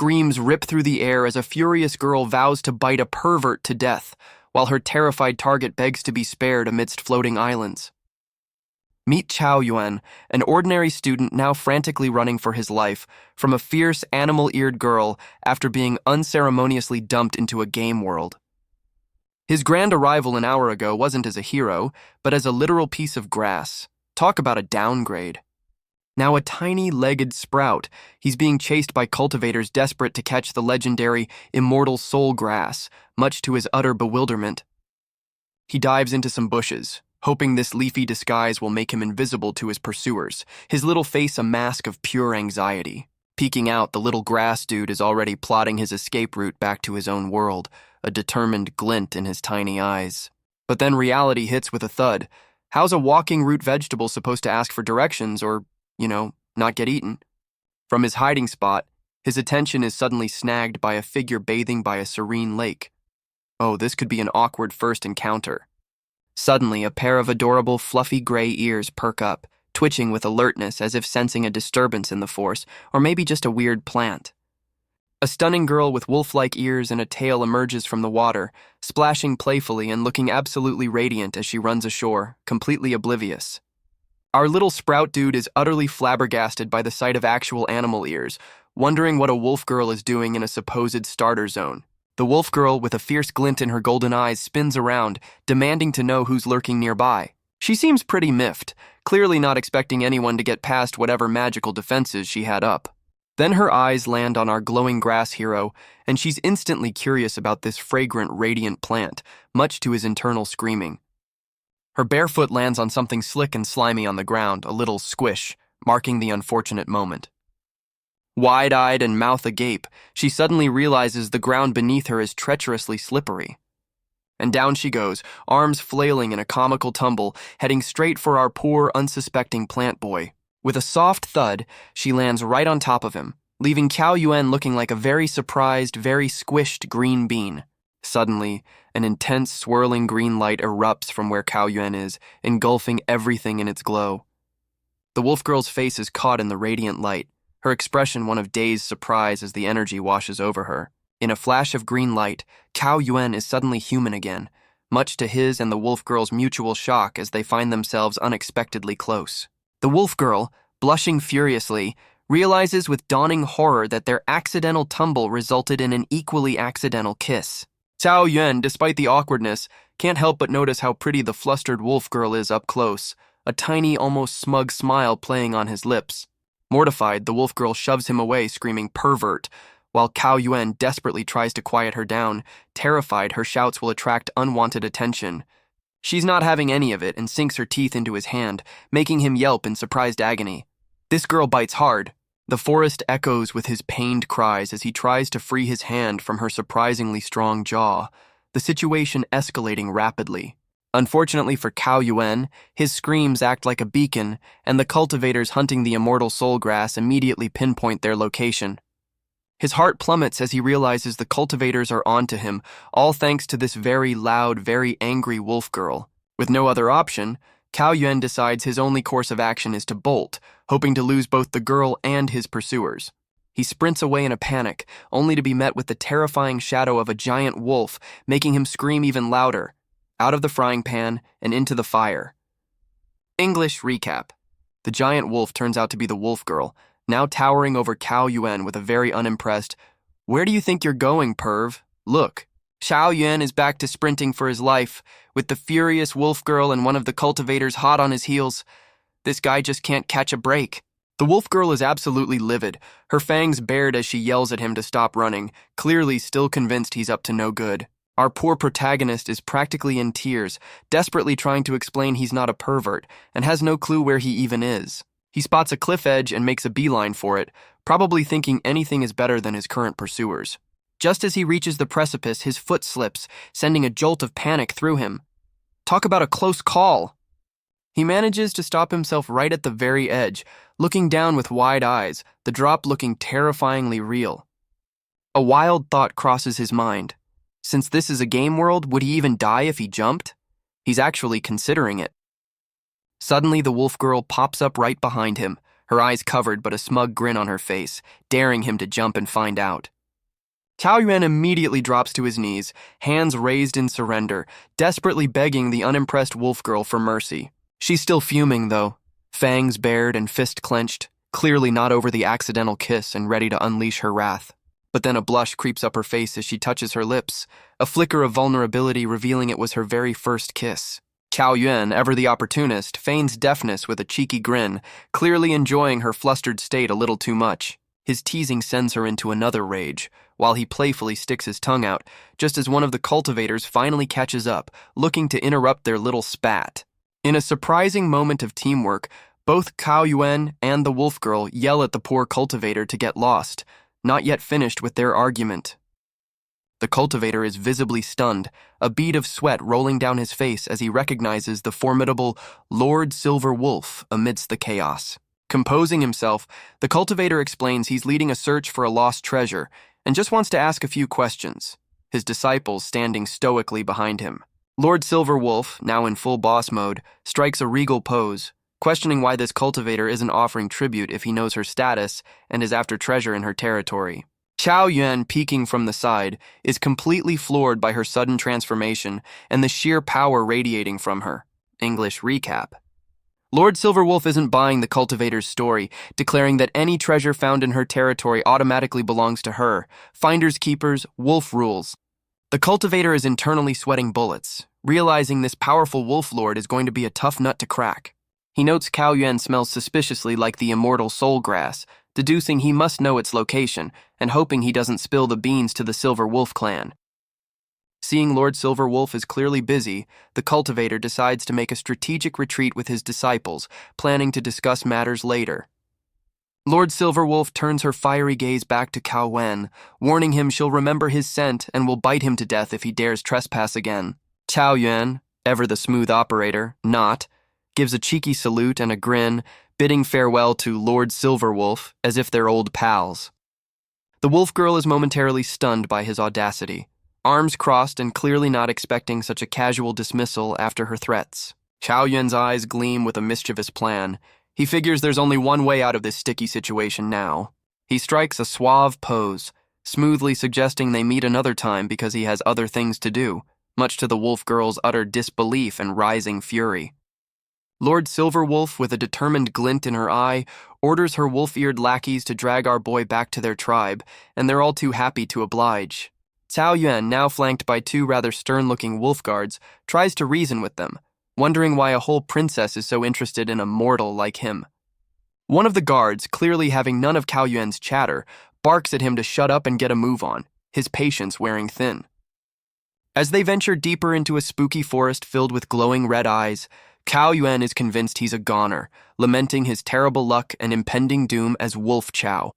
Screams rip through the air as a furious girl vows to bite a pervert to death, while her terrified target begs to be spared amidst floating islands. Meet Chao Yuan, an ordinary student now frantically running for his life from a fierce animal-eared girl after being unceremoniously dumped into a game world. His grand arrival an hour ago wasn't as a hero, but as a literal piece of grass. Talk about a downgrade. Now a tiny-legged sprout, he's being chased by cultivators desperate to catch the legendary immortal soul grass, much to his utter bewilderment. He dives into some bushes, hoping this leafy disguise will make him invisible to his pursuers, his little face a mask of pure anxiety. Peeking out, the little grass dude is already plotting his escape route back to his own world, a determined glint in his tiny eyes. But then reality hits with a thud. How's a walking root vegetable supposed to ask for directions or, not get eaten? From his hiding spot, his attention is suddenly snagged by a figure bathing by a serene lake. Oh, this could be an awkward first encounter. Suddenly, a pair of adorable, fluffy gray ears perk up, twitching with alertness as if sensing a disturbance in the force, or maybe just a weird plant. A stunning girl with wolf-like ears and a tail emerges from the water, splashing playfully and looking absolutely radiant as she runs ashore, completely oblivious. Our little sprout dude is utterly flabbergasted by the sight of actual animal ears, wondering what a wolf girl is doing in a supposed starter zone. The wolf girl, with a fierce glint in her golden eyes, spins around, demanding to know who's lurking nearby. She seems pretty miffed, clearly not expecting anyone to get past whatever magical defenses she had up. Then her eyes land on our glowing grass hero, and she's instantly curious about this fragrant, radiant plant, much to his internal screaming. Her bare foot lands on something slick and slimy on the ground, a little squish, marking the unfortunate moment. Wide-eyed and mouth agape, she suddenly realizes the ground beneath her is treacherously slippery. And down she goes, arms flailing in a comical tumble, heading straight for our poor, unsuspecting plant boy. With a soft thud, she lands right on top of him, leaving Cao Yuan looking like a very surprised, very squished green bean. Suddenly, an intense, swirling green light erupts from where Cao Yuan is, engulfing everything in its glow. The wolf girl's face is caught in the radiant light, her expression one of dazed surprise as the energy washes over her. In a flash of green light, Cao Yuan is suddenly human again, much to his and the wolf girl's mutual shock as they find themselves unexpectedly close. The wolf girl, blushing furiously, realizes with dawning horror that their accidental tumble resulted in an equally accidental kiss. Cao Yuan, despite the awkwardness, can't help but notice how pretty the flustered wolf girl is up close, a tiny, almost smug smile playing on his lips. Mortified, the wolf girl shoves him away, screaming pervert, while Cao Yuan desperately tries to quiet her down, terrified her shouts will attract unwanted attention. She's not having any of it and sinks her teeth into his hand, making him yelp in surprised agony. This girl bites hard. The forest echoes with his pained cries as he tries to free his hand from her surprisingly strong jaw, the situation escalating rapidly. Unfortunately for Cao Yuan, his screams act like a beacon, and the cultivators hunting the immortal soul grass immediately pinpoint their location. His heart plummets as he realizes the cultivators are onto him, all thanks to this very loud, very angry wolf girl. With no other option, Cao Yuan decides his only course of action is to bolt, hoping to lose both the girl and his pursuers. He sprints away in a panic, only to be met with the terrifying shadow of a giant wolf, making him scream even louder. Out of the frying pan and into the fire. English recap. The giant wolf turns out to be the wolf girl, now towering over Cao Yuan with a very unimpressed, "Where do you think you're going, perv? Look." Cao Yuan is back to sprinting for his life, with the furious wolf girl and one of the cultivators hot on his heels. This guy just can't catch a break. The wolf girl is absolutely livid, her fangs bared as she yells at him to stop running, clearly still convinced he's up to no good. Our poor protagonist is practically in tears, desperately trying to explain he's not a pervert, and has no clue where he even is. He spots a cliff edge and makes a beeline for it, probably thinking anything is better than his current pursuers. Just as he reaches the precipice, his foot slips, sending a jolt of panic through him. Talk about a close call! He manages to stop himself right at the very edge, looking down with wide eyes, the drop looking terrifyingly real. A wild thought crosses his mind. Since this is a game world, would he even die if he jumped? He's actually considering it. Suddenly, the wolf girl pops up right behind him, her eyes covered but a smug grin on her face, daring him to jump and find out. Cao Yuan immediately drops to his knees, hands raised in surrender, desperately begging the unimpressed wolf girl for mercy. She's still fuming, though, fangs bared and fist clenched, clearly not over the accidental kiss and ready to unleash her wrath. But then a blush creeps up her face as she touches her lips, a flicker of vulnerability revealing it was her very first kiss. Cao Yuan, ever the opportunist, feigns deafness with a cheeky grin, clearly enjoying her flustered state a little too much. His teasing sends her into another rage, while he playfully sticks his tongue out, just as one of the cultivators finally catches up, looking to interrupt their little spat. In a surprising moment of teamwork, both Cao Yuan and the wolf girl yell at the poor cultivator to get lost, not yet finished with their argument. The cultivator is visibly stunned, a bead of sweat rolling down his face as he recognizes the formidable Lord Silver Wolf amidst the chaos. Composing himself, the cultivator explains he's leading a search for a lost treasure and just wants to ask a few questions, his disciples standing stoically behind him. Lord Silver Wolf, now in full boss mode, strikes a regal pose, questioning why this cultivator isn't offering tribute if he knows her status and is after treasure in her territory. Cao Yuan, peeking from the side, is completely floored by her sudden transformation and the sheer power radiating from her. English recap. Lord Silverwolf isn't buying the cultivator's story, declaring that any treasure found in her territory automatically belongs to her. Finders keepers, wolf rules. The cultivator is internally sweating bullets, realizing this powerful wolf lord is going to be a tough nut to crack. He notes Cao Yuan smells suspiciously like the immortal soul grass, deducing he must know its location, and hoping he doesn't spill the beans to the Silver Wolf clan. Seeing Lord Silver Wolf is clearly busy, the cultivator decides to make a strategic retreat with his disciples, planning to discuss matters later. Lord Silver Wolf turns her fiery gaze back to Cao Yuan, warning him she'll remember his scent and will bite him to death if he dares trespass again. Cao Yuan, ever the smooth operator, gives a cheeky salute and a grin, bidding farewell to Lord Silverwolf as if they're old pals. The wolf girl is momentarily stunned by his audacity, arms crossed and clearly not expecting such a casual dismissal after her threats. Cao Yuan's eyes gleam with a mischievous plan. He figures there's only one way out of this sticky situation now. He strikes a suave pose, smoothly suggesting they meet another time because he has other things to do, much to the wolf girl's utter disbelief and rising fury. Lord Silverwolf, with a determined glint in her eye, orders her wolf-eared lackeys to drag our boy back to their tribe, and they're all too happy to oblige. Cao Yuan, now flanked by two rather stern-looking wolf guards, tries to reason with them, wondering why a whole princess is so interested in a mortal like him. One of the guards, clearly having none of Cao Yuan's chatter, barks at him to shut up and get a move on, his patience wearing thin. As they venture deeper into a spooky forest filled with glowing red eyes, Cao Yuan is convinced he's a goner, lamenting his terrible luck and impending doom as Wolf Chow.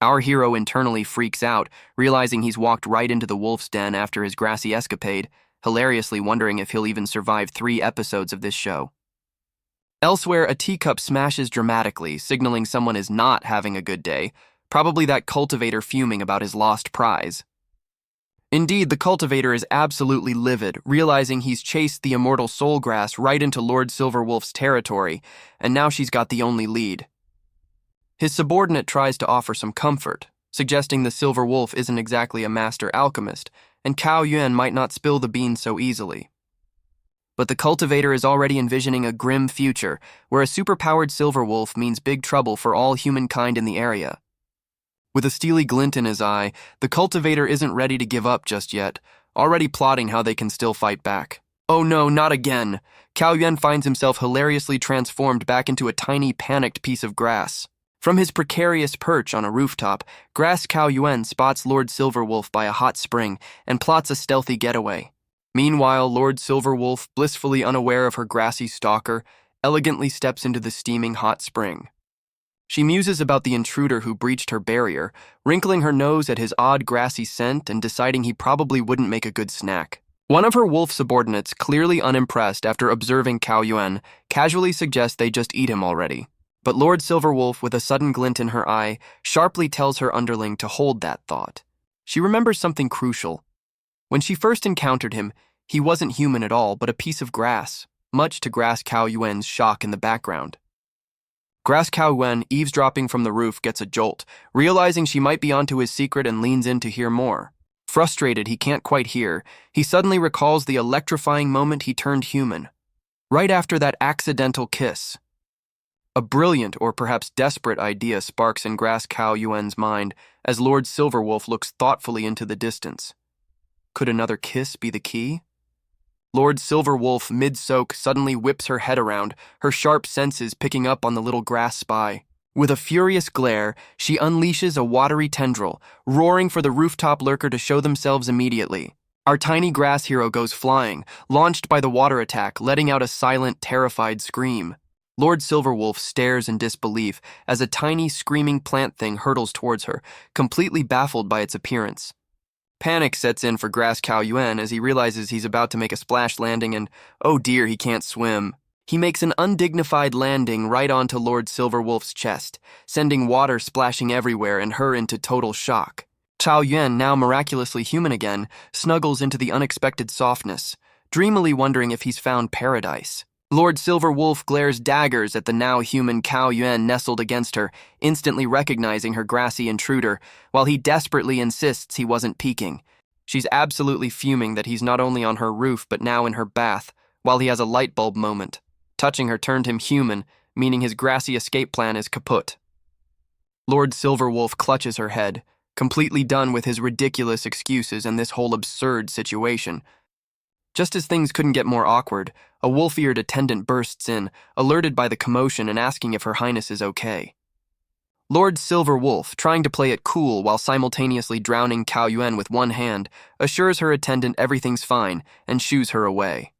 Our hero internally freaks out, realizing he's walked right into the wolf's den after his grassy escapade, hilariously wondering if he'll even survive 3 episodes of this show. Elsewhere, a teacup smashes dramatically, signaling someone is not having a good day, probably that cultivator fuming about his lost prize. Indeed, the cultivator is absolutely livid, realizing he's chased the immortal soul grass right into Lord Silverwolf's territory, and now she's got the only lead. His subordinate tries to offer some comfort, suggesting the Silver Wolf isn't exactly a master alchemist, and Cao Yuan might not spill the beans so easily. But the cultivator is already envisioning a grim future, where a superpowered Silver Wolf means big trouble for all humankind in the area. With a steely glint in his eye, the cultivator isn't ready to give up just yet, already plotting how they can still fight back. Oh no, not again! Cao Yuan finds himself hilariously transformed back into a tiny, panicked piece of grass. From his precarious perch on a rooftop, Grass Cao Yuan spots Lord Silverwolf by a hot spring and plots a stealthy getaway. Meanwhile, Lord Silverwolf, blissfully unaware of her grassy stalker, elegantly steps into the steaming hot spring. She muses about the intruder who breached her barrier, wrinkling her nose at his odd grassy scent and deciding he probably wouldn't make a good snack. One of her wolf subordinates, clearly unimpressed after observing Cao Yuan, casually suggests they just eat him already. But Lord Silverwolf, with a sudden glint in her eye, sharply tells her underling to hold that thought. She remembers something crucial. When she first encountered him, he wasn't human at all, but a piece of grass, much to Grass Cao Yuan's shock in the background. Grass Cow Wen, eavesdropping from the roof, gets a jolt, realizing she might be onto his secret and leans in to hear more. Frustrated he can't quite hear, he suddenly recalls the electrifying moment he turned human. Right after that accidental kiss. A brilliant, or perhaps desperate, idea sparks in Grass Cow Yuan's mind as Lord Silverwolf looks thoughtfully into the distance. Could another kiss be the key? Lord Silverwolf, mid-soak, suddenly whips her head around, her sharp senses picking up on the little grass spy. With a furious glare, she unleashes a watery tendril, roaring for the rooftop lurker to show themselves immediately. Our tiny grass hero goes flying, launched by the water attack, letting out a silent, terrified scream. Lord Silverwolf stares in disbelief as a tiny, screaming plant thing hurtles towards her, completely baffled by its appearance. Panic sets in for Grass Cow Yuan as he realizes he's about to make a splash landing and, oh dear, he can't swim. He makes an undignified landing right onto Lord Silverwolf's chest, sending water splashing everywhere and her into total shock. Chao Yuan, now miraculously human again, snuggles into the unexpected softness, dreamily wondering if he's found paradise. Lord Silverwolf glares daggers at the now human Cow Yuan nestled against her, instantly recognizing her grassy intruder, while he desperately insists he wasn't peeking. She's absolutely fuming that he's not only on her roof but now in her bath, while he has a light bulb moment. Touching her turned him human, meaning his grassy escape plan is kaput. Lord Silverwolf clutches her head, completely done with his ridiculous excuses and this whole absurd situation. Just as things couldn't get more awkward, a wolf-eared attendant bursts in, alerted by the commotion and asking if Her Highness is okay. Lord Silverwolf, trying to play it cool while simultaneously drowning Cow Yuan with one hand, assures her attendant everything's fine and shoos her away.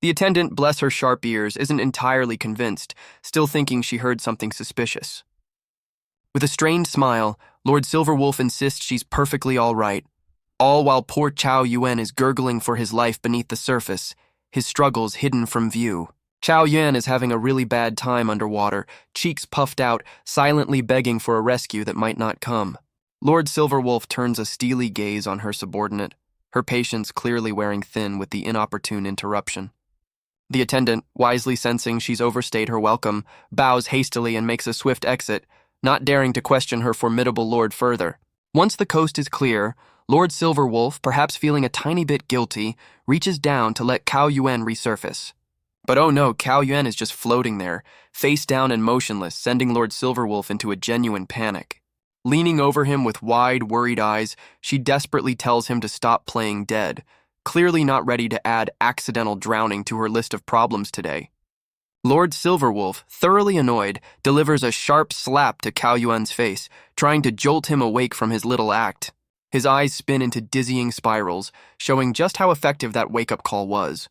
The attendant, bless her sharp ears, isn't entirely convinced, still thinking she heard something suspicious. With a strained smile, Lord Silverwolf insists she's perfectly all right, all while poor Chao Yuan is gurgling for his life beneath the surface, his struggles hidden from view. Chao Yuan is having a really bad time underwater, cheeks puffed out, silently begging for a rescue that might not come. Lord Silverwolf turns a steely gaze on her subordinate, her patience clearly wearing thin with the inopportune interruption. The attendant, wisely sensing she's overstayed her welcome, bows hastily and makes a swift exit, not daring to question her formidable lord further. Once the coast is clear, Lord Silverwolf, perhaps feeling a tiny bit guilty, reaches down to let Cow Yuan resurface. But oh no, Cow Yuan is just floating there, face down and motionless, sending Lord Silverwolf into a genuine panic. Leaning over him with wide, worried eyes, she desperately tells him to stop playing dead, clearly not ready to add accidental drowning to her list of problems today. Lord Silverwolf, thoroughly annoyed, delivers a sharp slap to Cow Yuan's face, trying to jolt him awake from his little act. His eyes spin into dizzying spirals, showing just how effective that wake-up call was.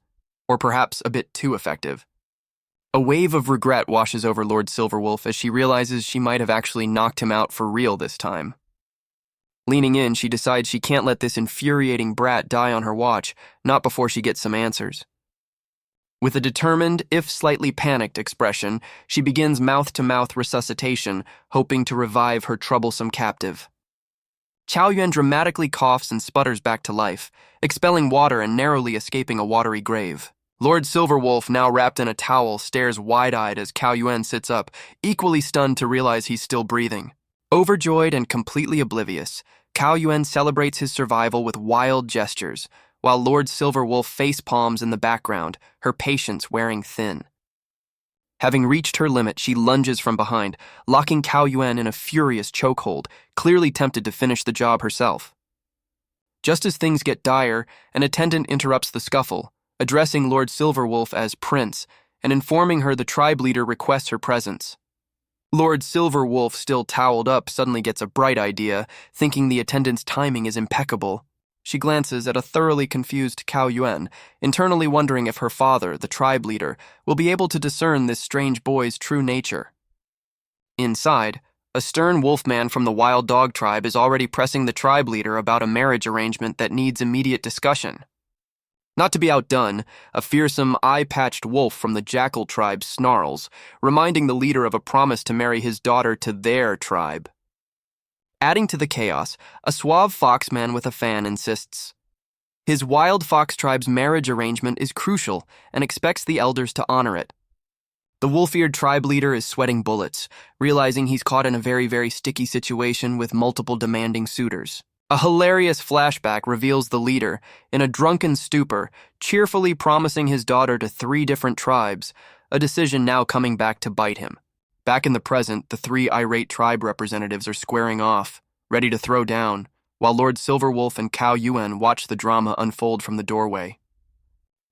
Or perhaps a bit too effective. A wave of regret washes over Lord Silverwolf as she realizes she might have actually knocked him out for real this time. Leaning in, she decides she can't let this infuriating brat die on her watch, not before she gets some answers. With a determined, if slightly panicked expression, she begins mouth-to-mouth resuscitation, hoping to revive her troublesome captive. Chao Yuan dramatically coughs and sputters back to life, expelling water and narrowly escaping a watery grave. Lord Silverwolf, now wrapped in a towel, stares wide-eyed as Cow Yuan sits up, equally stunned to realize he's still breathing. Overjoyed and completely oblivious, Cow Yuan celebrates his survival with wild gestures, while Lord Silverwolf face-palms in the background, her patience wearing thin. Having reached her limit, she lunges from behind, locking Cow Yuan in a furious chokehold, clearly tempted to finish the job herself. Just as things get dire, an attendant interrupts the scuffle, addressing Lord Silverwolf as Prince, and informing her the tribe leader requests her presence. Lord Silverwolf, still toweled up, suddenly gets a bright idea, thinking the attendant's timing is impeccable. She glances at a thoroughly confused Cow Yuan, internally wondering if her father, the tribe leader, will be able to discern this strange boy's true nature. Inside, a stern wolfman from the wild dog tribe is already pressing the tribe leader about a marriage arrangement that needs immediate discussion. Not to be outdone, a fearsome, eye-patched wolf from the jackal tribe snarls, reminding the leader of a promise to marry his daughter to their tribe. Adding to the chaos, a suave foxman with a fan insists. His wild fox tribe's marriage arrangement is crucial and expects the elders to honor it. The wolf-eared tribe leader is sweating bullets, realizing he's caught in a very sticky situation with multiple demanding suitors. A hilarious flashback reveals the leader, in a drunken stupor, cheerfully promising his daughter to 3 different tribes, a decision now coming back to bite him. Back in the present, the 3 irate tribe representatives are squaring off, ready to throw down, while Lord Silverwolf and Cao Yuan watch the drama unfold from the doorway.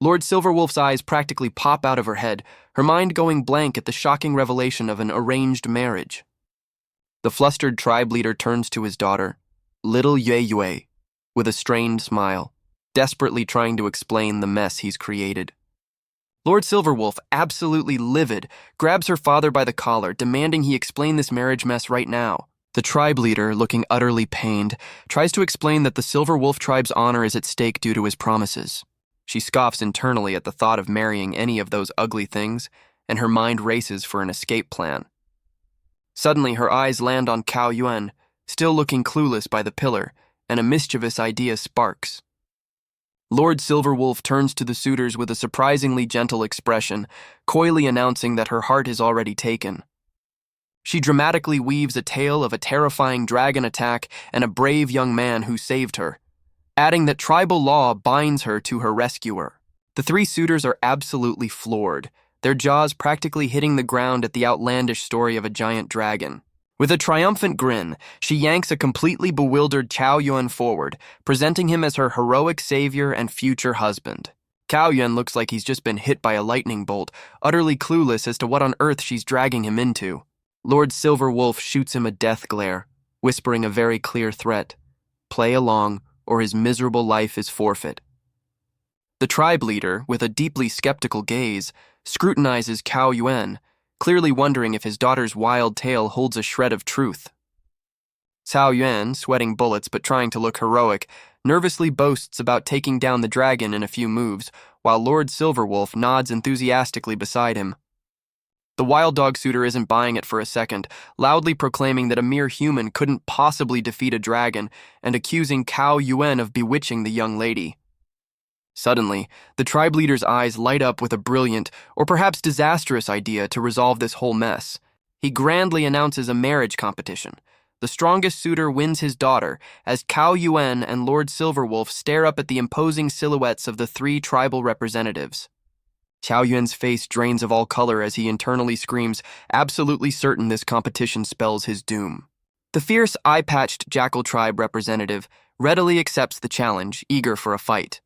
Lord Silverwolf's eyes practically pop out of her head, her mind going blank at the shocking revelation of an arranged marriage. The flustered tribe leader turns to his daughter, little Yue Yue, with a strained smile, desperately trying to explain the mess he's created. Lord Silverwolf, absolutely livid, grabs her father by the collar, demanding he explain this marriage mess right now. The tribe leader, looking utterly pained, tries to explain that the Silverwolf tribe's honor is at stake due to his promises. She scoffs internally at the thought of marrying any of those ugly things, and her mind races for an escape plan. Suddenly, her eyes land on Cao Yuan, still looking clueless by the pillar, and a mischievous idea sparks. Lord Silverwolf turns to the suitors with a surprisingly gentle expression, coyly announcing that her heart is already taken. She dramatically weaves a tale of a terrifying dragon attack and a brave young man who saved her, adding that tribal law binds her to her rescuer. The 3 suitors are absolutely floored, their jaws practically hitting the ground at the outlandish story of a giant dragon. With a triumphant grin, she yanks a completely bewildered Cao Yuan forward, presenting him as her heroic savior and future husband. Cao Yuan looks like he's just been hit by a lightning bolt, utterly clueless as to what on earth she's dragging him into. Lord Silverwolf shoots him a death glare, whispering a very clear threat: play along, or his miserable life is forfeit. The tribe leader, with a deeply skeptical gaze, scrutinizes Cao Yuan, clearly wondering if his daughter's wild tale holds a shred of truth. Cao Yuan, sweating bullets but trying to look heroic, nervously boasts about taking down the dragon in a few moves, while Lord Silverwolf nods enthusiastically beside him. The wild dog suitor isn't buying it for a second, loudly proclaiming that a mere human couldn't possibly defeat a dragon and accusing Cao Yuan of bewitching the young lady. Suddenly, the tribe leader's eyes light up with a brilliant, or perhaps disastrous idea to resolve this whole mess. He grandly announces a marriage competition. The strongest suitor wins his daughter, as Cao Yuan and Lord Silverwolf stare up at the imposing silhouettes of the 3 tribal representatives. Cao Yuan's face drains of all color as he internally screams, absolutely certain this competition spells his doom. The fierce, eye-patched Jackal tribe representative readily accepts the challenge, eager for a fight.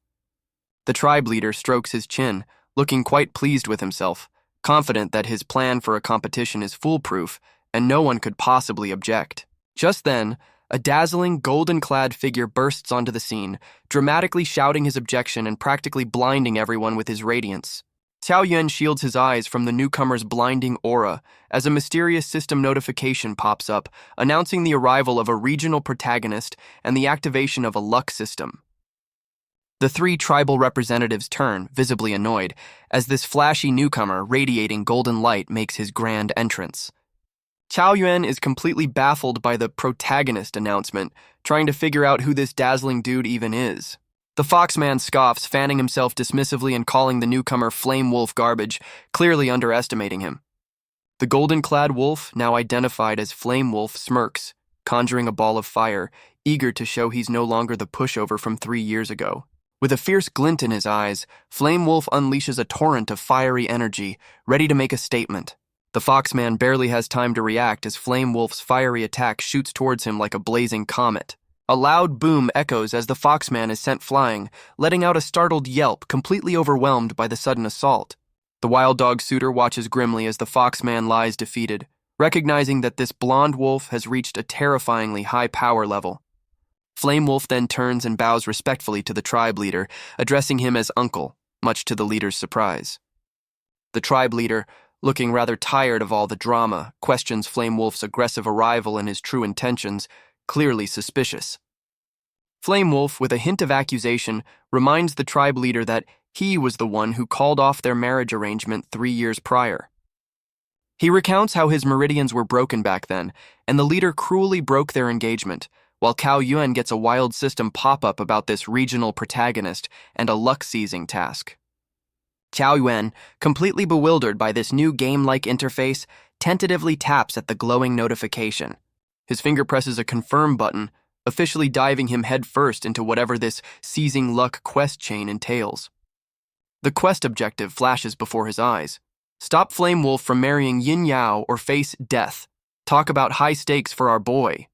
The tribe leader strokes his chin, looking quite pleased with himself, confident that his plan for a competition is foolproof and no one could possibly object. Just then, a dazzling, golden-clad figure bursts onto the scene, dramatically shouting his objection and practically blinding everyone with his radiance. Cao Yuan shields his eyes from the newcomer's blinding aura as a mysterious system notification pops up, announcing the arrival of a regional protagonist and the activation of a luck system. The 3 tribal representatives turn, visibly annoyed, as this flashy newcomer radiating golden light makes his grand entrance. Cao Yuan is completely baffled by the protagonist announcement, trying to figure out who this dazzling dude even is. The Foxman scoffs, fanning himself dismissively and calling the newcomer Flame Wolf garbage, clearly underestimating him. The golden-clad wolf, now identified as Flame Wolf, smirks, conjuring a ball of fire, eager to show he's no longer the pushover from 3 years ago. With a fierce glint in his eyes, Flame Wolf unleashes a torrent of fiery energy, ready to make a statement. The Foxman barely has time to react as Flame Wolf's fiery attack shoots towards him like a blazing comet. A loud boom echoes as the Foxman is sent flying, letting out a startled yelp, completely overwhelmed by the sudden assault. The wild dog suitor watches grimly as the Foxman lies defeated, recognizing that this blonde wolf has reached a terrifyingly high power level. Flame Wolf then turns and bows respectfully to the tribe leader, addressing him as uncle, much to the leader's surprise. The tribe leader, looking rather tired of all the drama, questions Flame Wolf's aggressive arrival and his true intentions, clearly suspicious. Flame Wolf, with a hint of accusation, reminds the tribe leader that he was the one who called off their marriage arrangement 3 years prior. He recounts how his meridians were broken back then, and the leader cruelly broke their engagement, while Cao Yuan gets a wild system pop-up about this regional protagonist and a luck-seizing task. Qiao Yuan, completely bewildered by this new game-like interface, tentatively taps at the glowing notification. His finger presses a confirm button, officially diving him headfirst into whatever this seizing luck quest chain entails. The quest objective flashes before his eyes. Stop Flame Wolf from marrying Yin Yao or face death. Talk about high stakes for our boy.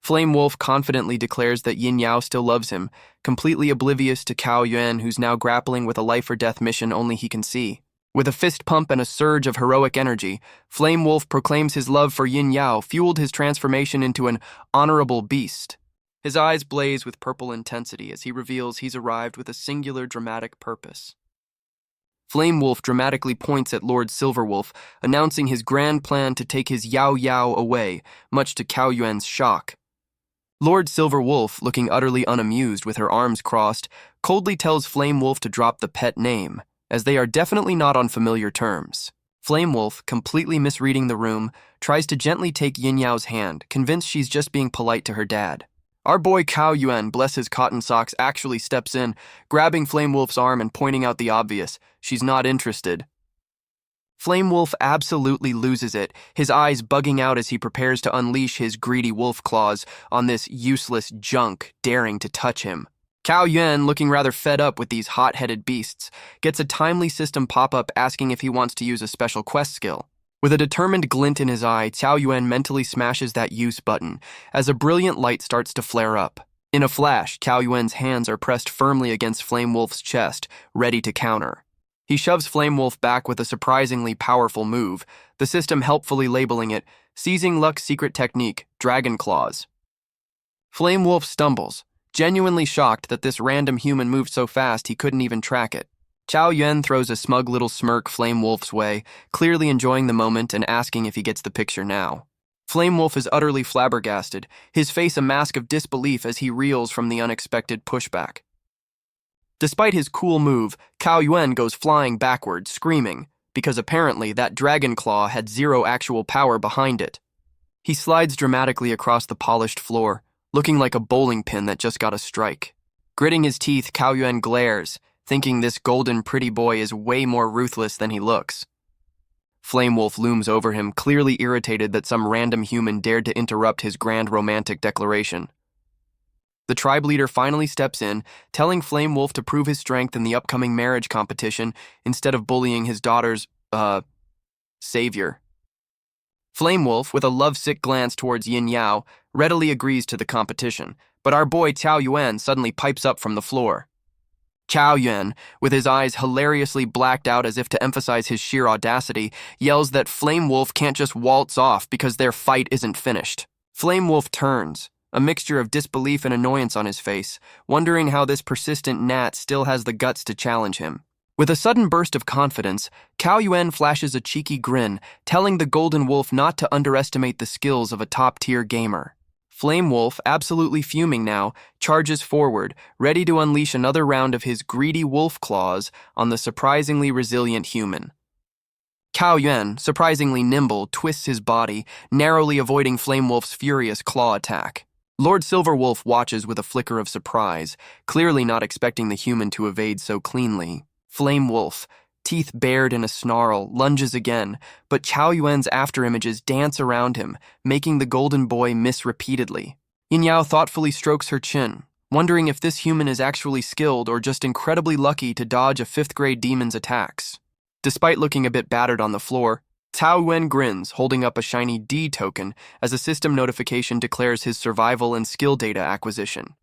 Flame Wolf confidently declares that Yin Yao still loves him, completely oblivious to Qiao Yuan, who's now grappling with a life-or-death mission only he can see. With a fist pump and a surge of heroic energy, Flame Wolf proclaims his love for Yin Yao fueled his transformation into an honorable beast. His eyes blaze with purple intensity as he reveals he's arrived with a singular dramatic purpose. Flame Wolf dramatically points at Lord Silverwolf, announcing his grand plan to take his Yao Yao away, much to Qiao Yuan's shock. Lord Silverwolf, looking utterly unamused with her arms crossed, coldly tells Flame Wolf to drop the pet name, as they are definitely not on familiar terms. Flame Wolf, completely misreading the room, tries to gently take Yin Yao's hand, convinced she's just being polite to her dad. Our boy Qiao Yuan, bless his cotton socks, actually steps in, grabbing Flame Wolf's arm and pointing out the obvious. She's not interested. Flame Wolf absolutely loses it, his eyes bugging out as he prepares to unleash his greedy wolf claws on this useless junk daring to touch him. Qiao Yuan, looking rather fed up with these hot-headed beasts, gets a timely system pop-up asking if he wants to use a special quest skill. With a determined glint in his eye, Qiao Yuan mentally smashes that use button as a brilliant light starts to flare up. In a flash, Qiao Yuan's hands are pressed firmly against Flame Wolf's chest, ready to counter. He shoves Flame Wolf back with a surprisingly powerful move, the system helpfully labeling it Seizing Luck's secret technique, Dragon Claws. Flame Wolf stumbles, genuinely shocked that this random human moved so fast he couldn't even track it. Qiao Yuan throws a smug little smirk Flame Wolf's way, clearly enjoying the moment and asking if he gets the picture now. Flame Wolf is utterly flabbergasted, his face a mask of disbelief as he reels from the unexpected pushback. Despite his cool move, Qiao Yuan goes flying backwards, screaming, because apparently that dragon claw had zero actual power behind it. He slides dramatically across the polished floor, looking like a bowling pin that just got a strike. Gritting his teeth, Qiao Yuan glares, thinking this golden pretty boy is way more ruthless than he looks. Flame Wolf looms over him, clearly irritated that some random human dared to interrupt his grand romantic declaration. The tribe leader finally steps in, telling Flame Wolf to prove his strength in the upcoming marriage competition instead of bullying his daughter's, savior. Flame Wolf, with a lovesick glance towards Yin Yao, readily agrees to the competition, but our boy Qiao Yuan suddenly pipes up from the floor. Qiao Yuan, with his eyes hilariously blacked out as if to emphasize his sheer audacity, yells that Flame Wolf can't just waltz off because their fight isn't finished. Flame Wolf turns, a mixture of disbelief and annoyance on his face, wondering how this persistent gnat still has the guts to challenge him. With a sudden burst of confidence, Qiao Yuan flashes a cheeky grin, telling the Golden Wolf not to underestimate the skills of a top-tier gamer. Flame Wolf, absolutely fuming now, charges forward, ready to unleash another round of his greedy wolf claws on the surprisingly resilient human. Qiao Yuan, surprisingly nimble, twists his body, narrowly avoiding Flame Wolf's furious claw attack. Lord Silverwolf watches with a flicker of surprise, clearly not expecting the human to evade so cleanly. Flame Wolf, teeth bared in a snarl, lunges again, but Qiao Yuan's afterimages dance around him, making the golden boy miss repeatedly. Yin Yao thoughtfully strokes her chin, wondering if this human is actually skilled or just incredibly lucky to dodge a 5th-grade demon's attacks. Despite looking a bit battered on the floor, Qiao Yuan grins, holding up a shiny D token as a system notification declares his survival and skill data acquisition.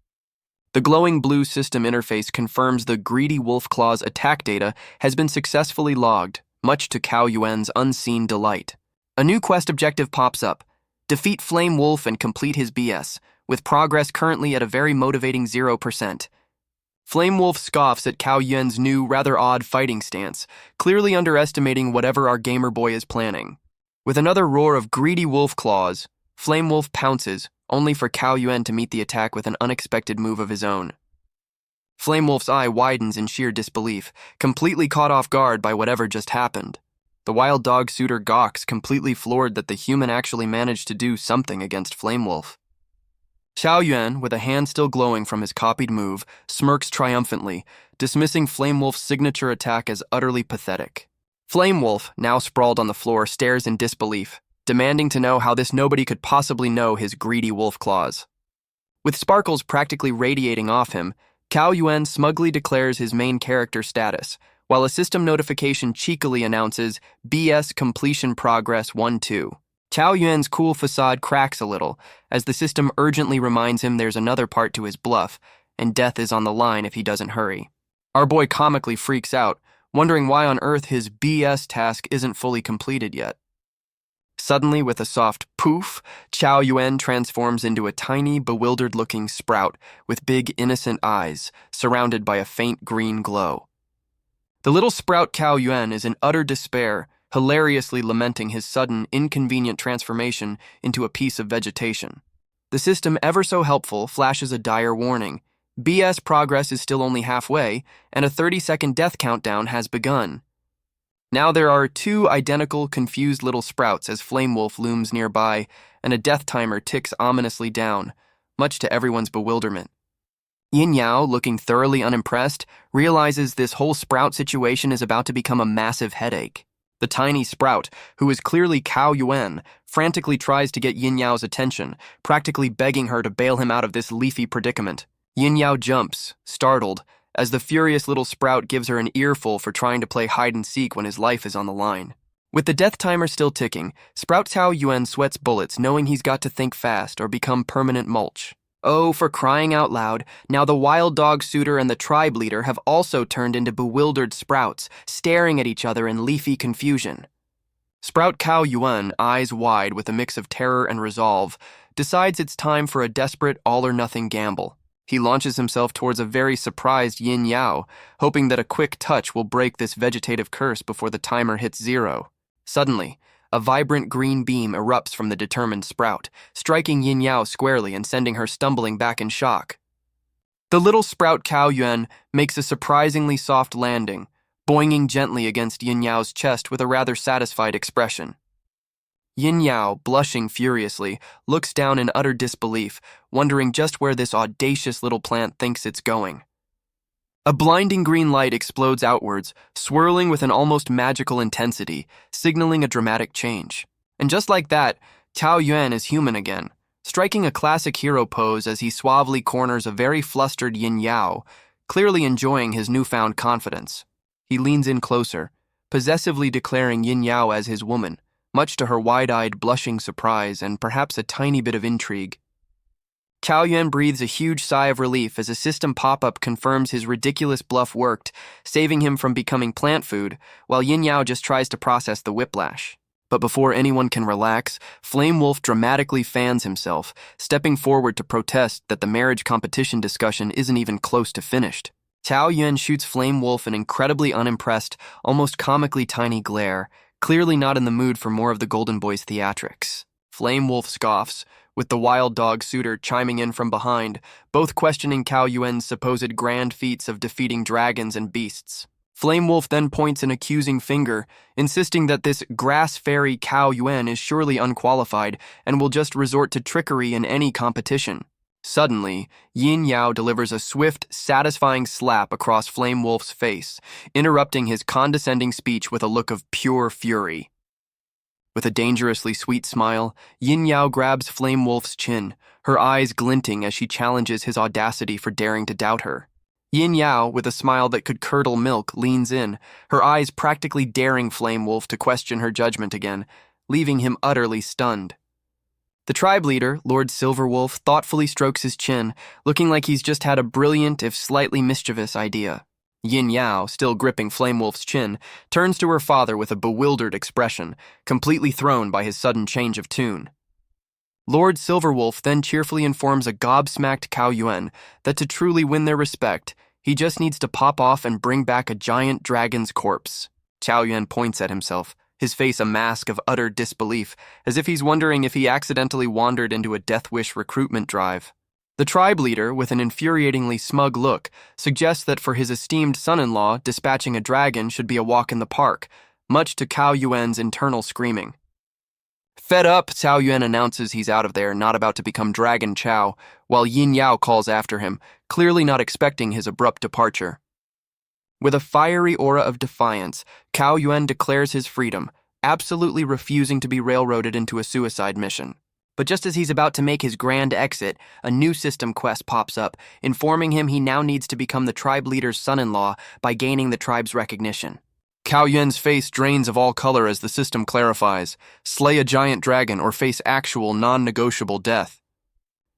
The glowing blue system interface confirms the greedy wolf claw's attack data has been successfully logged, much to Qiao Yuan's unseen delight. A new quest objective pops up: defeat Flame Wolf and complete his BS, with progress currently at a very motivating 0%. Flame Wolf scoffs at Qiao Yuan's new, rather odd fighting stance, clearly underestimating whatever our gamer boy is planning. With another roar of greedy wolf claws, Flame Wolf pounces, only for Qiao Yuan to meet the attack with an unexpected move of his own. Flame Wolf's eye widens in sheer disbelief, completely caught off guard by whatever just happened. The wild dog suitor gawks, completely floored that the human actually managed to do something against Flame Wolf. Xiao Yuan, with a hand still glowing from his copied move, smirks triumphantly, dismissing Flame Wolf's signature attack as utterly pathetic. Flame Wolf, now sprawled on the floor, stares in disbelief, demanding to know how this nobody could possibly know his greedy wolf claws. With sparkles practically radiating off him, Cao Yuan smugly declares his main character status, while a system notification cheekily announces BS completion progress 1-2. Cao Yuan's cool facade cracks a little, as the system urgently reminds him there's another part to his bluff, and death is on the line if he doesn't hurry. Our boy comically freaks out, wondering why on earth his BS task isn't fully completed yet. Suddenly, with a soft poof, Cao Yuan transforms into a tiny, bewildered-looking sprout with big, innocent eyes, surrounded by a faint green glow. The little sprout Cao Yuan is in utter despair, hilariously lamenting his sudden, inconvenient transformation into a piece of vegetation. The system, ever so helpful, flashes a dire warning. BS progress is still only halfway, and a 30-second death countdown has begun. Now there are two identical, confused little sprouts as Flame Wolf looms nearby, and a death timer ticks ominously down, much to everyone's bewilderment. Yin Yao, looking thoroughly unimpressed, realizes this whole sprout situation is about to become a massive headache. The tiny sprout, who is clearly Cao Yuan, frantically tries to get Yin Yao's attention, practically begging her to bail him out of this leafy predicament. Yin Yao jumps, startled, as the furious little sprout gives her an earful for trying to play hide-and-seek when his life is on the line. With the death timer still ticking, Sprout Cao Yuan sweats bullets knowing he's got to think fast or become permanent mulch. Oh, for crying out loud, now the wild dog suitor and the tribe leader have also turned into bewildered sprouts, staring at each other in leafy confusion. Sprout Cao Yuan, eyes wide with a mix of terror and resolve, decides it's time for a desperate all-or-nothing gamble. He launches himself towards a very surprised Yin Yao, hoping that a quick touch will break this vegetative curse before the timer hits 0. Suddenly, a vibrant green beam erupts from the determined sprout, striking Yin Yao squarely and sending her stumbling back in shock. The little sprout Cao Yuan makes a surprisingly soft landing, boinging gently against Yin Yao's chest with a rather satisfied expression. Yin Yao, blushing furiously, looks down in utter disbelief, wondering just where this audacious little plant thinks it's going. A blinding green light explodes outwards, swirling with an almost magical intensity, signaling a dramatic change. And just like that, Cao Yuan is human again, striking a classic hero pose as he suavely corners a very flustered Yin Yao, clearly enjoying his newfound confidence. He leans in closer, possessively declaring Yin Yao as his woman, much to her wide-eyed, blushing surprise and perhaps a tiny bit of intrigue. Cao Yuan breathes a huge sigh of relief as a system pop-up confirms his ridiculous bluff worked, saving him from becoming plant food, while Yin Yao just tries to process the whiplash. But before anyone can relax, Flame Wolf dramatically fans himself, stepping forward to protest that the marriage competition discussion isn't even close to finished. Cao Yuan shoots Flame Wolf an incredibly unimpressed, almost comically tiny glare, clearly not in the mood for more of the Golden Boy's theatrics. Flame Wolf scoffs, with the wild dog suitor chiming in from behind, both questioning Cao Yuan's supposed grand feats of defeating dragons and beasts. Flame Wolf then points an accusing finger, insisting that this grass fairy Cao Yuan is surely unqualified and will just resort to trickery in any competition. Suddenly, Yin Yao delivers a swift, satisfying slap across Flame Wolf's face, interrupting his condescending speech with a look of pure fury. With a dangerously sweet smile, Yin Yao grabs Flame Wolf's chin, her eyes glinting as she challenges his audacity for daring to doubt her. Yin Yao, with a smile that could curdle milk, leans in, her eyes practically daring Flame Wolf to question her judgment again, leaving him utterly stunned. The tribe leader, Lord Silverwolf, thoughtfully strokes his chin, looking like he's just had a brilliant, if slightly mischievous, idea. Yin Yao, still gripping Flame Wolf's chin, turns to her father with a bewildered expression, completely thrown by his sudden change of tune. Lord Silverwolf then cheerfully informs a gobsmacked Cao Yuan that to truly win their respect, he just needs to pop off and bring back a giant dragon's corpse. Cao Yuan points at himself, his face a mask of utter disbelief, as if he's wondering if he accidentally wandered into a Death Wish recruitment drive. The tribe leader, with an infuriatingly smug look, suggests that for his esteemed son-in-law, dispatching a dragon should be a walk in the park, much to Cao Yuan's internal screaming. Fed up, Cao Yuan announces he's out of there, not about to become Dragon Chow, while Yin Yao calls after him, clearly not expecting his abrupt departure. With a fiery aura of defiance, Cao Yuan declares his freedom, absolutely refusing to be railroaded into a suicide mission. But just as he's about to make his grand exit, a new system quest pops up, informing him he now needs to become the tribe leader's son-in-law by gaining the tribe's recognition. Cao Yuan's face drains of all color as the system clarifies: slay a giant dragon or face actual, non-negotiable death.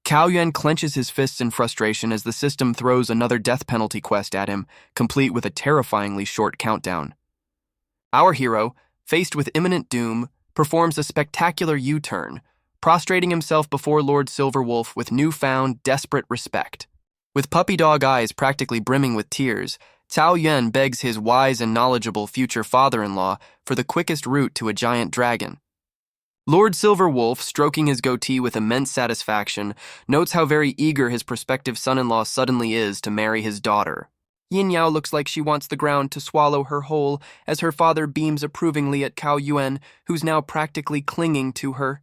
Cao Yuan clenches his fists in frustration as the system throws another death penalty quest at him, complete with a terrifyingly short countdown. Our hero, faced with imminent doom, performs a spectacular U-turn, prostrating himself before Lord Silverwolf with newfound, desperate respect. With puppy dog eyes practically brimming with tears, Cao Yuan begs his wise and knowledgeable future father-in-law for the quickest route to a giant dragon. Lord Silverwolf, stroking his goatee with immense satisfaction, notes how very eager his prospective son-in-law suddenly is to marry his daughter. Yin Yao looks like she wants the ground to swallow her whole as her father beams approvingly at Cao Yuan, who's now practically clinging to her.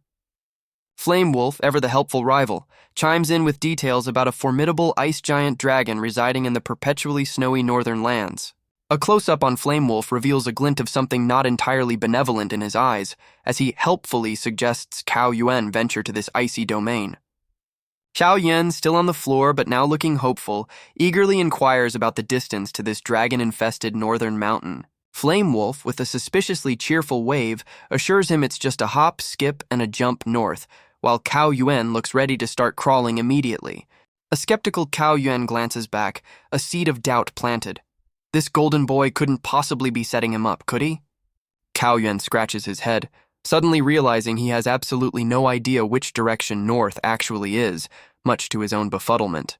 Flame Wolf, ever the helpful rival, chimes in with details about a formidable ice giant dragon residing in the perpetually snowy northern lands. A close-up on Flame Wolf reveals a glint of something not entirely benevolent in his eyes, as he helpfully suggests Cao Yuan venture to this icy domain. Cao Yuan, still on the floor but now looking hopeful, eagerly inquires about the distance to this dragon-infested northern mountain. Flame Wolf, with a suspiciously cheerful wave, assures him it's just a hop, skip, and a jump north, while Cao Yuan looks ready to start crawling immediately. A skeptical Cao Yuan glances back, a seed of doubt planted. This golden boy couldn't possibly be setting him up, could he? Cao Yuan scratches his head, suddenly realizing he has absolutely no idea which direction north actually is, much to his own befuddlement.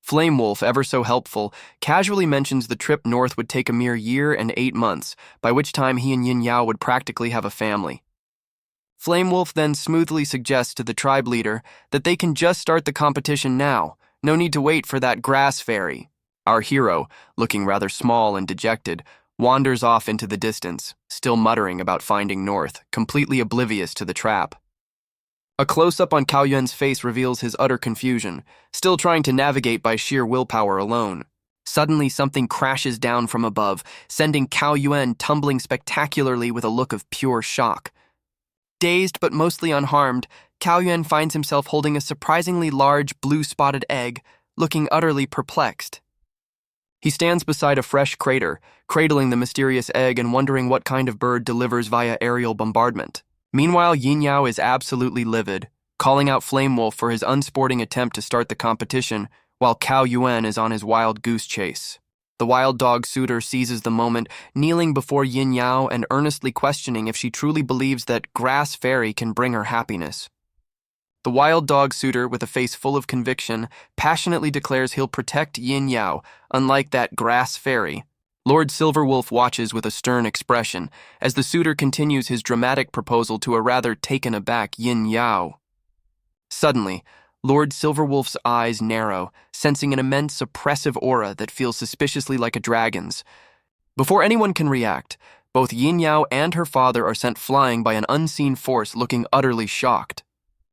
Flame Wolf, ever so helpful, casually mentions the trip north would take a mere year and 8 months, by which time he and Yin Yao would practically have a family. Flame Wolf then smoothly suggests to the tribe leader that they can just start the competition now, no need to wait for that grass fairy. Our hero, looking rather small and dejected, wanders off into the distance, still muttering about finding north, completely oblivious to the trap. A close-up on Cao Yuan's face reveals his utter confusion, still trying to navigate by sheer willpower alone. Suddenly, something crashes down from above, sending Cao Yuan tumbling spectacularly with a look of pure shock. Dazed but mostly unharmed, Cao Yuan finds himself holding a surprisingly large blue-spotted egg, looking utterly perplexed. He stands beside a fresh crater, cradling the mysterious egg and wondering what kind of bird delivers via aerial bombardment. Meanwhile, Yin Yao is absolutely livid, calling out Flame Wolf for his unsporting attempt to start the competition, while Cao Yuan is on his wild goose chase. The wild dog suitor seizes the moment, kneeling before Yin Yao and earnestly questioning if she truly believes that Grass Fairy can bring her happiness. The wild dog suitor, with a face full of conviction, passionately declares he'll protect Yin Yao, unlike that Grass Fairy. Lord Silverwolf watches with a stern expression as the suitor continues his dramatic proposal to a rather taken-aback Yin Yao. Suddenly, Lord Silverwolf's eyes narrow, sensing an immense oppressive aura that feels suspiciously like a dragon's. Before anyone can react, both Yin Yao and her father are sent flying by an unseen force looking utterly shocked.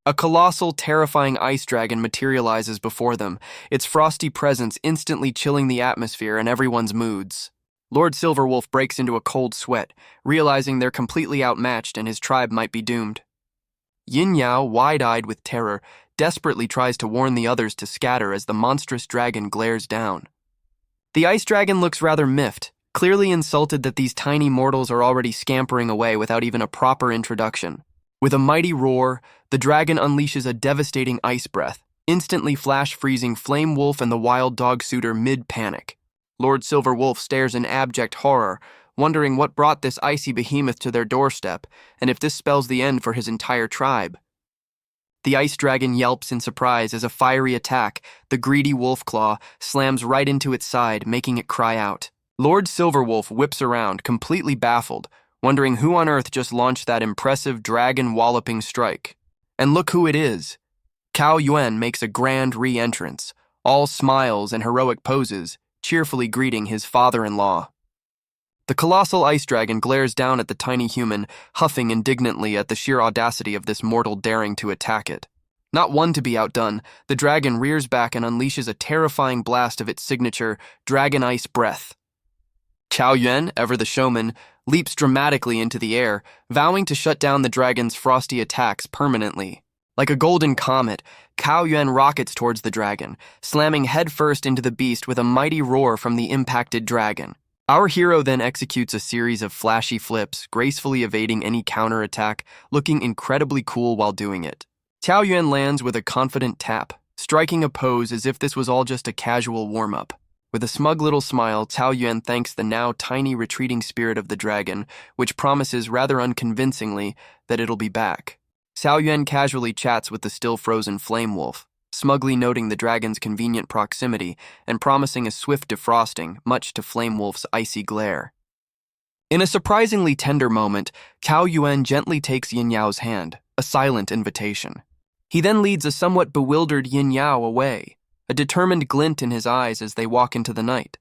A colossal, terrifying ice dragon materializes before them, its frosty presence instantly chilling the atmosphere and everyone's moods. Lord Silverwolf breaks into a cold sweat, realizing they're completely outmatched and his tribe might be doomed. Yin Yao, wide-eyed with terror, desperately tries to warn the others to scatter as the monstrous dragon glares down. The ice dragon looks rather miffed, clearly insulted that these tiny mortals are already scampering away without even a proper introduction. With a mighty roar, the dragon unleashes a devastating ice breath, instantly flash-freezing Flame Wolf and the wild dog suitor mid-panic. Lord Silverwolf stares in abject horror, wondering what brought this icy behemoth to their doorstep, and if this spells the end for his entire tribe. The ice dragon yelps in surprise as a fiery attack, the greedy wolf claw, slams right into its side, making it cry out. Lord Silverwolf whips around, completely baffled, wondering who on earth just launched that impressive dragon-walloping strike. And look who it is. Cao Yuan makes a grand re-entrance, all smiles and heroic poses, cheerfully greeting his father-in-law. The colossal ice dragon glares down at the tiny human, huffing indignantly at the sheer audacity of this mortal daring to attack it. Not one to be outdone, the dragon rears back and unleashes a terrifying blast of its signature dragon ice breath. Cao Yuan, ever the showman, leaps dramatically into the air, vowing to shut down the dragon's frosty attacks permanently. Like a golden comet, Cao Yuan rockets towards the dragon, slamming headfirst into the beast with a mighty roar from the impacted dragon. Our hero then executes a series of flashy flips, gracefully evading any counterattack, looking incredibly cool while doing it. Cao Yuan lands with a confident tap, striking a pose as if this was all just a casual warm-up. With a smug little smile, Cao Yuan thanks the now tiny retreating spirit of the dragon, which promises rather unconvincingly that it'll be back. Cao Yuan casually chats with the still frozen flame wolf, smugly noting the dragon's convenient proximity and promising a swift defrosting, much to Flame Wolf's icy glare. In a surprisingly tender moment, Cao Yuan gently takes Yin Yao's hand, a silent invitation. He then leads a somewhat bewildered Yin Yao away, a determined glint in his eyes as they walk into the night.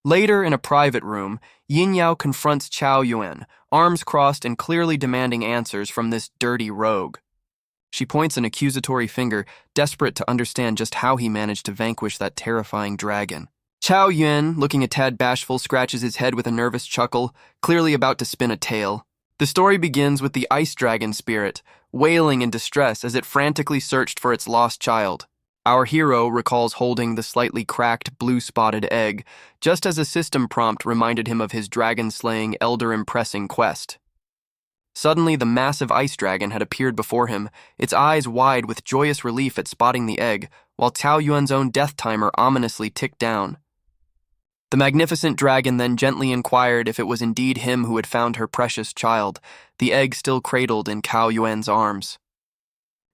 Later, in a private room, Yin Yao confronts Cao Yuan, arms crossed and clearly demanding answers from this dirty rogue. She points an accusatory finger, desperate to understand just how he managed to vanquish that terrifying dragon. Cao Yuan, looking a tad bashful, scratches his head with a nervous chuckle, clearly about to spin a tale. The story begins with the ice dragon spirit, wailing in distress as it frantically searched for its lost child. Our hero recalls holding the slightly cracked, blue-spotted egg, just as a system prompt reminded him of his dragon-slaying, elder-impressing quest. Suddenly, the massive ice dragon had appeared before him, its eyes wide with joyous relief at spotting the egg, while Cao Yuan's own death timer ominously ticked down. The magnificent dragon then gently inquired if it was indeed him who had found her precious child, the egg still cradled in Cao Yuan's arms.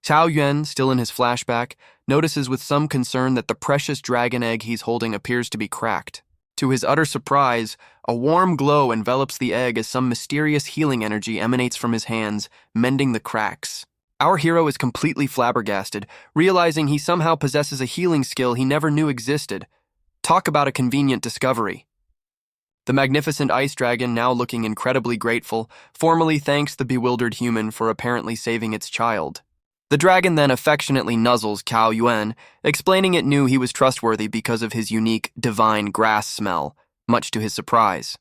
Cao Yuan, still in his flashback, notices with some concern that the precious dragon egg he's holding appears to be cracked. To his utter surprise, a warm glow envelops the egg as some mysterious healing energy emanates from his hands, mending the cracks. Our hero is completely flabbergasted, realizing he somehow possesses a healing skill he never knew existed. Talk about a convenient discovery. The magnificent ice dragon, now looking incredibly grateful, formally thanks the bewildered human for apparently saving its child. The dragon then affectionately nuzzles Cao Yuan, explaining it knew he was trustworthy because of his unique, divine grass smell, much to his surprise.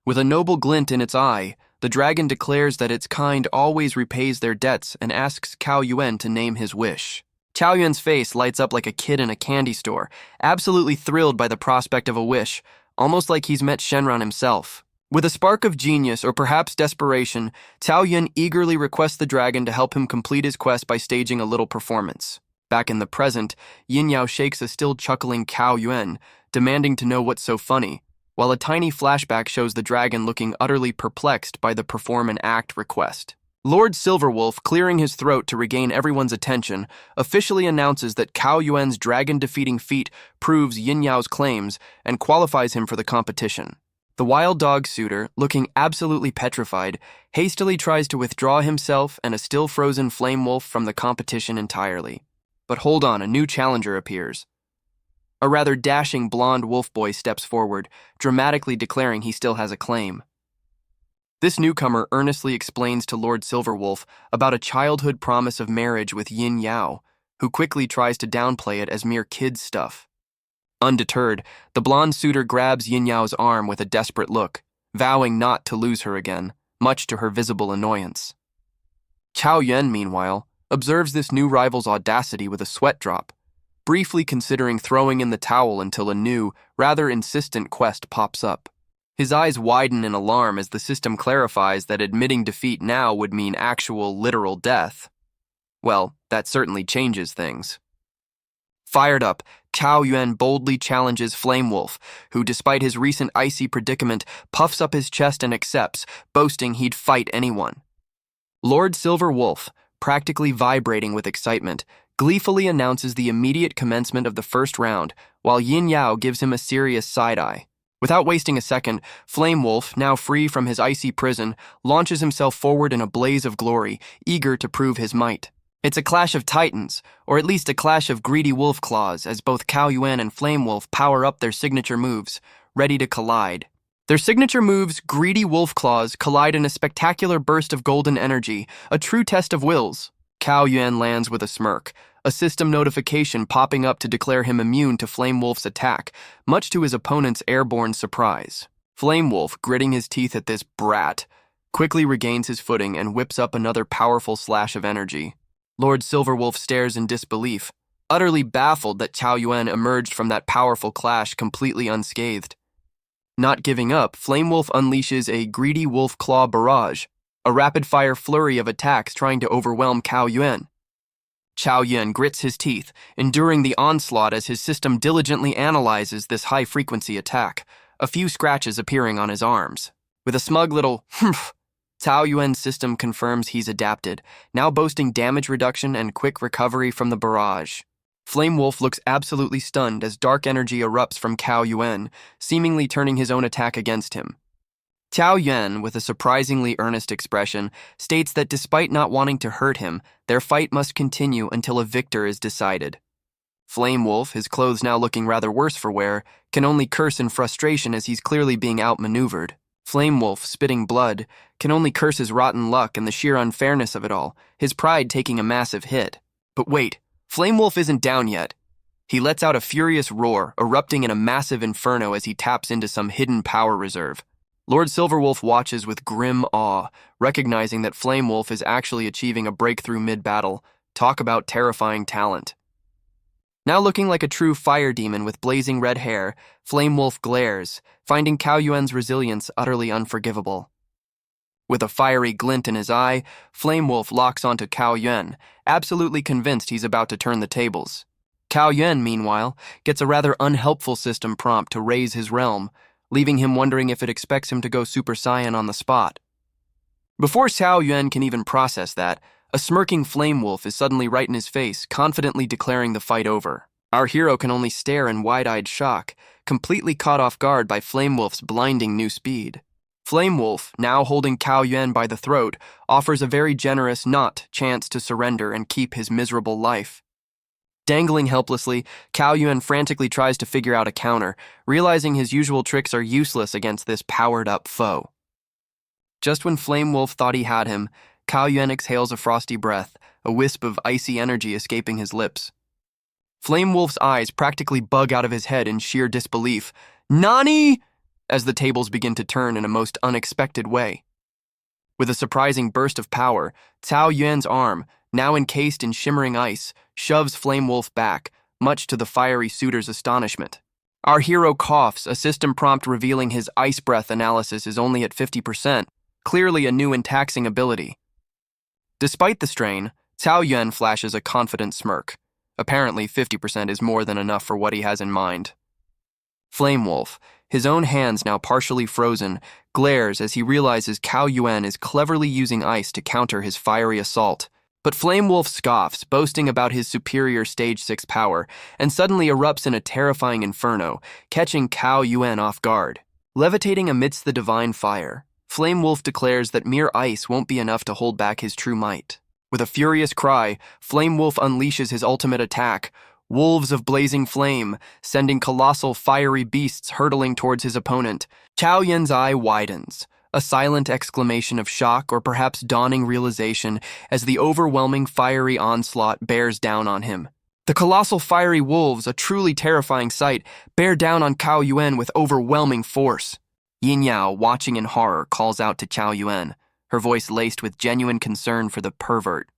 With a noble glint in its eye, the dragon declares that its kind always repays their debts and asks Cao Yuan to name his wish. Cao Yuan's face lights up like a kid in a candy store, absolutely thrilled by the prospect of a wish, almost like he's met Shenron himself. With a spark of genius or perhaps desperation, Cao Yuan eagerly requests the dragon to help him complete his quest by staging a little performance. Back in the present, Yin Yao shakes a still chuckling Cao Yuan, demanding to know what's so funny, while a tiny flashback shows the dragon looking utterly perplexed by the perform an act request. Lord Silverwolf, clearing his throat to regain everyone's attention, officially announces that Cao Yuan's dragon-defeating feat proves Yin Yao's claims and qualifies him for the competition. The wild dog suitor, looking absolutely petrified, hastily tries to withdraw himself and a still-frozen flame wolf from the competition entirely. But hold on, a new challenger appears. A rather dashing blonde wolf boy steps forward, dramatically declaring he still has a claim. This newcomer earnestly explains to Lord Silverwolf about a childhood promise of marriage with Yin Yao, who quickly tries to downplay it as mere kid stuff. Undeterred, the blonde suitor grabs Yin Yao's arm with a desperate look, vowing not to lose her again, much to her visible annoyance. Cao Yuan, meanwhile, observes this new rival's audacity with a sweat drop, briefly considering throwing in the towel until a new, rather insistent quest pops up. His eyes widen in alarm as the system clarifies that admitting defeat now would mean actual, literal death. Well, that certainly changes things. Fired up, Cao Yuan boldly challenges Flame Wolf, who, despite his recent icy predicament, puffs up his chest and accepts, boasting he'd fight anyone. Lord Silver Wolf, practically vibrating with excitement, gleefully announces the immediate commencement of the first round, while Yin Yao gives him a serious side-eye. Without wasting a second, Flame Wolf, now free from his icy prison, launches himself forward in a blaze of glory, eager to prove his might. It's a clash of titans, or at least a clash of greedy wolf claws, as both Cao Yuan and Flame Wolf power up their signature moves, ready to collide. Their signature moves, greedy wolf claws, collide in a spectacular burst of golden energy, a true test of wills. Cao Yuan lands with a smirk, a system notification popping up to declare him immune to Flame Wolf's attack, much to his opponent's airborne surprise. Flame Wolf, gritting his teeth at this brat, quickly regains his footing and whips up another powerful slash of energy. Lord Silverwolf stares in disbelief, utterly baffled that Cao Yuan emerged from that powerful clash completely unscathed. Not giving up, Flame Wolf unleashes a greedy wolf claw barrage, a rapid-fire flurry of attacks trying to overwhelm Cao Yuan. Cao Yuan grits his teeth, enduring the onslaught as his system diligently analyzes this high-frequency attack, a few scratches appearing on his arms. With a smug little humph, Cao Yuan's system confirms he's adapted, now boasting damage reduction and quick recovery from the barrage. Flame Wolf looks absolutely stunned as dark energy erupts from Cao Yuan, seemingly turning his own attack against him. Cao Yuan, with a surprisingly earnest expression, states that despite not wanting to hurt him, their fight must continue until a victor is decided. Flame Wolf, his clothes now looking rather worse for wear, can only curse in frustration as he's clearly being outmaneuvered. Flame Wolf, spitting blood, can only curse his rotten luck and the sheer unfairness of it all, his pride taking a massive hit. But wait, Flame Wolf isn't down yet. He lets out a furious roar, erupting in a massive inferno as he taps into some hidden power reserve. Lord Silverwolf watches with grim awe, recognizing that Flame Wolf is actually achieving a breakthrough mid-battle. Talk about terrifying talent. Now looking like a true fire demon with blazing red hair, Flame Wolf glares, finding Cao Yuan's resilience utterly unforgivable. With a fiery glint in his eye, Flame Wolf locks onto Cao Yuan, absolutely convinced he's about to turn the tables. Cao Yuan, meanwhile, gets a rather unhelpful system prompt to raise his realm, leaving him wondering if it expects him to go Super Saiyan on the spot. Before Cao Yuan can even process that, a smirking Flame Wolf is suddenly right in his face, confidently declaring the fight over. Our hero can only stare in wide-eyed shock, completely caught off guard by Flame Wolf's blinding new speed. Flame Wolf, now holding Cao Yuan by the throat, offers a very generous chance to surrender and keep his miserable life. Dangling helplessly, Cao Yuan frantically tries to figure out a counter, realizing his usual tricks are useless against this powered-up foe. Just when Flame Wolf thought he had him, Cao Yuan exhales a frosty breath, a wisp of icy energy escaping his lips. Flame Wolf's eyes practically bug out of his head in sheer disbelief. "Nani?" as the tables begin to turn in a most unexpected way. With a surprising burst of power, Cao Yuan's arm, now encased in shimmering ice, shoves Flame Wolf back, much to the fiery suitor's astonishment. Our hero coughs, a system prompt revealing his ice breath analysis is only at 50%, clearly a new and taxing ability. Despite the strain, Cao Yuan flashes a confident smirk. Apparently 50% is more than enough for what he has in mind. Flame Wolf, his own hands now partially frozen, glares as he realizes Cao Yuan is cleverly using ice to counter his fiery assault. But Flame Wolf scoffs, boasting about his superior Stage 6 power, and suddenly erupts in a terrifying inferno, catching Cao Yuan off guard. Levitating amidst the divine fire, Flame Wolf declares that mere ice won't be enough to hold back his true might. With a furious cry, Flame Wolf unleashes his ultimate attack, wolves of blazing flame, sending colossal fiery beasts hurtling towards his opponent. Cao Yuan's eye widens, a silent exclamation of shock or perhaps dawning realization as the overwhelming fiery onslaught bears down on him. The colossal fiery wolves, a truly terrifying sight, bear down on Cao Yuan with overwhelming force. Yin Yao, watching in horror, calls out to Cao Yuan, her voice laced with genuine concern for the pervert.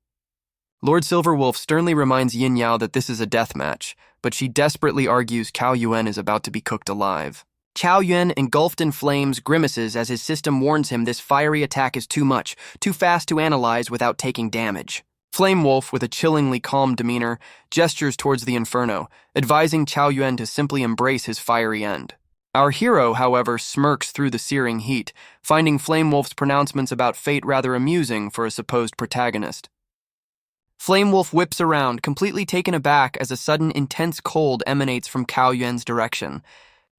Lord Silverwolf sternly reminds Yin Yao that this is a death match, but she desperately argues Cao Yuan is about to be cooked alive. Cao Yuan, engulfed in flames, grimaces as his system warns him this fiery attack is too much, too fast to analyze without taking damage. Flame Wolf, with a chillingly calm demeanor, gestures towards the inferno, advising Cao Yuan to simply embrace his fiery end. Our hero, however, smirks through the searing heat, finding Flame Wolf's pronouncements about fate rather amusing for a supposed protagonist. Flame Wolf whips around, completely taken aback as a sudden intense cold emanates from Cao Yuan's direction.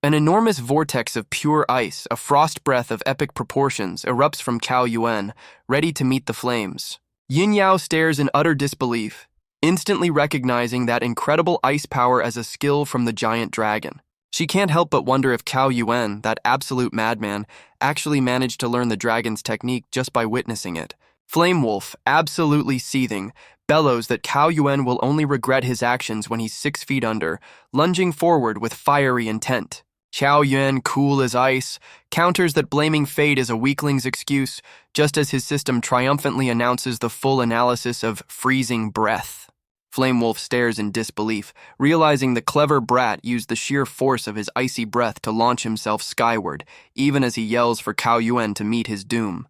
An enormous vortex of pure ice, a frost breath of epic proportions, erupts from Cao Yuan, ready to meet the flames. Yin Yao stares in utter disbelief, instantly recognizing that incredible ice power as a skill from the giant dragon. She can't help but wonder if Cao Yuan, that absolute madman, actually managed to learn the dragon's technique just by witnessing it. Flame Wolf, absolutely seething, bellows that Cao Yuan will only regret his actions when he's 6 feet under, lunging forward with fiery intent. Cao Yuan, cool as ice, counters that blaming fate is a weakling's excuse, just as his system triumphantly announces the full analysis of freezing breath. Flame Wolf stares in disbelief, realizing the clever brat used the sheer force of his icy breath to launch himself skyward, even as he yells for Cao Yuan to meet his doom.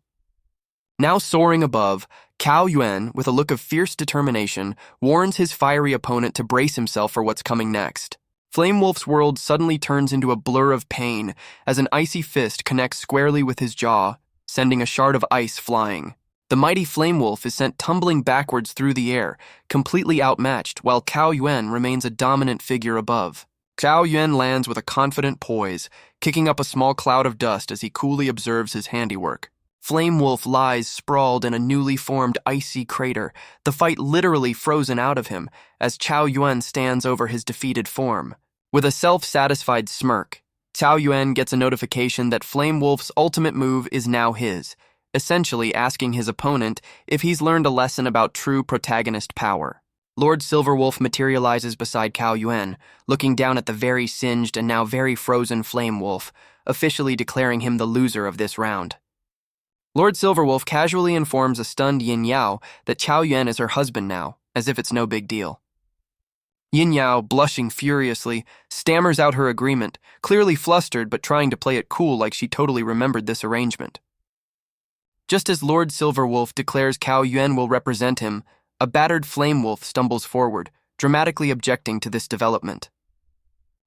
Now soaring above, Cao Yuan, with a look of fierce determination, warns his fiery opponent to brace himself for what's coming next. Flame Wolf's world suddenly turns into a blur of pain as an icy fist connects squarely with his jaw, sending a shard of ice flying. The mighty Flame Wolf is sent tumbling backwards through the air, completely outmatched, while Cao Yuan remains a dominant figure above. Cao Yuan lands with a confident poise, kicking up a small cloud of dust as he coolly observes his handiwork. Flame Wolf lies sprawled in a newly formed icy crater, the fight literally frozen out of him, as Cao Yuan stands over his defeated form. With a self-satisfied smirk, Cao Yuan gets a notification that Flame Wolf's ultimate move is now his, essentially asking his opponent if he's learned a lesson about true protagonist power. Lord Silverwolf materializes beside Cao Yuan, looking down at the very singed and now very frozen Flame Wolf, officially declaring him the loser of this round. Lord Silverwolf casually informs a stunned Yin Yao that Cao Yuan is her husband now, as if it's no big deal. Yin Yao, blushing furiously, stammers out her agreement, clearly flustered but trying to play it cool like she totally remembered this arrangement. Just as Lord Silverwolf declares Cao Yuan will represent him, a battered Flame Wolf stumbles forward, dramatically objecting to this development.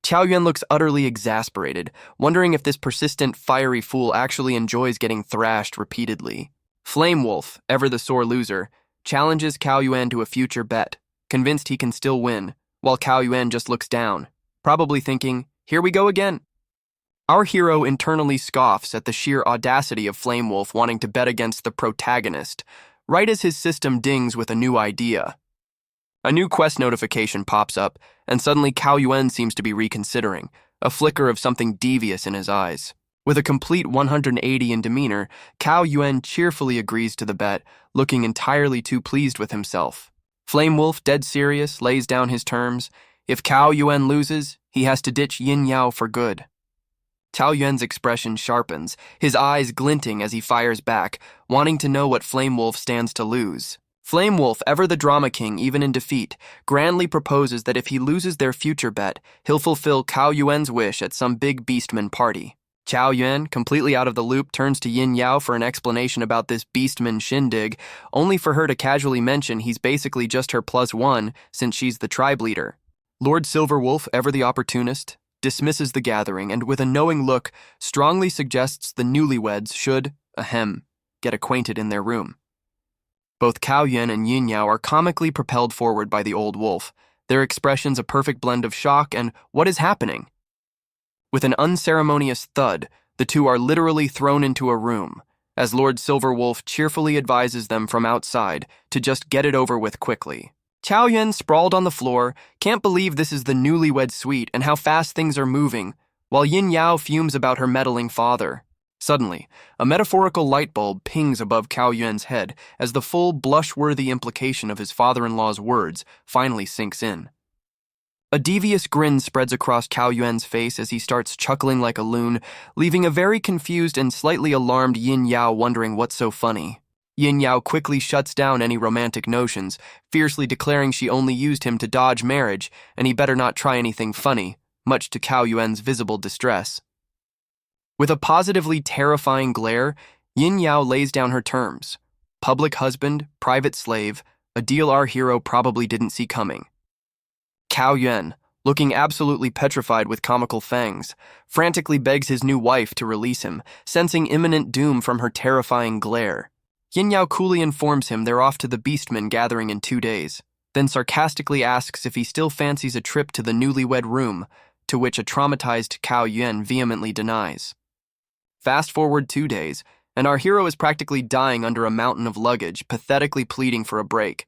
Cao Yuan looks utterly exasperated, wondering if this persistent, fiery fool actually enjoys getting thrashed repeatedly. Flame Wolf, ever the sore loser, challenges Cao Yuan to a future bet, convinced he can still win, while Cao Yuan just looks down, probably thinking, "Here we go again." Our hero internally scoffs at the sheer audacity of Flame Wolf wanting to bet against the protagonist, right as his system dings with a new idea. A new quest notification pops up, and suddenly Cao Yuan seems to be reconsidering, a flicker of something devious in his eyes. With a complete 180 in demeanor, Cao Yuan cheerfully agrees to the bet, looking entirely too pleased with himself. Flame Wolf, dead serious, lays down his terms. If Cao Yuan loses, he has to ditch Yin Yao for good. Cao Yuan's expression sharpens, his eyes glinting as he fires back, wanting to know what Flame Wolf stands to lose. Flame Wolf, ever the drama king even in defeat, grandly proposes that if he loses their future bet, he'll fulfill Cao Yuan's wish at some big beastman party. Cao Yuan, completely out of the loop, turns to Yin Yao for an explanation about this beastman shindig, only for her to casually mention he's basically just her +1 since she's the tribe leader. Lord Silverwolf, ever the opportunist, dismisses the gathering and with a knowing look strongly suggests the newlyweds should, get acquainted in their room. Both Cao Yuan and Yin Yao are comically propelled forward by the old wolf, their expressions a perfect blend of shock and what is happening. With an unceremonious thud, the two are literally thrown into a room, as Lord Silverwolf cheerfully advises them from outside to just get it over with quickly. Cao Yuan, sprawled on the floor, can't believe this is the newlywed suite and how fast things are moving, while Yin Yao fumes about her meddling father. Suddenly, a metaphorical light bulb pings above Cao Yuan's head as the full blush-worthy implication of his father-in-law's words finally sinks in. A devious grin spreads across Cao Yuan's face as he starts chuckling like a loon, leaving a very confused and slightly alarmed Yin Yao wondering what's so funny. Yin Yao quickly shuts down any romantic notions, fiercely declaring she only used him to dodge marriage, and he better not try anything funny, much to Cao Yuan's visible distress. With a positively terrifying glare, Yin Yao lays down her terms. Public husband, private slave, a deal our hero probably didn't see coming. Cao Yuan, looking absolutely petrified with comical fangs, frantically begs his new wife to release him, sensing imminent doom from her terrifying glare. Yin Yao coolly informs him they're off to the Beastmen gathering in 2 days, then sarcastically asks if he still fancies a trip to the newlywed room, to which a traumatized Cao Yuan vehemently denies. Fast forward 2 days, and our hero is practically dying under a mountain of luggage, pathetically pleading for a break.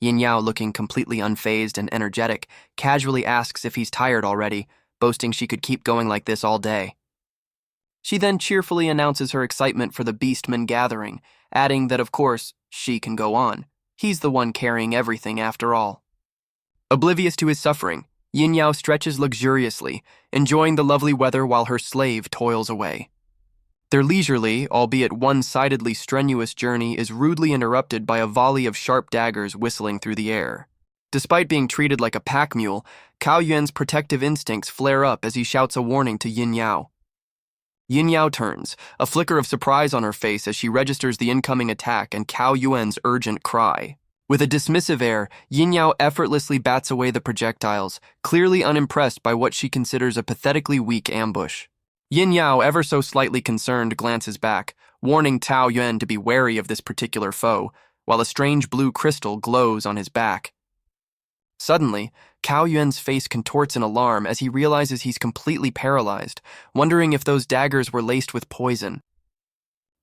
Yin Yao, looking completely unfazed and energetic, casually asks if he's tired already, boasting she could keep going like this all day. She then cheerfully announces her excitement for the Beastman gathering, adding that of course, she can go on. He's the one carrying everything after all. Oblivious to his suffering, Yin Yao stretches luxuriously, enjoying the lovely weather while her slave toils away. Their leisurely, albeit one-sidedly strenuous journey is rudely interrupted by a volley of sharp daggers whistling through the air. Despite being treated like a pack mule, Cao Yuan's protective instincts flare up as he shouts a warning to Yin Yao. Yin Yao turns, a flicker of surprise on her face as she registers the incoming attack and Cao Yuan's urgent cry. With a dismissive air, Yin Yao effortlessly bats away the projectiles, clearly unimpressed by what she considers a pathetically weak ambush. Yin Yao, ever so slightly concerned, glances back, warning Cao Yuan to be wary of this particular foe, while a strange blue crystal glows on his back. Suddenly, Cao Yuan's face contorts in alarm as he realizes he's completely paralyzed, wondering if those daggers were laced with poison.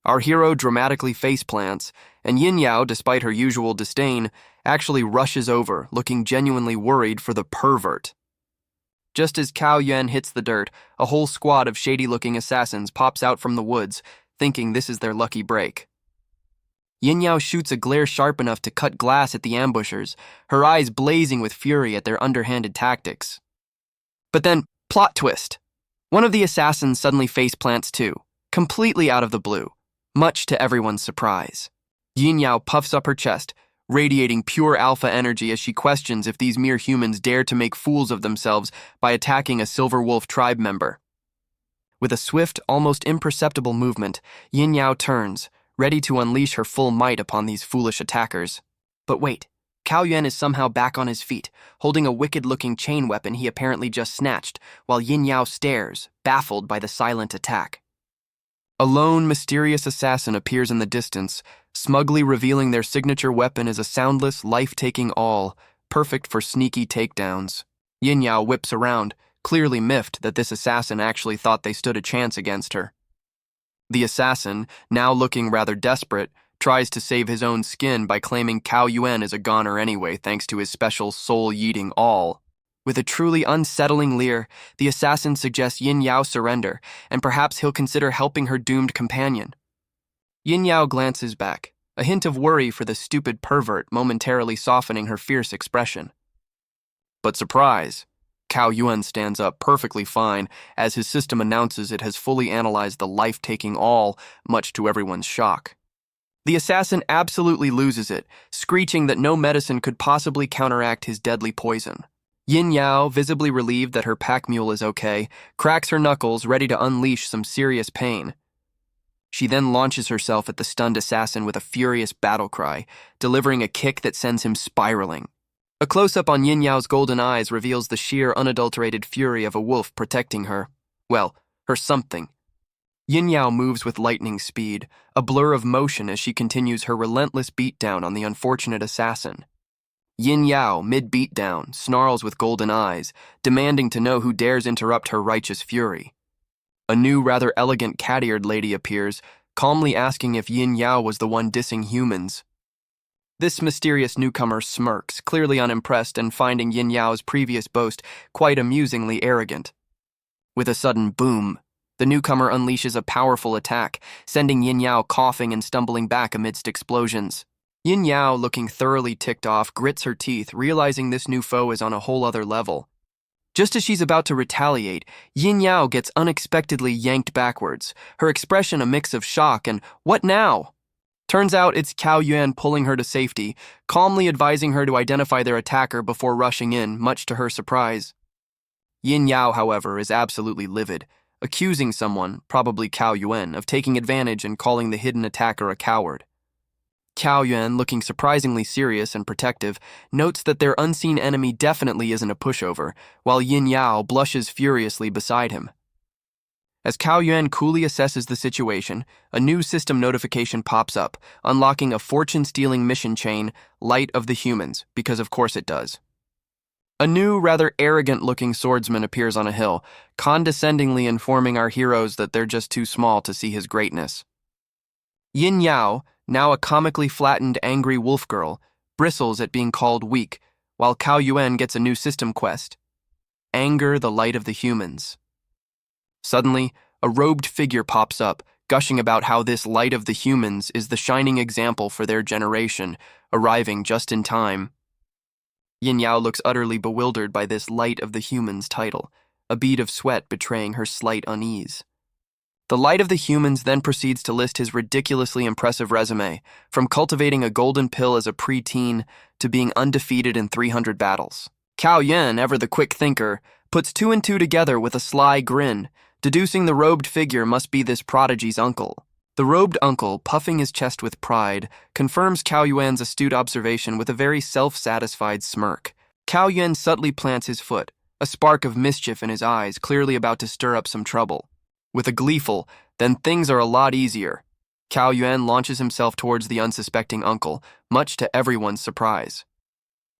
Our hero dramatically faceplants, and Yin Yao, despite her usual disdain, actually rushes over, looking genuinely worried for the pervert. Just as Cao Yuan hits the dirt, a whole squad of shady-looking assassins pops out from the woods, thinking this is their lucky break. Yin Yao shoots a glare sharp enough to cut glass at the ambushers, her eyes blazing with fury at their underhanded tactics. But then, plot twist. One of the assassins suddenly faceplants too, completely out of the blue, much to everyone's surprise. Yin Yao puffs up her chest, radiating pure alpha energy as she questions if these mere humans dare to make fools of themselves by attacking a Silver Wolf tribe member. With a swift, almost imperceptible movement, Yin Yao turns, ready to unleash her full might upon these foolish attackers. But wait, Cao Yuan is somehow back on his feet, holding a wicked-looking chain weapon he apparently just snatched, while Yin Yao stares, baffled by the silent attack. A lone, mysterious assassin appears in the distance, smugly revealing their signature weapon as a soundless, life-taking awl, perfect for sneaky takedowns. Yin Yao whips around, clearly miffed that this assassin actually thought they stood a chance against her. The assassin, now looking rather desperate, tries to save his own skin by claiming Cao Yuan is a goner anyway thanks to his special soul-yeeting awl. With a truly unsettling leer, the assassin suggests Yin Yao surrender, and perhaps he'll consider helping her doomed companion. Yin Yao glances back, a hint of worry for the stupid pervert momentarily softening her fierce expression. But surprise! Cao Yuan stands up perfectly fine as his system announces it has fully analyzed the life-taking awl, much to everyone's shock. The assassin absolutely loses it, screeching that no medicine could possibly counteract his deadly poison. Yin Yao, visibly relieved that her pack mule is okay, cracks her knuckles, ready to unleash some serious pain. She then launches herself at the stunned assassin with a furious battle cry, delivering a kick that sends him spiraling. A close-up on Yin Yao's golden eyes reveals the sheer, unadulterated fury of a wolf protecting her. Well, her something. Yin Yao moves with lightning speed, a blur of motion as she continues her relentless beatdown on the unfortunate assassin. Yin Yao, mid-beatdown, snarls with golden eyes, demanding to know who dares interrupt her righteous fury. A new, rather elegant cat-eared lady appears, calmly asking if Yin Yao was the one dissing humans. This mysterious newcomer smirks, clearly unimpressed and finding Yin Yao's previous boast quite amusingly arrogant. With a sudden boom, the newcomer unleashes a powerful attack, sending Yin Yao coughing and stumbling back amidst explosions. Yin Yao, looking thoroughly ticked off, grits her teeth, realizing this new foe is on a whole other level. Just as she's about to retaliate, Yin Yao gets unexpectedly yanked backwards, her expression a mix of shock and, "What now?" Turns out it's Cao Yuan pulling her to safety, calmly advising her to identify their attacker before rushing in, much to her surprise. Yin Yao, however, is absolutely livid, accusing someone, probably Cao Yuan, of taking advantage and calling the hidden attacker a coward. Cao Yuan, looking surprisingly serious and protective, notes that their unseen enemy definitely isn't a pushover, while Yin Yao blushes furiously beside him. As Cao Yuan coolly assesses the situation, a new system notification pops up, unlocking a fortune-stealing mission chain, Light of the Humans, because of course it does. A new, rather arrogant-looking swordsman appears on a hill, condescendingly informing our heroes that they're just too small to see his greatness. Yin Yao, now a comically flattened, angry wolf girl, bristles at being called weak, while Cao Yuan gets a new system quest. Anger the light of the humans. Suddenly, a robed figure pops up, gushing about how this light of the humans is the shining example for their generation, arriving just in time. Yin Yao looks utterly bewildered by this light of the humans title, a bead of sweat betraying her slight unease. The light of the humans then proceeds to list his ridiculously impressive resume, from cultivating a golden pill as a preteen to being undefeated in 300 battles. Cao Yuan, ever the quick thinker, puts two and two together with a sly grin, deducing the robed figure must be this prodigy's uncle. The robed uncle, puffing his chest with pride, confirms Cao Yuan's astute observation with a very self-satisfied smirk. Cao Yuan subtly plants his foot, a spark of mischief in his eyes, clearly about to stir up some trouble. With a gleeful, "Then things are a lot easier," Cao Yuan launches himself towards the unsuspecting uncle, much to everyone's surprise.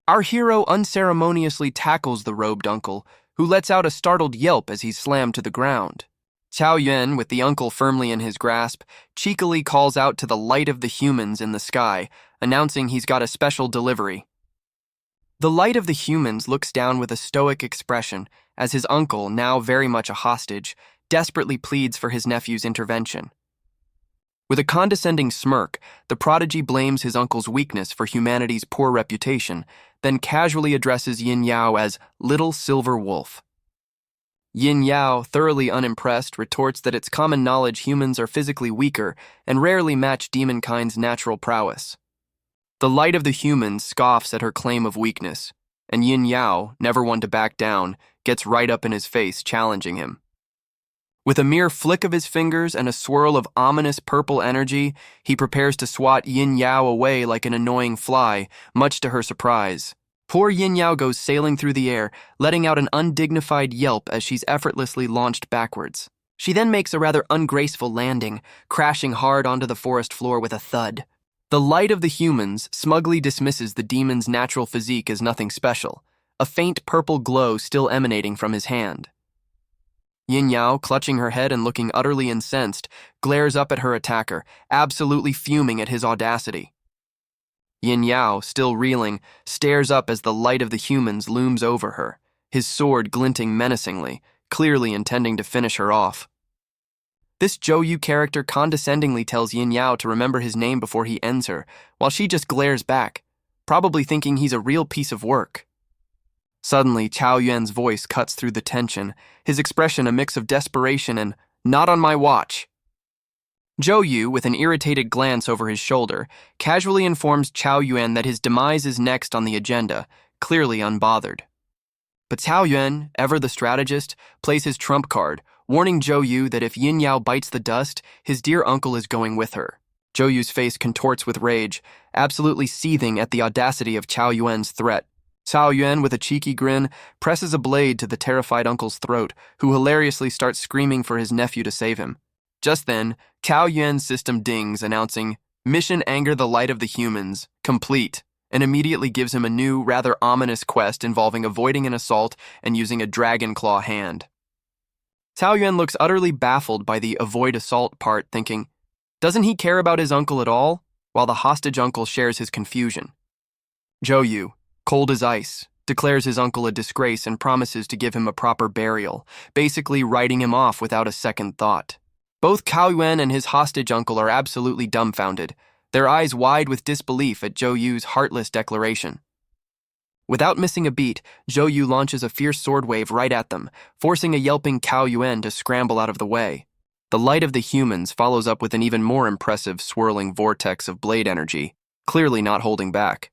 Our hero unceremoniously tackles the robed uncle, who lets out a startled yelp as he's slammed to the ground. Cao Yuan, with the uncle firmly in his grasp, cheekily calls out to the light of the humans in the sky, announcing he's got a special delivery. The light of the humans looks down with a stoic expression as his uncle, now very much a hostage, desperately pleads for his nephew's intervention. With a condescending smirk, the prodigy blames his uncle's weakness for humanity's poor reputation, then casually addresses Yin Yao as Little Silver Wolf. Yin Yao, thoroughly unimpressed, retorts that it's common knowledge humans are physically weaker and rarely match demonkind's natural prowess. The light of the humans scoffs at her claim of weakness, and Yin Yao, never one to back down, gets right up in his face, challenging him. With a mere flick of his fingers and a swirl of ominous purple energy, he prepares to swat Yin Yao away like an annoying fly, much to her surprise. Poor Yin Yao goes sailing through the air, letting out an undignified yelp as she's effortlessly launched backwards. She then makes a rather ungraceful landing, crashing hard onto the forest floor with a thud. The light of the humans smugly dismisses the demon's natural physique as nothing special, a faint purple glow still emanating from his hand. Yin Yao, clutching her head and looking utterly incensed, glares up at her attacker, absolutely fuming at his audacity. Yin Yao, still reeling, stares up as the light of the humans looms over her, his sword glinting menacingly, clearly intending to finish her off. This Zhou Yu character condescendingly tells Yin Yao to remember his name before he ends her, while she just glares back, probably thinking he's a real piece of work. Suddenly, Cao Yuan's voice cuts through the tension, his expression a mix of desperation and, "Not on my watch." Zhou Yu, with an irritated glance over his shoulder, casually informs Cao Yuan that his demise is next on the agenda, clearly unbothered. But Cao Yuan, ever the strategist, plays his trump card, warning Zhou Yu that if Yin Yao bites the dust, his dear uncle is going with her. Zhou Yu's face contorts with rage, absolutely seething at the audacity of Cao Yuan's threat. Cao Yuan, with a cheeky grin, presses a blade to the terrified uncle's throat, who hilariously starts screaming for his nephew to save him. Just then, Cao Yuan's system dings, announcing, "Mission Anger the Light of the Humans, complete," and immediately gives him a new, rather ominous quest involving avoiding an assault and using a dragon claw hand. Cao Yuan looks utterly baffled by the avoid assault part, thinking, doesn't he care about his uncle at all? While the hostage uncle shares his confusion. Zhou Yu, cold as ice, declares his uncle a disgrace and promises to give him a proper burial, basically writing him off without a second thought. Both Cao Yuan and his hostage uncle are absolutely dumbfounded, their eyes wide with disbelief at Zhou Yu's heartless declaration. Without missing a beat, Zhou Yu launches a fierce sword wave right at them, forcing a yelping Cao Yuan to scramble out of the way. The light of the humans follows up with an even more impressive swirling vortex of blade energy, clearly not holding back.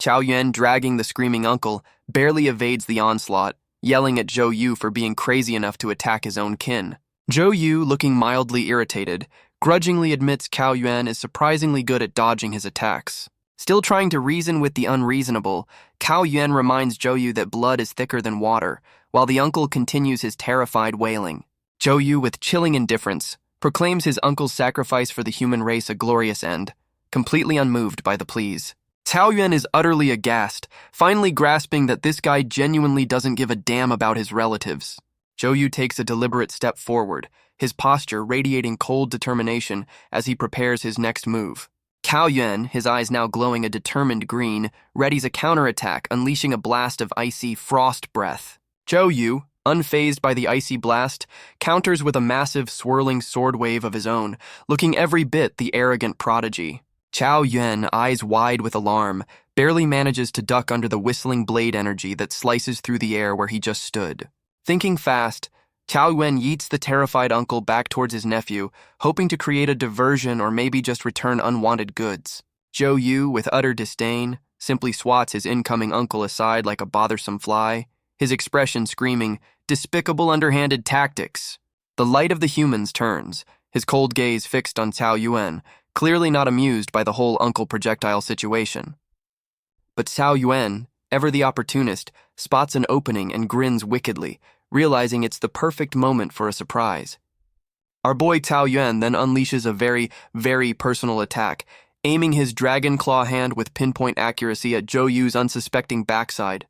Cao Yuan, dragging the screaming uncle, barely evades the onslaught, yelling at Zhou Yu for being crazy enough to attack his own kin. Zhou Yu, looking mildly irritated, grudgingly admits Cao Yuan is surprisingly good at dodging his attacks. Still trying to reason with the unreasonable, Cao Yuan reminds Zhou Yu that blood is thicker than water, while the uncle continues his terrified wailing. Zhou Yu, with chilling indifference, proclaims his uncle's sacrifice for the human race a glorious end, completely unmoved by the pleas. Cao Yuan is utterly aghast, finally grasping that this guy genuinely doesn't give a damn about his relatives. Zhou Yu takes a deliberate step forward, his posture radiating cold determination as he prepares his next move. Cao Yuan, his eyes now glowing a determined green, readies a counterattack, unleashing a blast of icy frost breath. Zhou Yu, unfazed by the icy blast, counters with a massive swirling sword wave of his own, looking every bit the arrogant prodigy. Chao Yuan, eyes wide with alarm, barely manages to duck under the whistling blade energy that slices through the air where he just stood. Thinking fast, Chao Yuan yeets the terrified uncle back towards his nephew, hoping to create a diversion or maybe just return unwanted goods. Zhou Yu, with utter disdain, simply swats his incoming uncle aside like a bothersome fly, his expression screaming, "Despicable underhanded tactics." The light of the humans turns, his cold gaze fixed on Cao Yuan, clearly not amused by the whole uncle projectile situation. But Cao Yuan, ever the opportunist, spots an opening and grins wickedly, realizing it's the perfect moment for a surprise. Our boy Cao Yuan then unleashes a very, very personal attack, aiming his dragon claw hand with pinpoint accuracy at Zhou Yu's unsuspecting backside.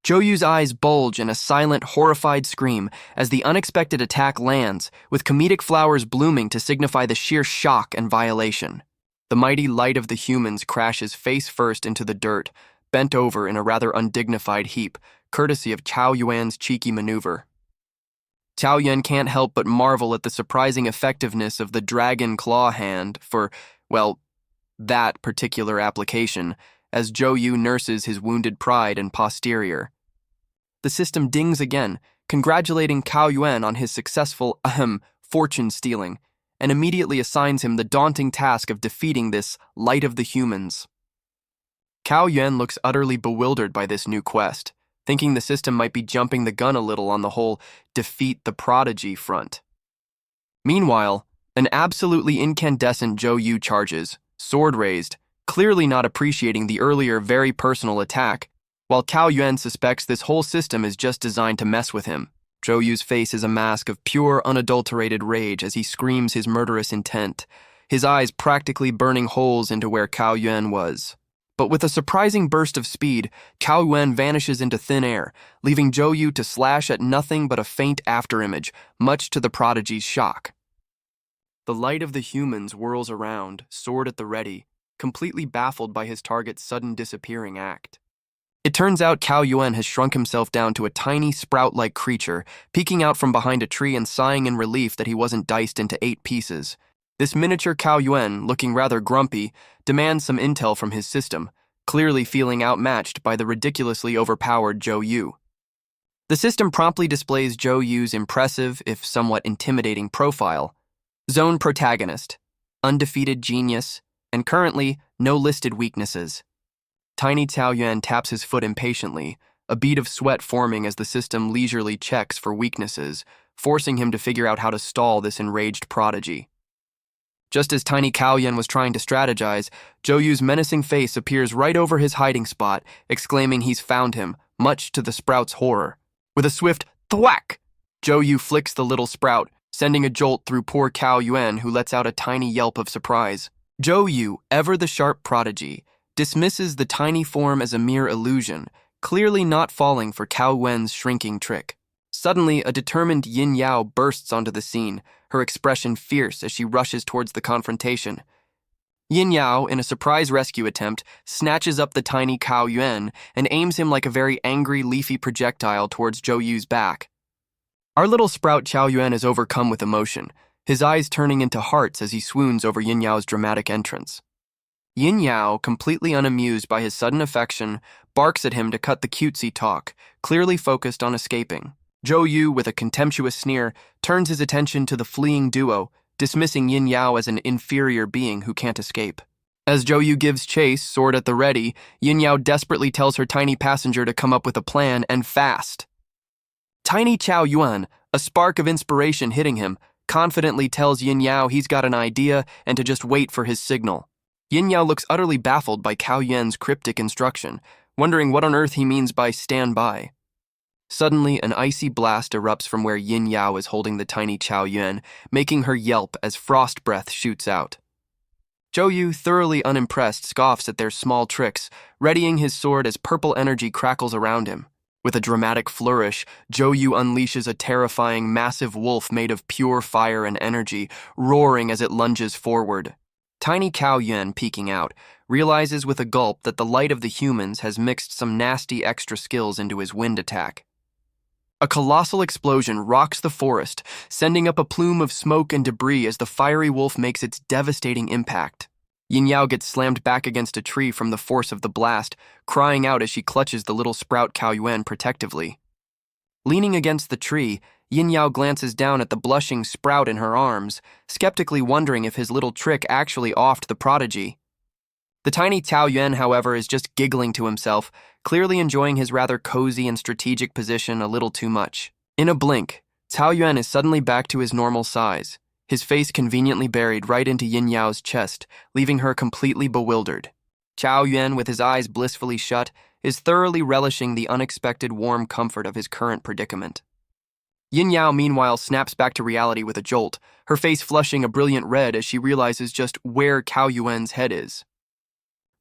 Zhou Yu's eyes bulge in a silent, horrified scream as the unexpected attack lands, with comedic flowers blooming to signify the sheer shock and violation. The mighty light of the humans crashes face first into the dirt, bent over in a rather undignified heap, courtesy of Cao Yuan's cheeky maneuver. Cao Yuan can't help but marvel at the surprising effectiveness of the dragon claw hand for, well, that particular application, as Zhou Yu nurses his wounded pride and posterior. The system dings again, congratulating Cao Yuan on his successful, fortune stealing, and immediately assigns him the daunting task of defeating this light of the humans. Cao Yuan looks utterly bewildered by this new quest, thinking the system might be jumping the gun a little on the whole defeat the prodigy front. Meanwhile, an absolutely incandescent Zhou Yu charges, sword raised, clearly not appreciating the earlier very personal attack, while Cao Yuan suspects this whole system is just designed to mess with him. Zhou Yu's face is a mask of pure, unadulterated rage as he screams his murderous intent, his eyes practically burning holes into where Cao Yuan was. But with a surprising burst of speed, Cao Yuan vanishes into thin air, leaving Zhou Yu to slash at nothing but a faint afterimage, much to the prodigy's shock. The light of the humans whirls around, sword at the ready, completely baffled by his target's sudden disappearing act. It turns out Cao Yuan has shrunk himself down to a tiny sprout-like creature, peeking out from behind a tree and sighing in relief that he wasn't diced into 8 pieces. This miniature Cao Yuan, looking rather grumpy, demands some intel from his system, clearly feeling outmatched by the ridiculously overpowered Zhou Yu. The system promptly displays Zhou Yu's impressive, if somewhat intimidating profile. Zone protagonist, undefeated genius, and currently no listed weaknesses. Tiny Cao Yuan taps his foot impatiently, a bead of sweat forming as the system leisurely checks for weaknesses, forcing him to figure out how to stall this enraged prodigy. Just as Tiny Cao Yuan was trying to strategize, Zhou Yu's menacing face appears right over his hiding spot, exclaiming he's found him, much to the sprout's horror. With a swift thwack, Zhou Yu flicks the little sprout, sending a jolt through poor Cao Yuan, who lets out a tiny yelp of surprise. Zhou Yu, ever the sharp prodigy, dismisses the tiny form as a mere illusion, clearly not falling for Cao Yuan's shrinking trick. Suddenly, a determined Yin Yao bursts onto the scene, her expression fierce as she rushes towards the confrontation. Yin Yao, in a surprise rescue attempt, snatches up the tiny Cao Yuan and aims him like a very angry Leafy projectile towards Zhou Yu's back. Our little sprout Cao Yuan is overcome with emotion, his eyes turning into hearts as he swoons over Yin Yao's dramatic entrance. Yin Yao, completely unamused by his sudden affection, barks at him to cut the cutesy talk, clearly focused on escaping. Zhou Yu, with a contemptuous sneer, turns his attention to the fleeing duo, dismissing Yin Yao as an inferior being who can't escape. As Zhou Yu gives chase, sword at the ready, Yin Yao desperately tells her tiny passenger to come up with a plan, and fast. Tiny Cao Yuan, a spark of inspiration hitting him, confidently tells Yin Yao he's got an idea and to just wait for his signal. Yin Yao looks utterly baffled by Cao Yuan's cryptic instruction, wondering what on earth he means by stand by. Suddenly, an icy blast erupts from where Yin Yao is holding the tiny Cao Yuan, making her yelp as frost breath shoots out. Zhou Yu, thoroughly unimpressed, scoffs at their small tricks, readying his sword as purple energy crackles around him. With a dramatic flourish, Zhou Yu unleashes a terrifying, massive wolf made of pure fire and energy, roaring as it lunges forward. Tiny Cao Yuan, peeking out, realizes with a gulp that the light of the humans has mixed some nasty extra skills into his wind attack. A colossal explosion rocks the forest, sending up a plume of smoke and debris as the fiery wolf makes its devastating impact. Yin Yao gets slammed back against a tree from the force of the blast, crying out as she clutches the little sprout Cao Yuan protectively. Leaning against the tree, Yin Yao glances down at the blushing sprout in her arms, skeptically wondering if his little trick actually offed the prodigy. The tiny Cao Yuan, however, is just giggling to himself, clearly enjoying his rather cozy and strategic position a little too much. In a blink, Cao Yuan is suddenly back to his normal size, his face conveniently buried right into Yin Yao's chest, leaving her completely bewildered. Cao Yuan, with his eyes blissfully shut, is thoroughly relishing the unexpected warm comfort of his current predicament. Yin Yao, meanwhile, snaps back to reality with a jolt, her face flushing a brilliant red as she realizes just where Cao Yuan's head is.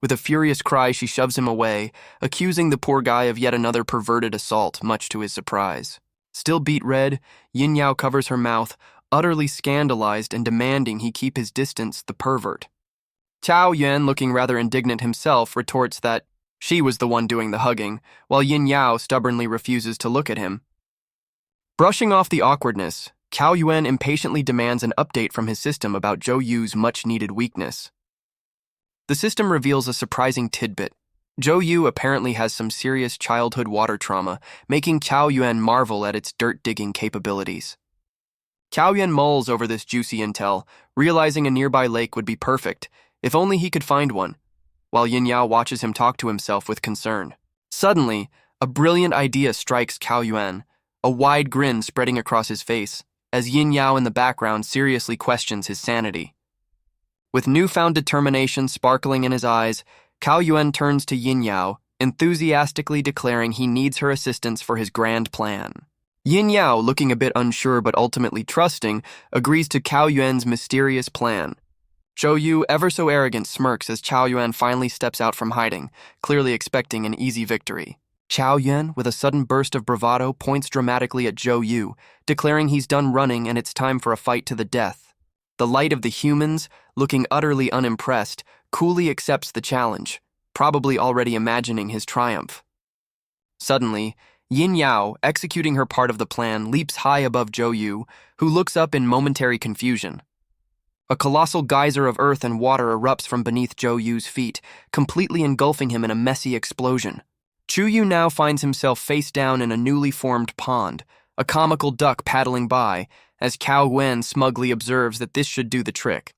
With a furious cry, she shoves him away, accusing the poor guy of yet another perverted assault, much to his surprise. Still beet red, Yin Yao covers her mouth, utterly scandalized and demanding he keep his distance, the pervert. Cao Yuan, looking rather indignant himself, retorts that she was the one doing the hugging, while Yin Yao stubbornly refuses to look at him. Brushing off the awkwardness, Cao Yuan impatiently demands an update from his system about Zhou Yu's much-needed weakness. The system reveals a surprising tidbit. Zhou Yu apparently has some serious childhood water trauma, making Cao Yuan marvel at its dirt-digging capabilities. Cao Yuan mulls over this juicy intel, realizing a nearby lake would be perfect, if only he could find one, while Yin Yao watches him talk to himself with concern. Suddenly, a brilliant idea strikes Cao Yuan, a wide grin spreading across his face, as Yin Yao in the background seriously questions his sanity. With newfound determination sparkling in his eyes, Cao Yuan turns to Yin Yao, enthusiastically declaring he needs her assistance for his grand plan. Yin Yao, looking a bit unsure but ultimately trusting, agrees to Cao Yuan's mysterious plan. Zhou Yu, ever so arrogant, smirks as Cao Yuan finally steps out from hiding, clearly expecting an easy victory. Cao Yuan, with a sudden burst of bravado, points dramatically at Zhou Yu, declaring he's done running and it's time for a fight to the death. The light of the humans, looking utterly unimpressed, coolly accepts the challenge, probably already imagining his triumph. Suddenly, Yin Yao, executing her part of the plan, leaps high above Zhou Yu, who looks up in momentary confusion. A colossal geyser of earth and water erupts from beneath Zhou Yu's feet, completely engulfing him in a messy explosion. Zhou Yu now finds himself face down in a newly formed pond, a comical duck paddling by, as Cao Yuan smugly observes that this should do the trick.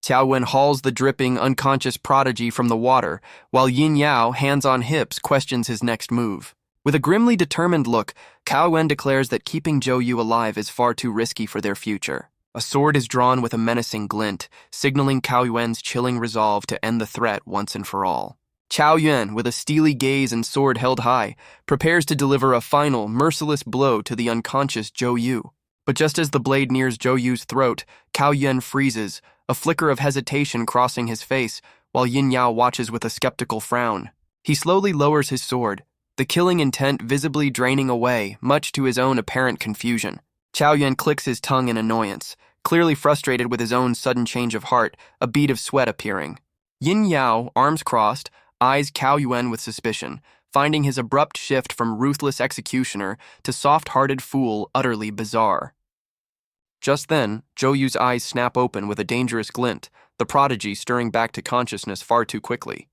Cao Yuan hauls the dripping, unconscious prodigy from the water, while Yin Yao, hands on hips, questions his next move. With a grimly determined look, Cao Yuan declares that keeping Zhou Yu alive is far too risky for their future. A sword is drawn with a menacing glint, signaling Cao Yuan's chilling resolve to end the threat once and for all. Cao Yuan, with a steely gaze and sword held high, prepares to deliver a final, merciless blow to the unconscious Zhou Yu. But just as the blade nears Zhou Yu's throat, Cao Yuan freezes, a flicker of hesitation crossing his face, while Yin Yao watches with a skeptical frown. He slowly lowers his sword, the killing intent visibly draining away, much to his own apparent confusion. Cao Yuan clicks his tongue in annoyance, clearly frustrated with his own sudden change of heart, a bead of sweat appearing. Yin Yao, arms crossed, eyes Cao Yuan with suspicion, finding his abrupt shift from ruthless executioner to soft-hearted fool utterly bizarre. Just then, Zhou Yu's eyes snap open with a dangerous glint, the prodigy stirring back to consciousness far too quickly.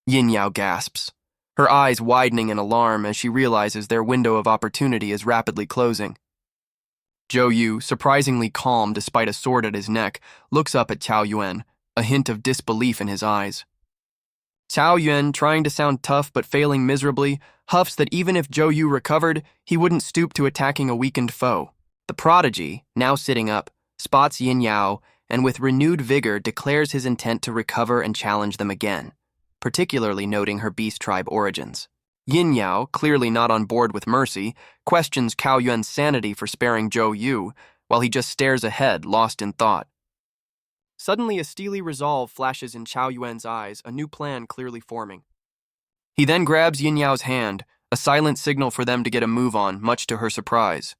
Yin Yao gasps, her eyes widening in alarm as she realizes their window of opportunity is rapidly closing. Zhou Yu, surprisingly calm despite a sword at his neck, looks up at Cao Yuan, a hint of disbelief in his eyes. Cao Yuan, trying to sound tough but failing miserably, huffs that even if Zhou Yu recovered, he wouldn't stoop to attacking a weakened foe. The prodigy, now sitting up, spots Yin Yao and with renewed vigor declares his intent to recover and challenge them again, particularly noting her beast tribe origins. Yin Yao, clearly not on board with mercy, questions Cao Yuan's sanity for sparing Zhou Yu, while he just stares ahead, lost in thought. Suddenly, a steely resolve flashes in Cao Yuan's eyes, a new plan clearly forming. He then grabs Yin Yao's hand, a silent signal for them to get a move on, much to her surprise.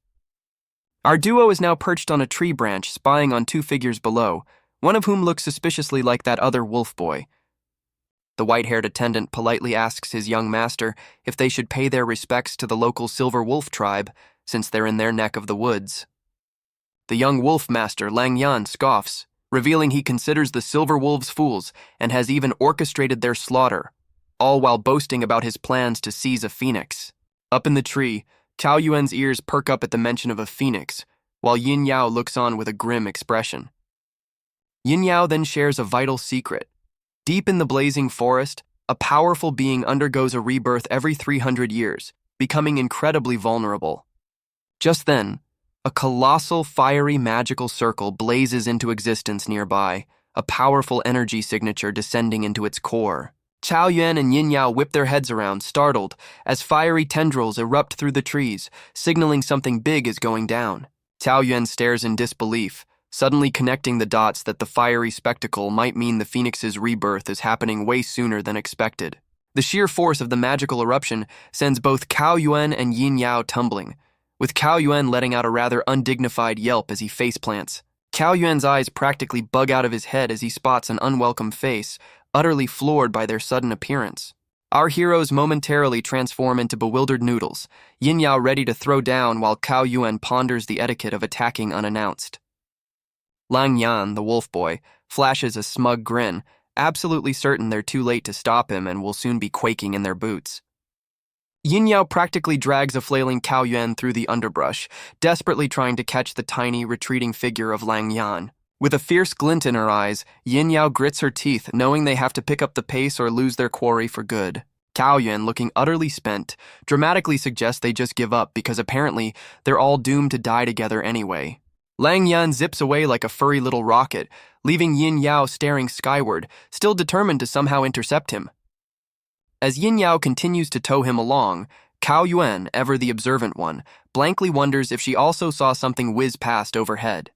Our duo is now perched on a tree branch, spying on two figures below, one of whom looks suspiciously like that other wolf boy. The white-haired attendant politely asks his young master if they should pay their respects to the local Silver Wolf tribe, since they're in their neck of the woods. The young wolf master, Lang Yan, scoffs, revealing he considers the Silver Wolves fools and has even orchestrated their slaughter, all while boasting about his plans to seize a phoenix. Up in the tree, Cao Yuan's ears perk up at the mention of a phoenix, while Yin Yao looks on with a grim expression. Yin Yao then shares a vital secret. Deep in the blazing forest, a powerful being undergoes a rebirth every 300 years, becoming incredibly vulnerable. Just then, a colossal, fiery, magical circle blazes into existence nearby, a powerful energy signature descending into its core. Cao Yuan and Yin Yao whip their heads around, startled, as fiery tendrils erupt through the trees, signaling something big is going down. Cao Yuan stares in disbelief, suddenly connecting the dots that the fiery spectacle might mean the phoenix's rebirth is happening way sooner than expected. The sheer force of the magical eruption sends both Cao Yuan and Yin Yao tumbling, with Cao Yuan letting out a rather undignified yelp as he faceplants. Cao Yuan's eyes practically bug out of his head as he spots an unwelcome face, utterly floored by their sudden appearance. Our heroes momentarily transform into bewildered noodles, Yin Yao ready to throw down while Cao Yuan ponders the etiquette of attacking unannounced. Lang Yan, the wolf boy, flashes a smug grin, absolutely certain they're too late to stop him and will soon be quaking in their boots. Yin Yao practically drags a flailing Cao Yuan through the underbrush, desperately trying to catch the tiny, retreating figure of Lang Yan. With a fierce glint in her eyes, Yin Yao grits her teeth, knowing they have to pick up the pace or lose their quarry for good. Cao Yuan, looking utterly spent, dramatically suggests they just give up because apparently they're all doomed to die together anyway. Lang Yan zips away like a furry little rocket, leaving Yin Yao staring skyward, still determined to somehow intercept him. As Yin Yao continues to tow him along, Cao Yuan, ever the observant one, blankly wonders if she also saw something whiz past overhead.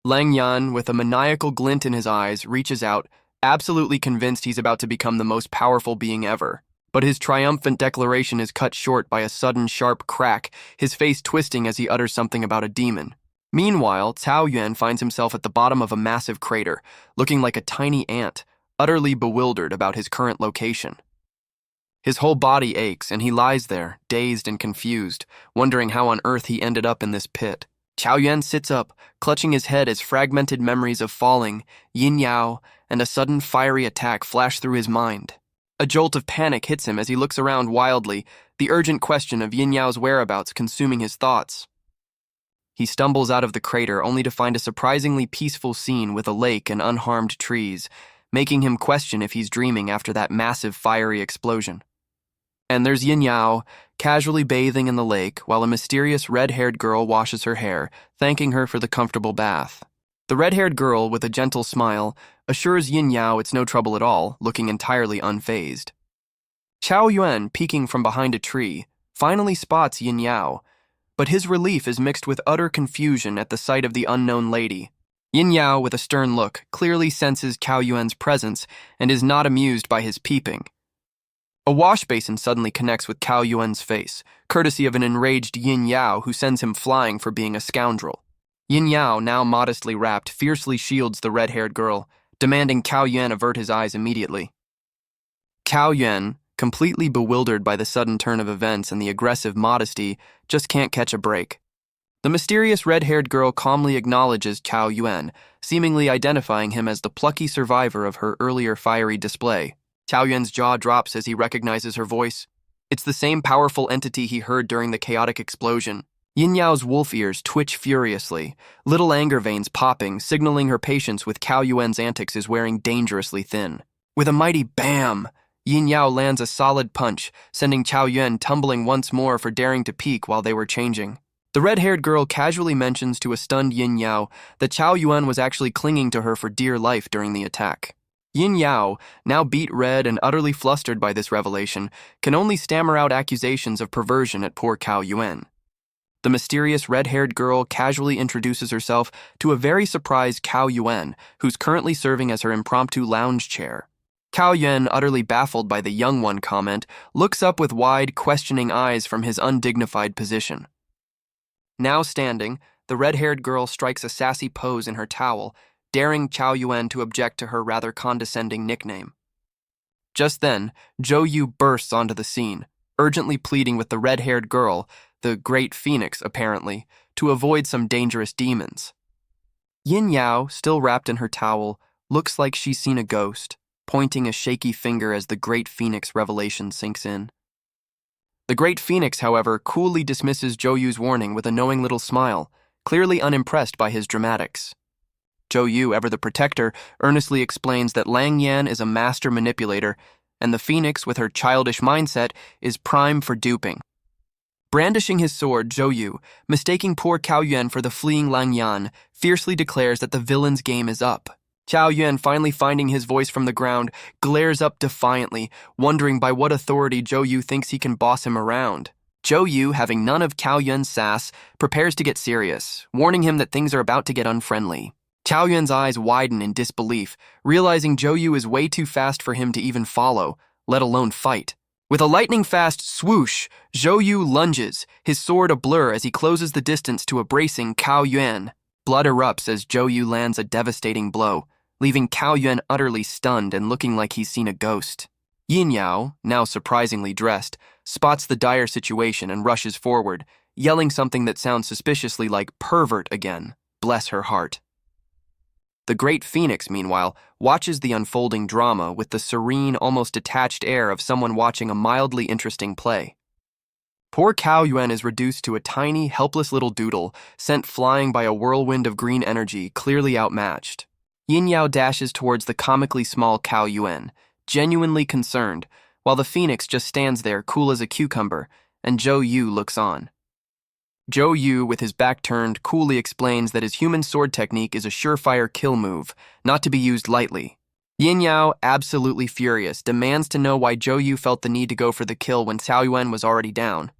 Lang Yan, with a maniacal glint in his eyes, reaches out, absolutely convinced he's about to become the most powerful being ever. But his triumphant declaration is cut short by a sudden sharp crack, his face twisting as he utters something about a demon. Meanwhile, Cao Yuan finds himself at the bottom of a massive crater, looking like a tiny ant, utterly bewildered about his current location. His whole body aches, and he lies there, dazed and confused, wondering how on earth he ended up in this pit. Cao Yuan sits up, clutching his head as fragmented memories of falling, Yin Yao, and a sudden fiery attack flash through his mind. A jolt of panic hits him as he looks around wildly, the urgent question of Yin Yao's whereabouts consuming his thoughts. He stumbles out of the crater only to find a surprisingly peaceful scene with a lake and unharmed trees, making him question if he's dreaming after that massive fiery explosion. And there's Yin Yao, casually bathing in the lake while a mysterious red-haired girl washes her hair, thanking her for the comfortable bath. The red-haired girl, with a gentle smile, assures Yin Yao it's no trouble at all, looking entirely unfazed. Cao Yuan, peeking from behind a tree, finally spots Yin Yao, but his relief is mixed with utter confusion at the sight of the unknown lady. Yin Yao, with a stern look, clearly senses Cao Yuan's presence and is not amused by his peeping. A wash basin suddenly connects with Cao Yuan's face, courtesy of an enraged Yin Yao who sends him flying for being a scoundrel. Yin Yao, now modestly wrapped, fiercely shields the red-haired girl, demanding Cao Yuan avert his eyes immediately. Cao Yuan, completely bewildered by the sudden turn of events and the aggressive modesty, just can't catch a break. The mysterious red-haired girl calmly acknowledges Cao Yuan, seemingly identifying him as the plucky survivor of her earlier fiery display. Cao Yuan's jaw drops as he recognizes her voice. It's the same powerful entity he heard during the chaotic explosion. Yin Yao's wolf ears twitch furiously, little anger veins popping, signaling her patience with Cao Yuan's antics is wearing dangerously thin. With a mighty bam, Yin Yao lands a solid punch, sending Cao Yuan tumbling once more for daring to peek while they were changing. The red-haired girl casually mentions to a stunned Yin Yao that Cao Yuan was actually clinging to her for dear life during the attack. Yin Yao, now beet red and utterly flustered by this revelation, can only stammer out accusations of perversion at poor Cao Yuan. The mysterious red-haired girl casually introduces herself to a very surprised Cao Yuan, who's currently serving as her impromptu lounge chair. Cao Yuan, utterly baffled by the young one comment, looks up with wide, questioning eyes from his undignified position. Now standing, the red-haired girl strikes a sassy pose in her towel, daring Cao Yuan to object to her rather condescending nickname. Just then, Zhou Yu bursts onto the scene, urgently pleading with the red-haired girl, the Great Phoenix apparently, to avoid some dangerous demons. Yin Yao, still wrapped in her towel, looks like she's seen a ghost, pointing a shaky finger as the Great Phoenix revelation sinks in. The Great Phoenix, however, coolly dismisses Zhou Yu's warning with a knowing little smile, clearly unimpressed by his dramatics. Zhou Yu, ever the protector, earnestly explains that Lang Yan is a master manipulator, and the Phoenix, with her childish mindset, is prime for duping. Brandishing his sword, Zhou Yu, mistaking poor Cao Yuan for the fleeing Lang Yan, fiercely declares that the villain's game is up. Cao Yuan, finally finding his voice from the ground, glares up defiantly, wondering by what authority Zhou Yu thinks he can boss him around. Zhou Yu, having none of Cao Yuan's sass, prepares to get serious, warning him that things are about to get unfriendly. Cao Yuan's eyes widen in disbelief, realizing Zhou Yu is way too fast for him to even follow, let alone fight. With a lightning-fast swoosh, Zhou Yu lunges, his sword a blur as he closes the distance to a bracing Cao Yuan. Blood erupts as Zhou Yu lands a devastating blow, leaving Cao Yuan utterly stunned and looking like he's seen a ghost. Yin Yao, now surprisingly dressed, spots the dire situation and rushes forward, yelling something that sounds suspiciously like pervert again. Bless her heart. The Great Phoenix, meanwhile, watches the unfolding drama with the serene, almost detached air of someone watching a mildly interesting play. Poor Cao Yuan is reduced to a tiny, helpless little doodle, sent flying by a whirlwind of green energy, clearly outmatched. Yin Yao dashes towards the comically small Cao Yuan, genuinely concerned, while the Phoenix just stands there cool as a cucumber, and Zhou Yu looks on. Zhou Yu, with his back turned, coolly explains that his human sword technique is a surefire kill move, not to be used lightly. Yin Yao, absolutely furious, demands to know why Zhou Yu felt the need to go for the kill when Cao Yuan was already down.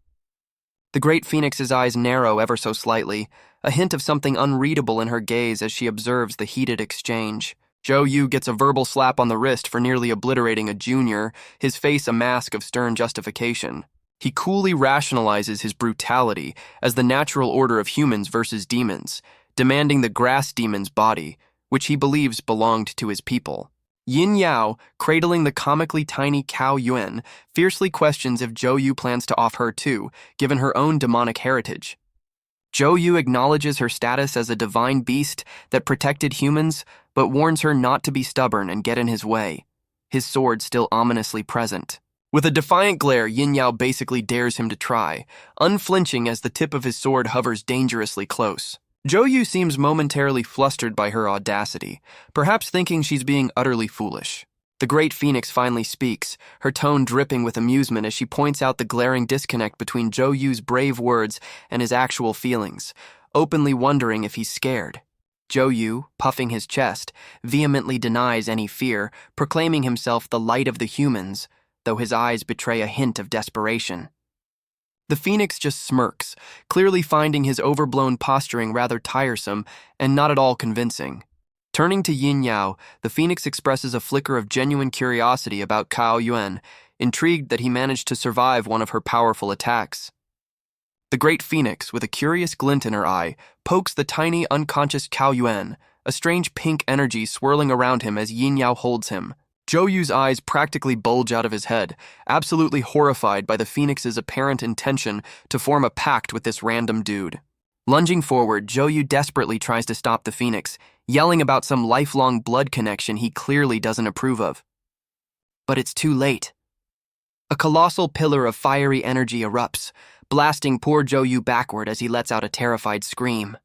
The Great Phoenix's eyes narrow ever so slightly, a hint of something unreadable in her gaze as she observes the heated exchange. Zhou Yu gets a verbal slap on the wrist for nearly obliterating a junior, his face a mask of stern justification. He coolly rationalizes his brutality as the natural order of humans versus demons, demanding the grass demon's body, which he believes belonged to his people. Yin Yao, cradling the comically tiny Cao Yuan, fiercely questions if Zhou Yu plans to off her too, given her own demonic heritage. Zhou Yu acknowledges her status as a divine beast that protected humans, but warns her not to be stubborn and get in his way, his sword still ominously present. With a defiant glare, Yin Yao basically dares him to try, unflinching as the tip of his sword hovers dangerously close. Zhou Yu seems momentarily flustered by her audacity, perhaps thinking she's being utterly foolish. The Great Phoenix finally speaks, her tone dripping with amusement as she points out the glaring disconnect between Zhou Yu's brave words and his actual feelings, openly wondering if he's scared. Zhou Yu, puffing his chest, vehemently denies any fear, proclaiming himself the light of the humans, though his eyes betray a hint of desperation. The Phoenix just smirks, clearly finding his overblown posturing rather tiresome and not at all convincing. Turning to Yin Yao, the Phoenix expresses a flicker of genuine curiosity about Cao Yuan, intrigued that he managed to survive one of her powerful attacks. The Great Phoenix, with a curious glint in her eye, pokes the tiny, unconscious Cao Yuan, a strange pink energy swirling around him as Yin Yao holds him. Zhou Yu's eyes practically bulge out of his head, absolutely horrified by the Phoenix's apparent intention to form a pact with this random dude. Lunging forward, Zhou Yu desperately tries to stop the Phoenix, yelling about some lifelong blood connection he clearly doesn't approve of. But it's too late. A colossal pillar of fiery energy erupts, blasting poor Zhou Yu backward as he lets out a terrified scream.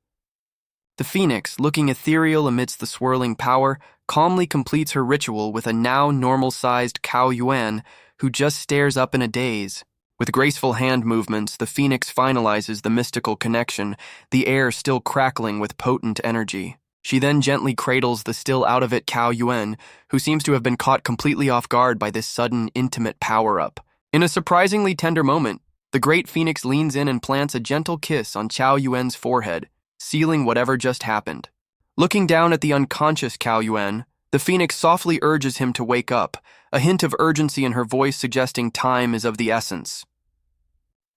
The Phoenix, looking ethereal amidst the swirling power, calmly completes her ritual with a now normal-sized Cao Yuan, who just stares up in a daze. With graceful hand movements, the Phoenix finalizes the mystical connection, the air still crackling with potent energy. She then gently cradles the still out-of-it Cao Yuan, who seems to have been caught completely off guard by this sudden, intimate power-up. In a surprisingly tender moment, the Great Phoenix leans in and plants a gentle kiss on Cao Yuan's forehead, sealing whatever just happened. Looking down at the unconscious Cao Yuan, the Phoenix softly urges him to wake up, a hint of urgency in her voice suggesting time is of the essence.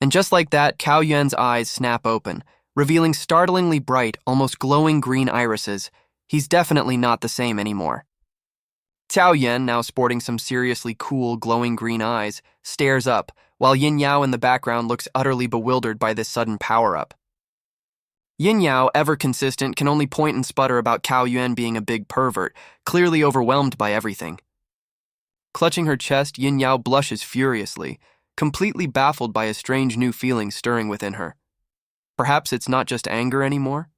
And just like that, Cao Yuan's eyes snap open, revealing startlingly bright, almost glowing green irises. He's definitely not the same anymore. Cao Yuan, now sporting some seriously cool, glowing green eyes, stares up, while Yin Yao in the background looks utterly bewildered by this sudden power-up. Yin Yao, ever consistent, can only point and sputter about Cao Yuan being a big pervert, clearly overwhelmed by everything. Clutching her chest, Yin Yao blushes furiously, completely baffled by a strange new feeling stirring within her. Perhaps it's not just anger anymore?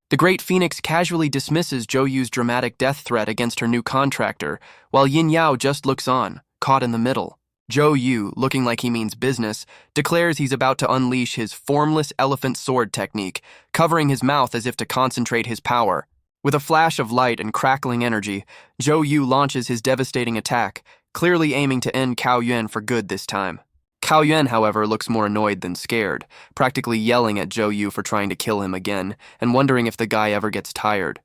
The Great Phoenix casually dismisses Zhou Yu's dramatic death threat against her new contractor, while Yin Yao just looks on, caught in the middle. Zhou Yu, looking like he means business, declares he's about to unleash his formless elephant sword technique, covering his mouth as if to concentrate his power. With a flash of light and crackling energy, Zhou Yu launches his devastating attack, clearly aiming to end Cao Yuan for good this time. Cao Yuan, however, looks more annoyed than scared, practically yelling at Zhou Yu for trying to kill him again, and wondering if the guy ever gets tired.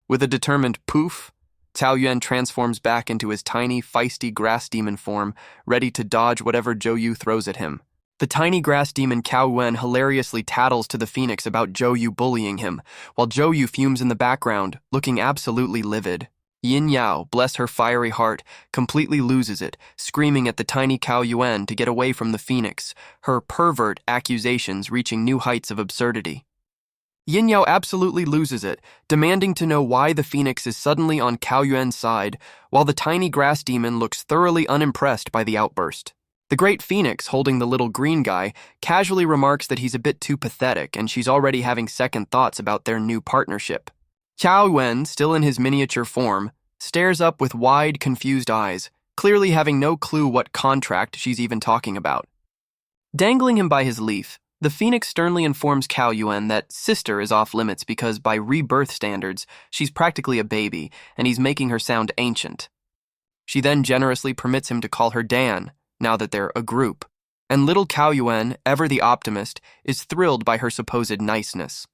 With a determined poof, Cao Yuan transforms back into his tiny, feisty grass demon form, ready to dodge whatever Zhou Yu throws at him. The tiny grass demon Cao Yuan hilariously tattles to the Phoenix about Zhou Yu bullying him, while Zhou Yu fumes in the background, looking absolutely livid. Yin Yao, bless her fiery heart, completely loses it, screaming at the tiny Cao Yuan to get away from the Phoenix, her pervert accusations reaching new heights of absurdity. Yin Yao absolutely loses it, demanding to know why the Phoenix is suddenly on Cao Yuan's side, while the tiny grass demon looks thoroughly unimpressed by the outburst. The Great Phoenix, holding the little green guy, casually remarks that he's a bit too pathetic and she's already having second thoughts about their new partnership. Cao Yuan, still in his miniature form, stares up with wide, confused eyes, clearly having no clue what contract she's even talking about. Dangling him by his leaf, the Phoenix sternly informs Cao Yuan that sister is off limits because by rebirth standards, she's practically a baby, and he's making her sound ancient. She then generously permits him to call her Dan, now that they're a group, and little Cao Yuan, ever the optimist, is thrilled by her supposed niceness.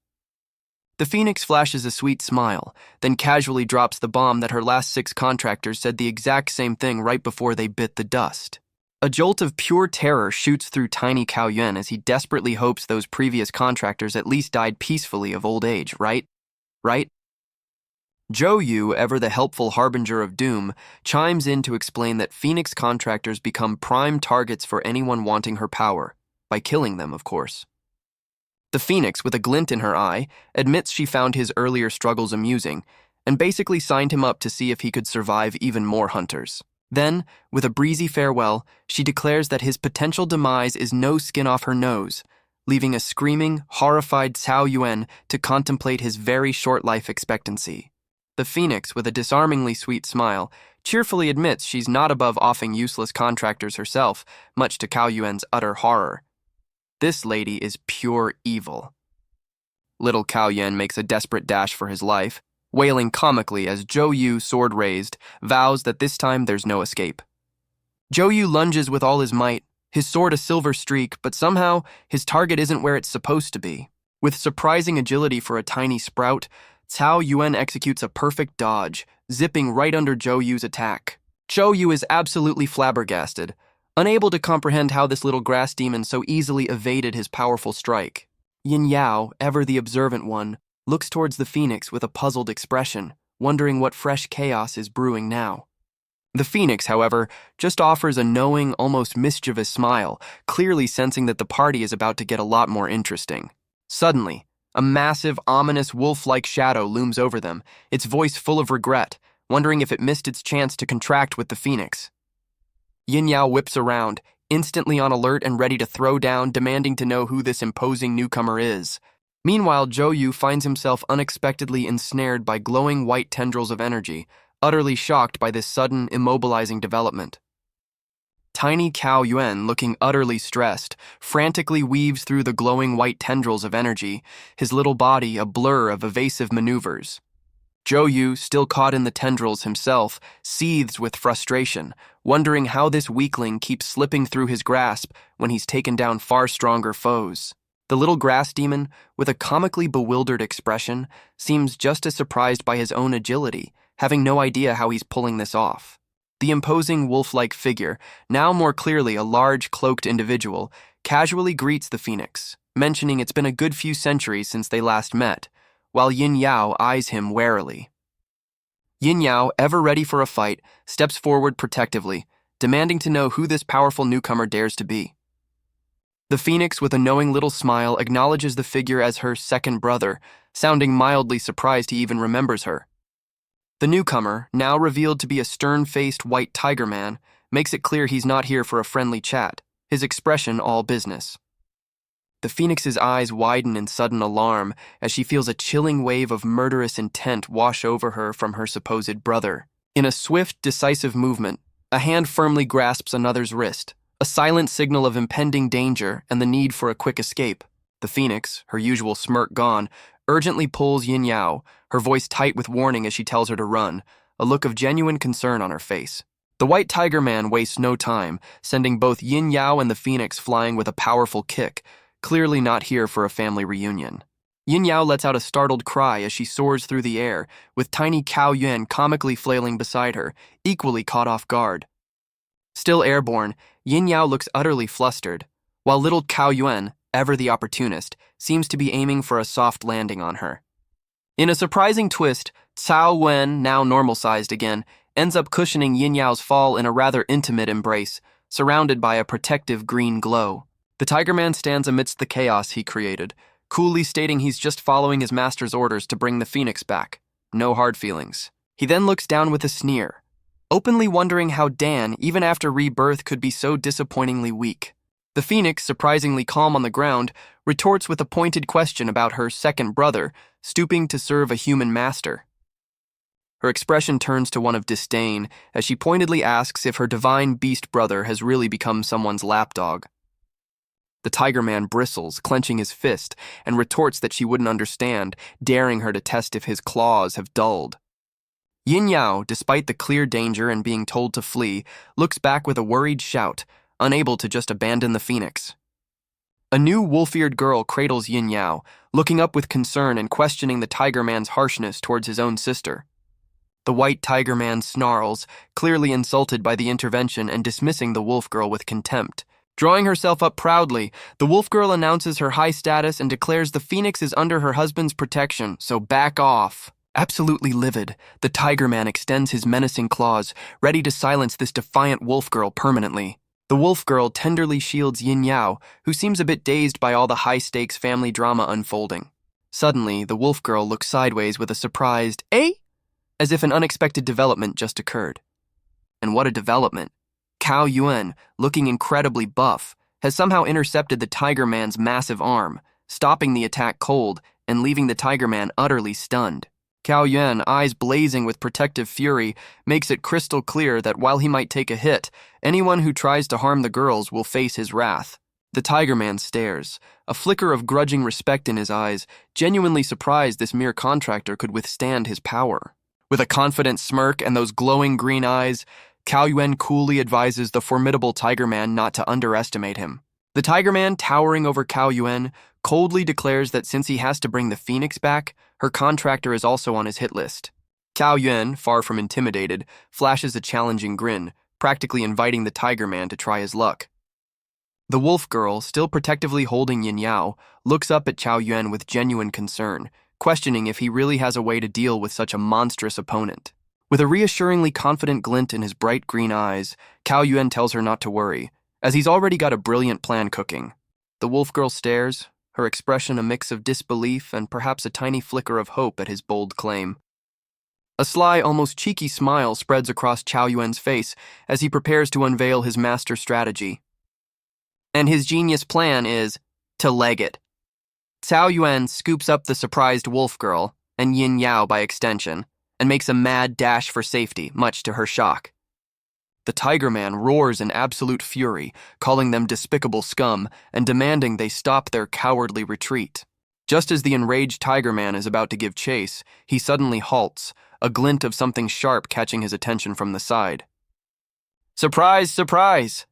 The Phoenix flashes a sweet smile, then casually drops the bomb that her last 6 contractors said the exact same thing right before they bit the dust. A jolt of pure terror shoots through tiny Cao Yuan as he desperately hopes those previous contractors at least died peacefully of old age, right? Zhou Yu, ever the helpful harbinger of doom, chimes in to explain that Phoenix contractors become prime targets for anyone wanting her power, by killing them, of course. The Phoenix, with a glint in her eye, admits she found his earlier struggles amusing, and basically signed him up to see if he could survive even more hunters. Then, with a breezy farewell, she declares that his potential demise is no skin off her nose, leaving a screaming, horrified Cao Yuan to contemplate his very short life expectancy. The Phoenix, with a disarmingly sweet smile, cheerfully admits she's not above offing useless contractors herself, much to Cao Yuan's utter horror. This lady is pure evil. Little Cao Yuan makes a desperate dash for his life, wailing comically as Zhou Yu, sword raised, vows that this time there's no escape. Zhou Yu lunges with all his might, his sword a silver streak, but somehow his target isn't where it's supposed to be. With surprising agility for a tiny sprout, Cao Yuan executes a perfect dodge, zipping right under Zhou Yu's attack. Zhou Yu is absolutely flabbergasted, unable to comprehend how this little grass demon so easily evaded his powerful strike. Yin Yao, ever the observant one, looks towards the Phoenix with a puzzled expression, wondering what fresh chaos is brewing now. The Phoenix, however, just offers a knowing, almost mischievous smile, clearly sensing that the party is about to get a lot more interesting. Suddenly, a massive, ominous wolf-like shadow looms over them, its voice full of regret, wondering if it missed its chance to contract with the Phoenix. Yin Yao whips around, instantly on alert and ready to throw down, demanding to know who this imposing newcomer is. Meanwhile, Zhou Yu finds himself unexpectedly ensnared by glowing white tendrils of energy, utterly shocked by this sudden, immobilizing development. Tiny Cao Yuan, looking utterly stressed, frantically weaves through the glowing white tendrils of energy, his little body a blur of evasive maneuvers. Zhou Yu, still caught in the tendrils himself, seethes with frustration, wondering how this weakling keeps slipping through his grasp when he's taken down far stronger foes. The little grass demon, with a comically bewildered expression, seems just as surprised by his own agility, having no idea how he's pulling this off. The imposing wolf-like figure, now more clearly a large, cloaked individual, casually greets the Phoenix, mentioning it's been a good few centuries since they last met, while Yin Yao eyes him warily. Yin Yao, ever ready for a fight, steps forward protectively, demanding to know who this powerful newcomer dares to be. The Phoenix, with a knowing little smile, acknowledges the figure as her second brother, sounding mildly surprised he even remembers her. The newcomer, now revealed to be a stern-faced white tiger man, makes it clear he's not here for a friendly chat, his expression all business. The Phoenix's eyes widen in sudden alarm as she feels a chilling wave of murderous intent wash over her from her supposed brother. In a swift, decisive movement, a hand firmly grasps another's wrist, a silent signal of impending danger and the need for a quick escape. The Phoenix, her usual smirk gone, urgently pulls Yin Yao, her voice tight with warning as she tells her to run, a look of genuine concern on her face. The white tiger man wastes no time, sending both Yin Yao and the Phoenix flying with a powerful kick, clearly not here for a family reunion. Yin Yao lets out a startled cry as she soars through the air, with tiny Cao Yuan comically flailing beside her, equally caught off guard. Still airborne, Yin Yao looks utterly flustered, while little Cao Yuan, ever the opportunist, seems to be aiming for a soft landing on her. In a surprising twist, Cao Wen, now normal-sized again, ends up cushioning Yin Yao's fall in a rather intimate embrace, surrounded by a protective green glow. The Tiger Man stands amidst the chaos he created, coolly stating he's just following his master's orders to bring the Phoenix back. No hard feelings. He then looks down with a sneer, openly wondering how Dan, even after rebirth, could be so disappointingly weak. The Phoenix, surprisingly calm on the ground, retorts with a pointed question about her second brother, stooping to serve a human master. Her expression turns to one of disdain as she pointedly asks if her divine beast brother has really become someone's lapdog. The Tiger Man bristles, clenching his fist, and retorts that she wouldn't understand, daring her to test if his claws have dulled. Yin Yao, despite the clear danger and being told to flee, looks back with a worried shout, unable to just abandon the Phoenix. A new wolf-eared girl cradles Yin Yao, looking up with concern and questioning the Tiger Man's harshness towards his own sister. The white Tiger Man snarls, clearly insulted by the intervention and dismissing the wolf girl with contempt. Drawing herself up proudly, the wolf girl announces her high status and declares the Phoenix is under her husband's protection, so back off. Absolutely livid, the Tiger Man extends his menacing claws, ready to silence this defiant wolf girl permanently. The wolf girl tenderly shields Yin Yao, who seems a bit dazed by all the high-stakes family drama unfolding. Suddenly, the wolf girl looks sideways with a surprised, "Eh?" as if an unexpected development just occurred. And what a development. Cao Yuan, looking incredibly buff, has somehow intercepted the Tiger Man's massive arm, stopping the attack cold and leaving the Tiger Man utterly stunned. Cao Yuan, eyes blazing with protective fury, makes it crystal clear that while he might take a hit, anyone who tries to harm the girls will face his wrath. The Tiger Man stares, a flicker of grudging respect in his eyes, genuinely surprised this mere contractor could withstand his power. With a confident smirk and those glowing green eyes, Cao Yuan coolly advises the formidable Tiger Man not to underestimate him. The Tiger Man, towering over Cao Yuan, coldly declares that since he has to bring the Phoenix back, her contractor is also on his hit list. Cao Yuan, far from intimidated, flashes a challenging grin, practically inviting the Tiger Man to try his luck. The wolf girl, still protectively holding Yin Yao, looks up at Cao Yuan with genuine concern, questioning if he really has a way to deal with such a monstrous opponent. With a reassuringly confident glint in his bright green eyes, Cao Yuan tells her not to worry, as he's already got a brilliant plan cooking. The wolf girl stares, her expression a mix of disbelief and perhaps a tiny flicker of hope at his bold claim. A sly, almost cheeky smile spreads across Cao Yuan's face as he prepares to unveil his master strategy. And his genius plan is to leg it. Cao Yuan scoops up the surprised wolf girl, and Yin Yao by extension, and makes a mad dash for safety, much to her shock. The Tiger Man roars in absolute fury, calling them despicable scum and demanding they stop their cowardly retreat. Just as the enraged Tiger Man is about to give chase, he suddenly halts, a glint of something sharp catching his attention from the side. "Surprise, surprise!"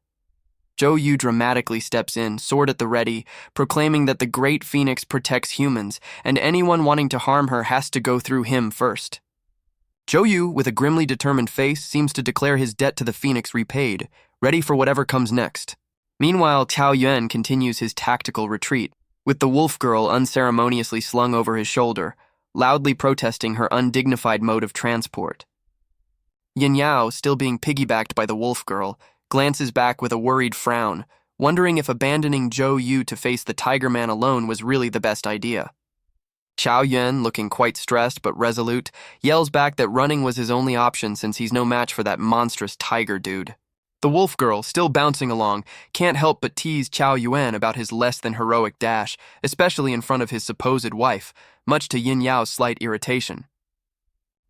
Zhou Yu dramatically steps in, sword at the ready, proclaiming that the great Phoenix protects humans, and anyone wanting to harm her has to go through him first. Zhou Yu, with a grimly determined face, seems to declare his debt to the Phoenix repaid, ready for whatever comes next. Meanwhile, Cao Yuan continues his tactical retreat, with the wolf girl unceremoniously slung over his shoulder, loudly protesting her undignified mode of transport. Yin Yao, still being piggybacked by the wolf girl, glances back with a worried frown, wondering if abandoning Zhou Yu to face the Tiger Man alone was really the best idea. Chao Yuan, looking quite stressed but resolute, yells back that running was his only option since he's no match for that monstrous tiger dude. The wolf girl, still bouncing along, can't help but tease Chao Yuan about his less-than-heroic dash, especially in front of his supposed wife, much to Yin Yao's slight irritation.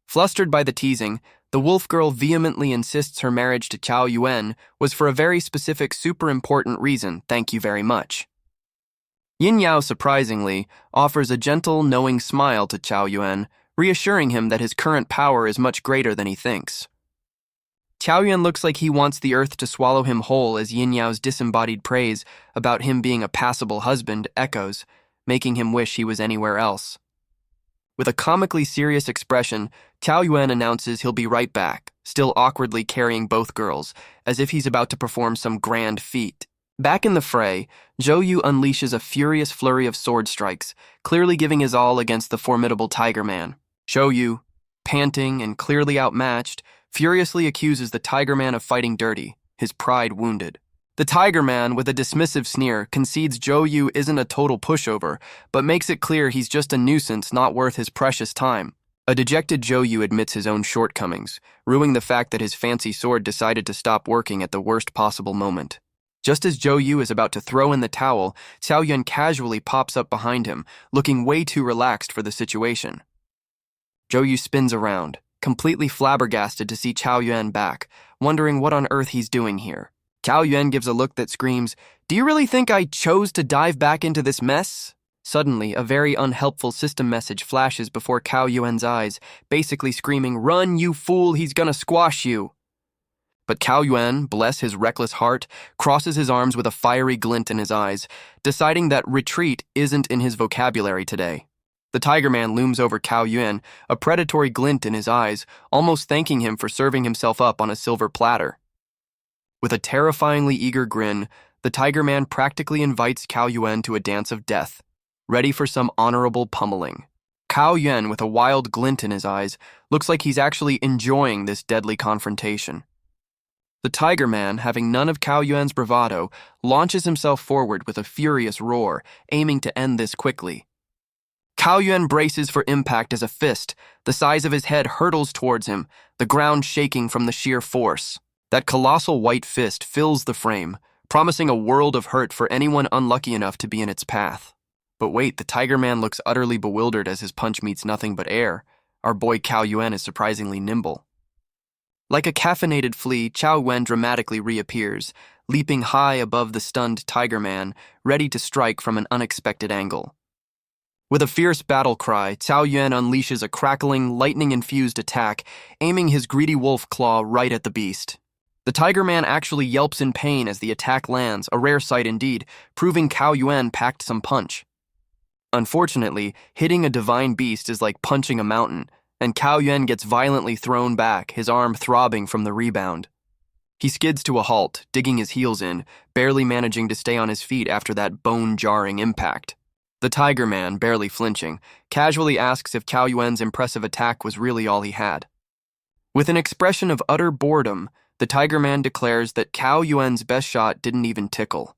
Flustered by the teasing, the wolf girl vehemently insists her marriage to Chao Yuan was for a very specific, super important reason, thank you very much. Yin Yao, surprisingly, offers a gentle, knowing smile to Chao Yuan, reassuring him that his current power is much greater than he thinks. Chao Yuan looks like he wants the earth to swallow him whole as Yin Yao's disembodied praise about him being a passable husband echoes, making him wish he was anywhere else. With a comically serious expression, Chao Yuan announces he'll be right back, still awkwardly carrying both girls, as if he's about to perform some grand feat. Back in the fray, Zhou Yu unleashes a furious flurry of sword strikes, clearly giving his all against the formidable Tiger Man. Zhou Yu, panting and clearly outmatched, furiously accuses the Tiger Man of fighting dirty, his pride wounded. The Tiger Man, with a dismissive sneer, concedes Zhou Yu isn't a total pushover, but makes it clear he's just a nuisance not worth his precious time. A dejected Zhou Yu admits his own shortcomings, ruing the fact that his fancy sword decided to stop working at the worst possible moment. Just as Zhou Yu is about to throw in the towel, Chao Yuan casually pops up behind him, looking way too relaxed for the situation. Zhou Yu spins around, completely flabbergasted to see Chao Yuan back, wondering what on earth he's doing here. Chao Yuan gives a look that screams, "Do you really think I chose to dive back into this mess?" Suddenly, a very unhelpful system message flashes before Chao Yuan's eyes, basically screaming, "Run, you fool, he's gonna squash you." But Chao Yuan, bless his reckless heart, crosses his arms with a fiery glint in his eyes, deciding that retreat isn't in his vocabulary today. The Tiger Man looms over Chao Yuan, a predatory glint in his eyes, almost thanking him for serving himself up on a silver platter. With a terrifyingly eager grin, the Tiger Man practically invites Chao Yuan to a dance of death, ready for some honorable pummeling. Chao Yuan, with a wild glint in his eyes, looks like he's actually enjoying this deadly confrontation. The Tiger Man, having none of Chao Yuan's bravado, launches himself forward with a furious roar, aiming to end this quickly. Chao Yuan braces for impact as a fist, the size of his head, hurtles towards him, the ground shaking from the sheer force. That colossal white fist fills the frame, promising a world of hurt for anyone unlucky enough to be in its path. But wait, the Tiger Man looks utterly bewildered as his punch meets nothing but air. Our boy Chao Yuan is surprisingly nimble. Like a caffeinated flea, Chao Yuan dramatically reappears, leaping high above the stunned Tiger Man, ready to strike from an unexpected angle. With a fierce battle cry, Chao Yuan unleashes a crackling, lightning-infused attack, aiming his greedy wolf claw right at the beast. The Tiger Man actually yelps in pain as the attack lands, a rare sight indeed, proving Chao Yuan packed some punch. Unfortunately, hitting a divine beast is like punching a mountain, and Chao Yuan gets violently thrown back, his arm throbbing from the rebound. He skids to a halt, digging his heels in, barely managing to stay on his feet after that bone-jarring impact. The Tiger Man, barely flinching, casually asks if Chao Yuan's impressive attack was really all he had. With an expression of utter boredom, the Tiger Man declares that Chao Yuan's best shot didn't even tickle.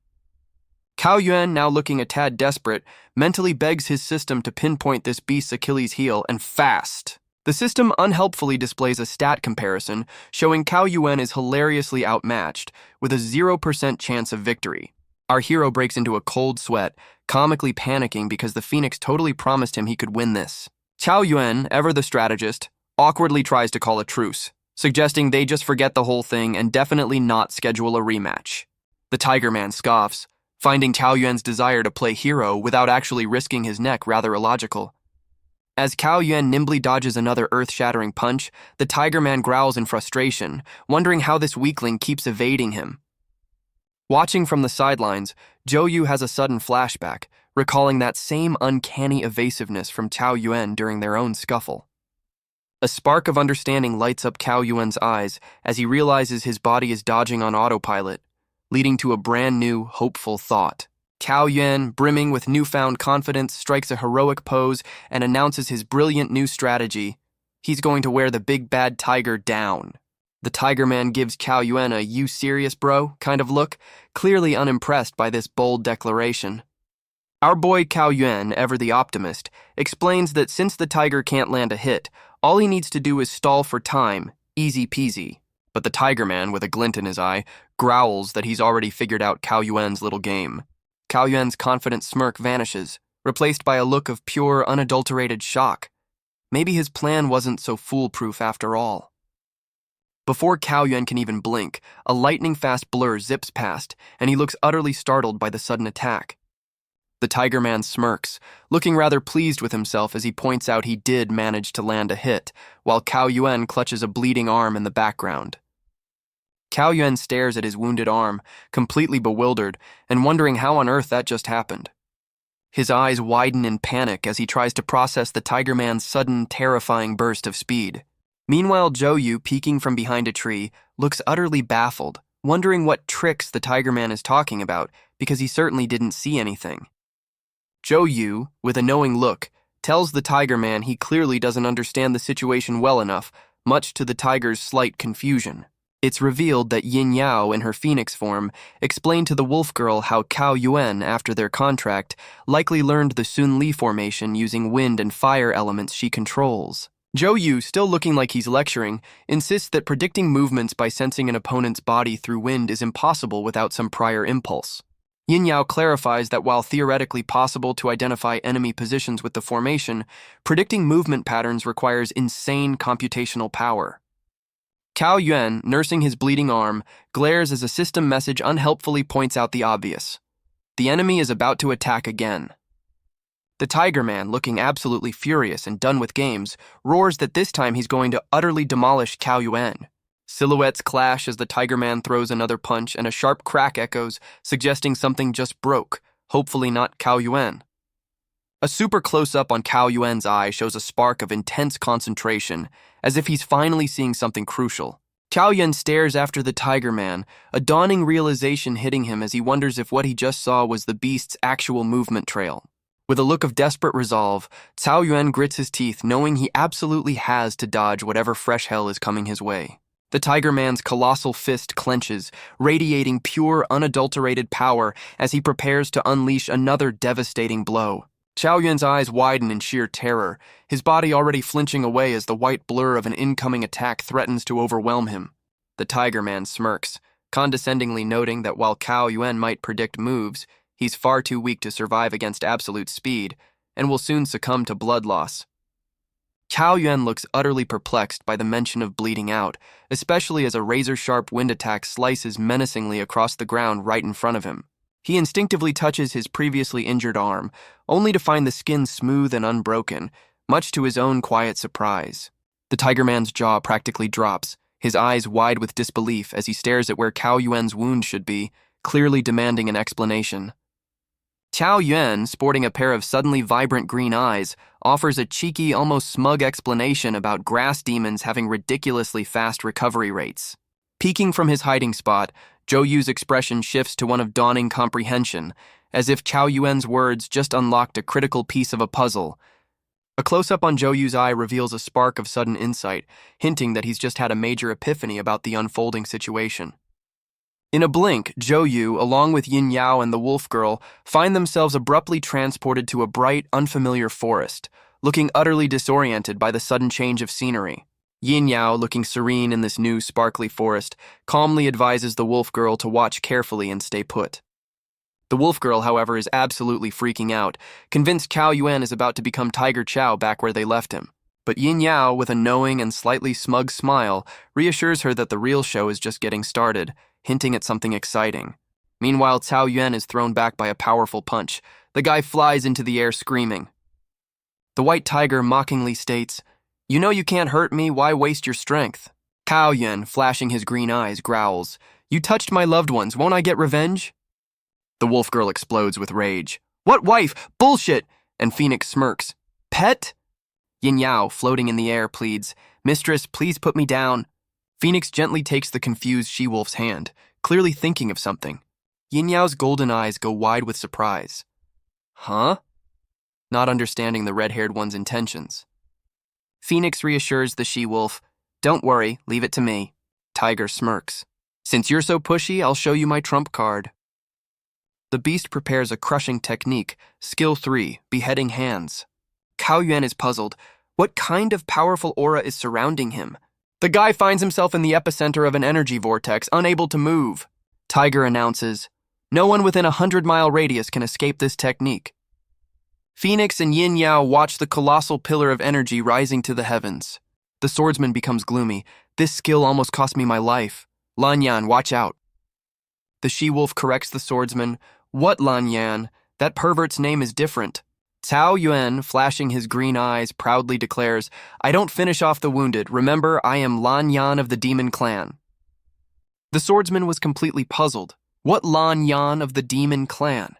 Chao Yuan, now looking a tad desperate, mentally begs his system to pinpoint this beast's Achilles heel, and fast. The system unhelpfully displays a stat comparison showing Chao Yuan is hilariously outmatched, with a 0% chance of victory. Our hero breaks into a cold sweat, comically panicking because the Phoenix totally promised him he could win this. Chao Yuan, ever the strategist, awkwardly tries to call a truce, suggesting they just forget the whole thing and definitely not schedule a rematch. The Tiger Man scoffs, finding Chao Yuan's desire to play hero without actually risking his neck rather illogical. As Chao Yuan nimbly dodges another earth-shattering punch, the Tiger Man growls in frustration, wondering how this weakling keeps evading him. Watching from the sidelines, Zhou Yu has a sudden flashback, recalling that same uncanny evasiveness from Chao Yuan during their own scuffle. A spark of understanding lights up Chao Yuan's eyes as he realizes his body is dodging on autopilot, leading to a brand new, hopeful thought. Chao Yuan, brimming with newfound confidence, strikes a heroic pose and announces his brilliant new strategy. He's going to wear the big bad tiger down. The Tiger Man gives Cao Yuan a "you serious, bro" kind of look, clearly unimpressed by this bold declaration. Our boy Cao Yuan, ever the optimist, explains that since the tiger can't land a hit, all he needs to do is stall for time, easy peasy. But the Tiger Man, with a glint in his eye, growls that he's already figured out Cao Yuan's little game. Cao Yuan's confident smirk vanishes, replaced by a look of pure, unadulterated shock. Maybe his plan wasn't so foolproof after all. Before Cao Yuan can even blink, a lightning-fast blur zips past, and he looks utterly startled by the sudden attack. The Tiger Man smirks, looking rather pleased with himself as he points out he did manage to land a hit, while Cao Yuan clutches a bleeding arm in the background. Cao Yuan stares at his wounded arm, completely bewildered, and wondering how on earth that just happened. His eyes widen in panic as he tries to process the Tiger Man's sudden, terrifying burst of speed. Meanwhile, Zhou Yu, peeking from behind a tree, looks utterly baffled, wondering what tricks the Tiger Man is talking about, because he certainly didn't see anything. Zhou Yu, with a knowing look, tells the Tiger Man he clearly doesn't understand the situation well enough, much to the tiger's slight confusion. It's revealed that Yin Yao, in her phoenix form, explained to the wolf girl how Cao Yuan, after their contract, likely learned the Sun Li formation using wind and fire elements she controls. Zhou Yu, still looking like he's lecturing, insists that predicting movements by sensing an opponent's body through wind is impossible without some prior impulse. Yin Yao clarifies that while theoretically possible to identify enemy positions with the formation, predicting movement patterns requires insane computational power. Cao Yuan, nursing his bleeding arm, glares as a system message unhelpfully points out the obvious. The enemy is about to attack again. The Tiger Man, looking absolutely furious and done with games, roars that this time he's going to utterly demolish Cao Yuan. Silhouettes clash as the Tiger Man throws another punch and a sharp crack echoes, suggesting something just broke, hopefully not Cao Yuan. A super close-up on Cao Yuan's eye shows a spark of intense concentration, as if he's finally seeing something crucial. Cao Yuan stares after the Tiger Man, a dawning realization hitting him as he wonders if what he just saw was the beast's actual movement trail. With a look of desperate resolve, Cao Yuan grits his teeth, knowing he absolutely has to dodge whatever fresh hell is coming his way. The Tiger Man's colossal fist clenches, radiating pure, unadulterated power as he prepares to unleash another devastating blow. Cao Yuan's eyes widen in sheer terror, his body already flinching away as the white blur of an incoming attack threatens to overwhelm him. The Tiger Man smirks, condescendingly noting that while Cao Yuan might predict moves, he's far too weak to survive against absolute speed, and will soon succumb to blood loss. Cao Yuan looks utterly perplexed by the mention of bleeding out, especially as a razor-sharp wind attack slices menacingly across the ground right in front of him. He instinctively touches his previously injured arm, only to find the skin smooth and unbroken, much to his own quiet surprise. The Tiger Man's jaw practically drops, his eyes wide with disbelief as he stares at where Cao Yuan's wound should be, clearly demanding an explanation. Cao Yuan, sporting a pair of suddenly vibrant green eyes, offers a cheeky, almost smug explanation about grass demons having ridiculously fast recovery rates. Peeking from his hiding spot, Zhou Yu's expression shifts to one of dawning comprehension, as if Cao Yuan's words just unlocked a critical piece of a puzzle. A close-up on Zhou Yu's eye reveals a spark of sudden insight, hinting that he's just had a major epiphany about the unfolding situation. In a blink, Zhou Yu, along with Yin Yao and the wolf girl, find themselves abruptly transported to a bright, unfamiliar forest, looking utterly disoriented by the sudden change of scenery. Yin Yao, looking serene in this new, sparkly forest, calmly advises the wolf girl to watch carefully and stay put. The wolf girl, however, is absolutely freaking out, convinced Cao Yuan is about to become Tiger Chow back where they left him. But Yin Yao, with a knowing and slightly smug smile, reassures her that the real show is just getting started, hinting at something exciting. Meanwhile, Cao Yuan is thrown back by a powerful punch. The guy flies into the air screaming. The white tiger mockingly states, "You know you can't hurt me, why waste your strength?" Cao Yuan, flashing his green eyes, growls, "You touched my loved ones, won't I get revenge?" The wolf girl explodes with rage. "What wife? Bullshit!" And Phoenix smirks. "Pet?" Yin Yao, floating in the air, pleads, "Mistress, please put me down." Phoenix gently takes the confused she-wolf's hand, clearly thinking of something. Yin Yao's golden eyes go wide with surprise. "Huh?" Not understanding the red-haired one's intentions. Phoenix reassures the she-wolf, "Don't worry, leave it to me." tiger smirks. Since you're so pushy, I'll show you my trump card. The beast prepares a crushing technique, skill 3, beheading hands. Cao Yuan is puzzled. What kind of powerful aura is surrounding him? The guy finds himself in the epicenter of an energy vortex, unable to move. Tiger announces, no one within a 100-mile radius can escape this technique. Phoenix and Yin Yao watch the colossal pillar of energy rising to the heavens. The swordsman becomes gloomy. This skill almost cost me my life. Lan Yan, watch out. The she-wolf corrects the swordsman. What, Lan Yan? That pervert's name is different. Cao Yuan, flashing his green eyes, proudly declares, I don't finish off the wounded. Remember, I am Lan Yan of the Demon Clan. The swordsman was completely puzzled. What Lan Yan of the Demon Clan?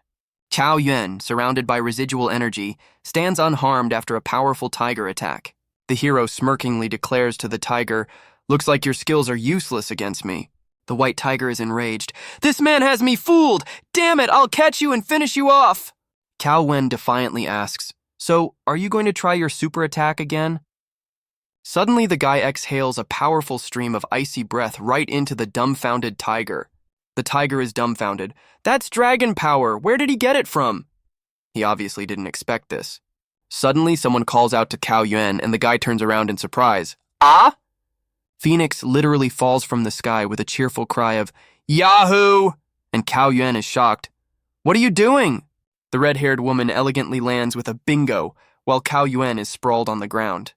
Cao Yuan, surrounded by residual energy, stands unharmed after a powerful tiger attack. The hero smirkingly declares to the tiger, looks like your skills are useless against me. The white tiger is enraged. This man has me fooled! Damn it, I'll catch you and finish you off! Cao Wen defiantly asks, so, are you going to try your super attack again? Suddenly the guy exhales a powerful stream of icy breath right into the dumbfounded tiger. The tiger is dumbfounded. That's dragon power! Where did he get it from? He obviously didn't expect this. Suddenly someone calls out to Cao Yuan and the guy turns around in surprise. Ah? Phoenix literally falls from the sky with a cheerful cry of, Yahoo! And Cao Yuan is shocked. What are you doing? The red-haired woman elegantly lands with a bingo, while Cao Yuan is sprawled on the ground.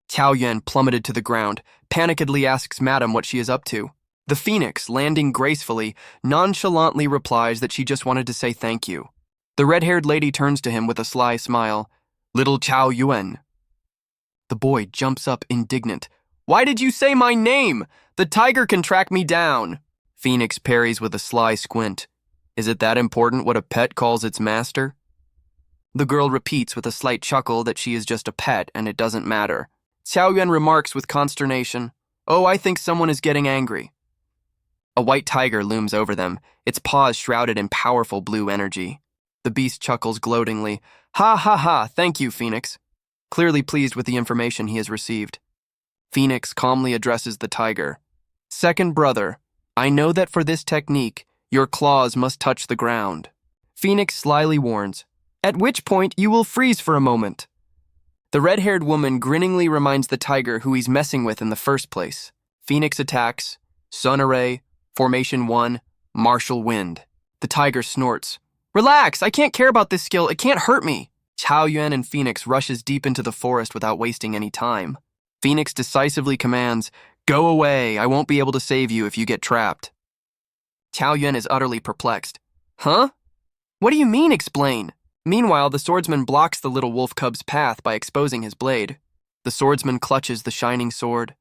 Cao Yuan, plummeted to the ground, panikedly asks Madam what she is up to. The Phoenix, landing gracefully, nonchalantly replies that she just wanted to say thank you. The red-haired lady turns to him with a sly smile. Little Cao Yuan. The boy jumps up indignant. Why did you say my name? The tiger can track me down. Phoenix parries with a sly squint. Is it that important what a pet calls its master? The girl repeats with a slight chuckle that she is just a pet and it doesn't matter. Cao Yuan remarks with consternation, Oh, I think someone is getting angry. A white tiger looms over them, its paws shrouded in powerful blue energy. The beast chuckles gloatingly. Ha ha ha, thank you, Phoenix. Clearly pleased with the information he has received. Phoenix calmly addresses the tiger. Second brother, I know that for this technique, your claws must touch the ground. Phoenix slyly warns, at which point you will freeze for a moment. The red-haired woman grinningly reminds the tiger who he's messing with in the first place. Phoenix attacks, Sun Array, Formation 1, Martial Wind. The tiger snorts. Relax, I can't care about this skill, it can't hurt me. Cao Yuan and Phoenix rushes deep into the forest without wasting any time. Phoenix decisively commands, Go away, I won't be able to save you if you get trapped. Cao Yuan is utterly perplexed. Huh? What do you mean, explain? Meanwhile, the swordsman blocks the little wolf cub's path by exposing his blade. The swordsman clutches the shining sword.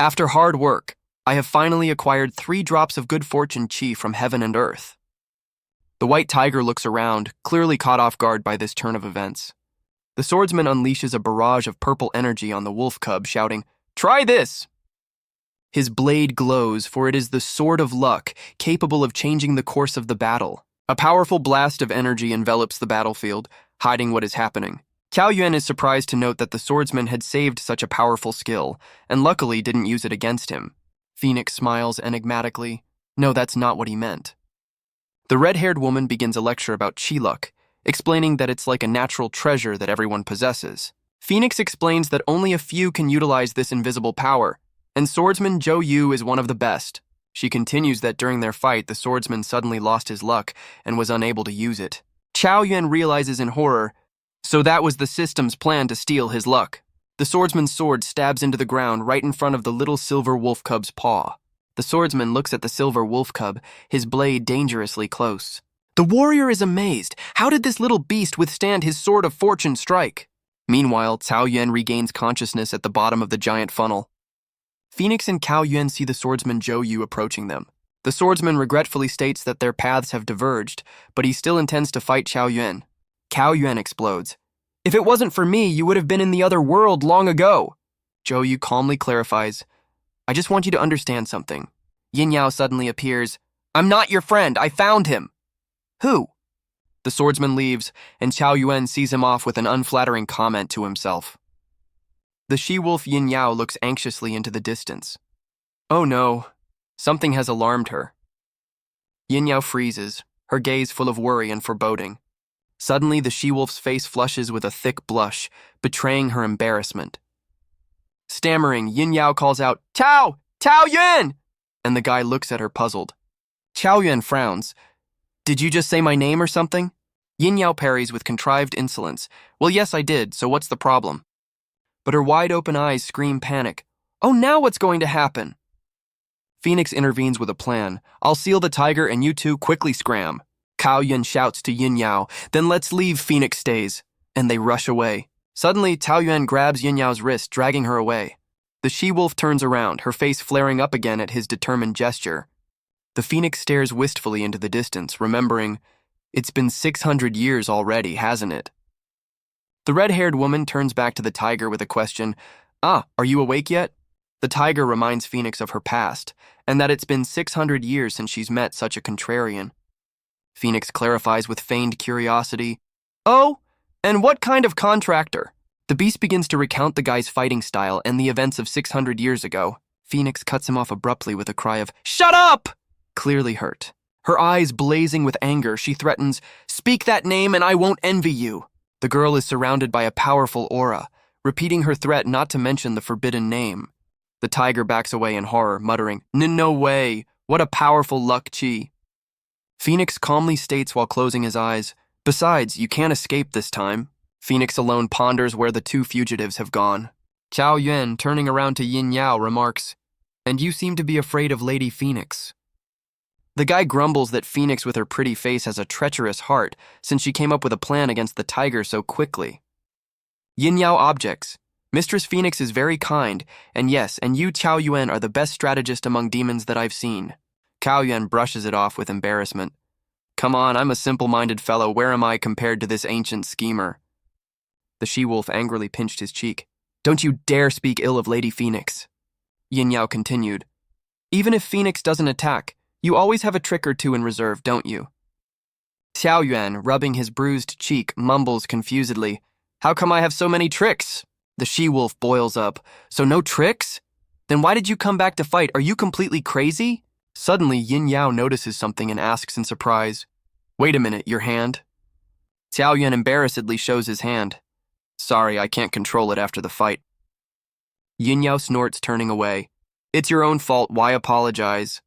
After hard work, I have finally acquired 3 drops of good fortune chi from heaven and earth. The white tiger looks around, clearly caught off guard by this turn of events. The swordsman unleashes a barrage of purple energy on the wolf cub, shouting, Try this! His blade glows, for it is the sword of luck, capable of changing the course of the battle. A powerful blast of energy envelops the battlefield, hiding what is happening. Cao Yuan is surprised to note that the swordsman had saved such a powerful skill, and luckily didn't use it against him. Phoenix smiles enigmatically. No, that's not what he meant. The red-haired woman begins a lecture about chi luck, explaining that it's like a natural treasure that everyone possesses. Phoenix explains that only a few can utilize this invisible power, and swordsman Zhou Yu is one of the best. She continues that during their fight, the swordsman suddenly lost his luck and was unable to use it. Cao Yuan realizes in horror, so that was the system's plan to steal his luck. The swordsman's sword stabs into the ground right in front of the little silver wolf cub's paw. The swordsman looks at the silver wolf cub, his blade dangerously close. The warrior is amazed. How did this little beast withstand his sword of fortune strike? Meanwhile, Cao Yuan regains consciousness at the bottom of the giant funnel. Phoenix and Cao Yuan see the swordsman Zhou Yu approaching them. The swordsman regretfully states that their paths have diverged, but he still intends to fight Cao Yuan. Cao Yuan explodes. If it wasn't for me, you would have been in the other world long ago. Zhou Yu calmly clarifies, I just want you to understand something. Yin Yao suddenly appears. I'm not your friend, I found him. Who? The swordsman leaves, and Cao Yuan sees him off with an unflattering comment to himself. The she-wolf Yin Yao looks anxiously into the distance. Oh no, Something has alarmed her. Yin Yao freezes, her gaze full of worry and foreboding. Suddenly, the she-wolf's face flushes with a thick blush, betraying her embarrassment. Stammering, Yin Yao calls out, "Tao! Tao Yuan!" And the guy looks at her puzzled. Chao Yuan frowns. "Did you just say my name or something?" Yin Yao parries with contrived insolence. "Well, yes, I did, so what's the problem?" But her wide-open eyes scream panic. "Oh, now what's going to happen?" Phoenix intervenes with a plan. "I'll seal the tiger and you two quickly scram." Cao Yun shouts to Yin Yao, "Then let's leave, Phoenix stays." And they rush away. Suddenly, Tao Yuan grabs Yin Yao's wrist, dragging her away. The she-wolf turns around, her face flaring up again at his determined gesture. The phoenix stares wistfully into the distance, remembering, it's been 600 years already, hasn't it? The red-haired woman turns back to the tiger with a question. "Ah, are you awake yet?" The tiger reminds Phoenix of her past, and that it's been 600 years since she's met such a contrarian. Phoenix clarifies with feigned curiosity. "Oh, and what kind of contractor?" The beast begins to recount the guy's fighting style and the events of 600 years ago. Phoenix cuts him off abruptly with a cry of, "Shut up!" Clearly hurt. Her eyes blazing with anger, she threatens, "Speak that name and I won't envy you." The girl is surrounded by a powerful aura, repeating her threat not to mention the forbidden name. The tiger backs away in horror, muttering, "No way, what a powerful luck chi." Phoenix calmly states while closing his eyes, "Besides, you can't escape this time." Phoenix alone ponders where the two fugitives have gone. Chao Yuan, turning around to Yin Yao, remarks, "And you seem to be afraid of Lady Phoenix." The guy grumbles that Phoenix with her pretty face has a treacherous heart since she came up with a plan against the tiger so quickly. Yin Yao objects, "Mistress Phoenix is very kind, and yes, and you Chao Yuan are the best strategist among demons that I've seen." Cao Yuan brushes it off with embarrassment. "Come on, I'm a simple-minded fellow, where am I compared to this ancient schemer?" The she-wolf angrily pinched his cheek. "Don't you dare speak ill of Lady Phoenix." Yin Yao continued, "Even if Phoenix doesn't attack, you always have a trick or two in reserve, don't you?" Xiao Yuan, rubbing his bruised cheek, mumbles confusedly, "How come I have so many tricks?" The she-wolf boils up. "So no tricks? Then why did you come back to fight? Are you completely crazy?" Suddenly, Yin Yao notices something and asks in surprise, "Wait a minute, your hand?" Xiao Yuan embarrassedly shows his hand. "Sorry, I can't control it after the fight." Yin Yao snorts, turning away. "It's your own fault, why apologize?"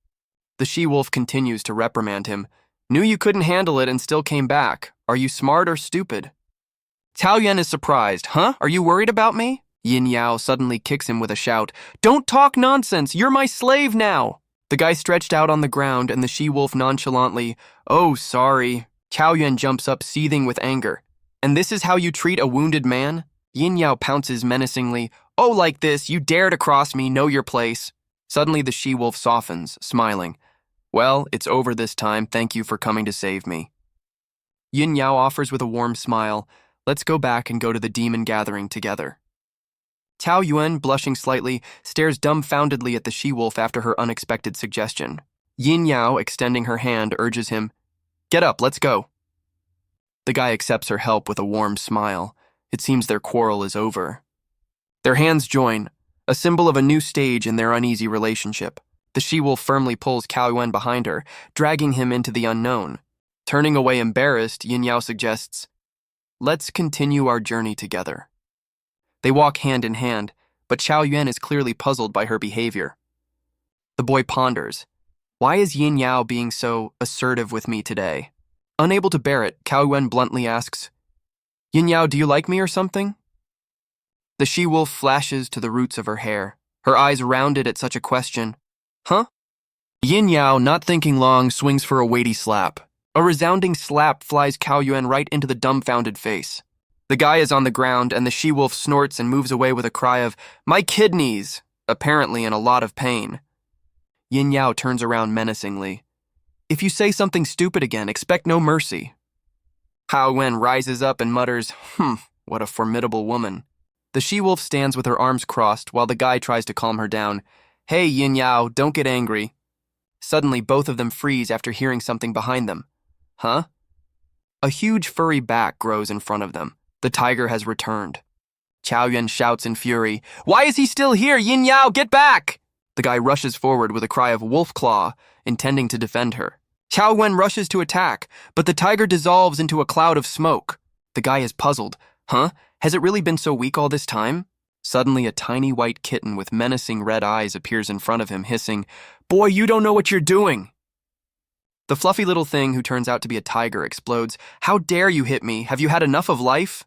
The she-wolf continues to reprimand him. "Knew you couldn't handle it and still came back. Are you smart or stupid?" Tao Yuan is surprised. "Huh? Are you worried about me?" Yin Yao suddenly kicks him with a shout. "Don't talk nonsense! You're my slave now!" The guy stretched out on the ground and the she-wolf nonchalantly, "Oh, sorry." Tao Yuan jumps up, seething with anger. "And this is how you treat a wounded man?" Yin Yao pounces menacingly. "Oh, like this, you dare to cross me, know your place." Suddenly the she-wolf softens, smiling. "Well, it's over this time, thank you for coming to save me." Yin Yao offers with a warm smile, "Let's go back and go to the demon gathering together." Tao Yuan, blushing slightly, stares dumbfoundedly at the she-wolf after her unexpected suggestion. Yin Yao, extending her hand, urges him, "Get up, let's go." The guy accepts her help with a warm smile. It seems their quarrel is over. Their hands join, a symbol of a new stage in their uneasy relationship. The she-wolf firmly pulls Cao Yuan behind her, dragging him into the unknown. Turning away embarrassed, Yin Yao suggests, "Let's continue our journey together." They walk hand in hand, but Chao Yuan is clearly puzzled by her behavior. The boy ponders, "Why is Yin Yao being so assertive with me today?" Unable to bear it, Cao Yuan bluntly asks, "Yin Yao, do you like me or something?" The she-wolf flashes to the roots of her hair, her eyes rounded at such a question. "Huh?" Yin Yao, not thinking long, swings for a weighty slap. A resounding slap flies Cao Yuan right into the dumbfounded face. The guy is on the ground, and the she-wolf snorts and moves away with a cry of, "My kidneys!" apparently in a lot of pain. Yin Yao turns around menacingly. "If you say something stupid again, expect no mercy." Hao Wen rises up and mutters, what a formidable woman." The she-wolf stands with her arms crossed while the guy tries to calm her down. "Hey, Yin Yao, don't get angry." Suddenly, both of them freeze after hearing something behind them. Huh? A huge furry back grows in front of them. The tiger has returned. Chao Yuan shouts in fury, "Why is he still here? Yin Yao, get back!" The guy rushes forward with a cry of wolf claw, intending to defend her. Qiao Yuan rushes to attack, but the tiger dissolves into a cloud of smoke. The guy is puzzled. Huh? Has it really been so weak all this time? Suddenly, a tiny white kitten with menacing red eyes appears in front of him, hissing, "Boy, you don't know what you're doing!" The fluffy little thing, who turns out to be a tiger, explodes. "How dare you hit me? Have you had enough of life?"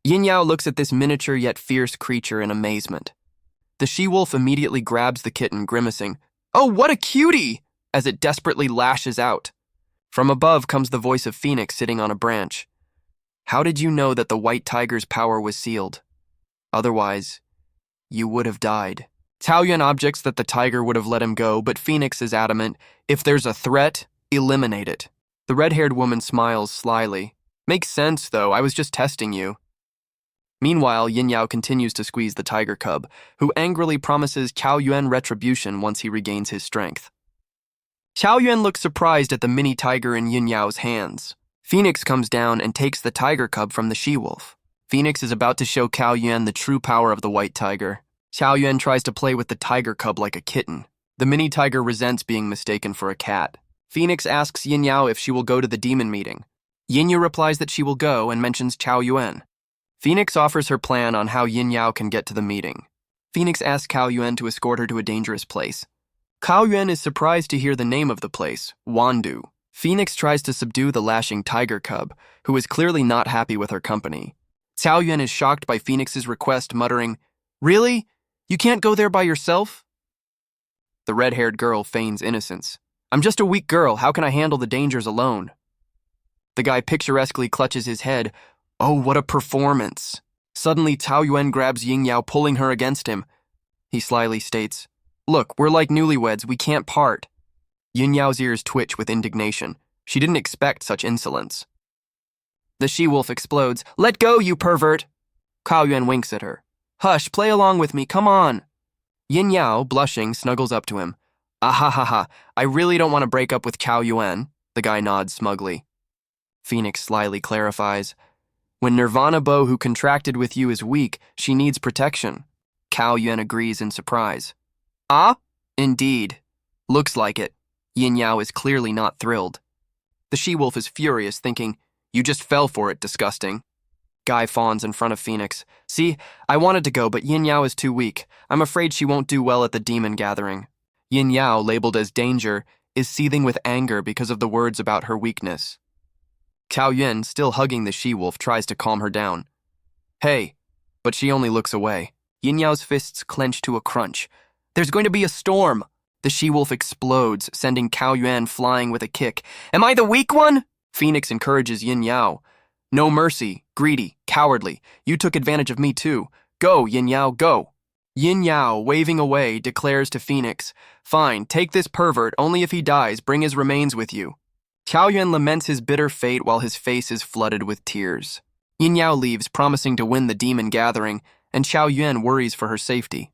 Yin Yao looks at this miniature yet fierce creature in amazement. The she-wolf immediately grabs the kitten, grimacing, "Oh, what a cutie!" as it desperately lashes out. From above comes the voice of Phoenix sitting on a branch. "How did you know that the white tiger's power was sealed? Otherwise, you would have died." Qiao Yuan objects that the tiger would have let him go, but Phoenix is adamant, "If there's a threat, eliminate it." The red-haired woman smiles slyly. "Makes sense, though. I was just testing you." Meanwhile, Yin Yao continues to squeeze the tiger cub, who angrily promises Qiao Yuan retribution once he regains his strength. Qiao Yuan looks surprised at the mini tiger in Yin Yao's hands. Phoenix comes down and takes the tiger cub from the she-wolf. Phoenix is about to show Qiao Yuan the true power of the white tiger. Qiao Yuan tries to play with the tiger cub like a kitten. The mini tiger resents being mistaken for a cat. Phoenix asks Yin Yao if she will go to the demon meeting. Yin Yao replies that she will go and mentions Qiao Yuan. Phoenix offers her plan on how Yin Yao can get to the meeting. Phoenix asks Qiao Yuan to escort her to a dangerous place. Qiao Yuan is surprised to hear the name of the place, Wandu. Phoenix tries to subdue the lashing tiger cub, who is clearly not happy with her company. Qiao Yuan is shocked by Phoenix's request, muttering, "Really? You can't go there by yourself?" The red-haired girl feigns innocence. "I'm just a weak girl. How can I handle the dangers alone?" The guy picturesquely clutches his head. "Oh, what a performance." Suddenly, Qiao Yuan grabs Yin Yao, pulling her against him. He slyly states, "Look, we're like newlyweds. We can't part." Yin Yao's ears twitch with indignation. She didn't expect such insolence. The she-wolf explodes. "Let go, you pervert!" Qiao Yuan winks at her. "Hush, play along with me, come on." Yin Yao, blushing, snuggles up to him. "Ah-ha-ha-ha, I really don't want to break up with Qiao Yuan." The guy nods smugly. Phoenix slyly clarifies, "When Nirvana Bo, who contracted with you, is weak, she needs protection." Qiao Yuan agrees in surprise. "Ah? Indeed. Looks like it." Yin Yao is clearly not thrilled. The she-wolf is furious, thinking, "You just fell for it, disgusting." Guy fawns in front of Phoenix. "See, I wanted to go, but Yin Yao is too weak. I'm afraid she won't do well at the demon gathering." Yin Yao, labeled as danger, is seething with anger because of the words about her weakness. Qiao Yuan, still hugging the she-wolf, tries to calm her down. "Hey," but she only looks away. Yin Yao's fists clench to a crunch. "There's going to be a storm." The she-wolf explodes, sending Qiao Yuan flying with a kick. "Am I the weak one?" Phoenix encourages Yin Yao. "No mercy, greedy, cowardly. You took advantage of me too. Go, Yin Yao, go." Yin Yao, waving away, declares to Phoenix, "Fine, take this pervert, only if he dies, bring his remains with you." Qiao Yuan laments his bitter fate while his face is flooded with tears. Yin Yao leaves, promising to win the demon gathering, and Qiao Yuan worries for her safety.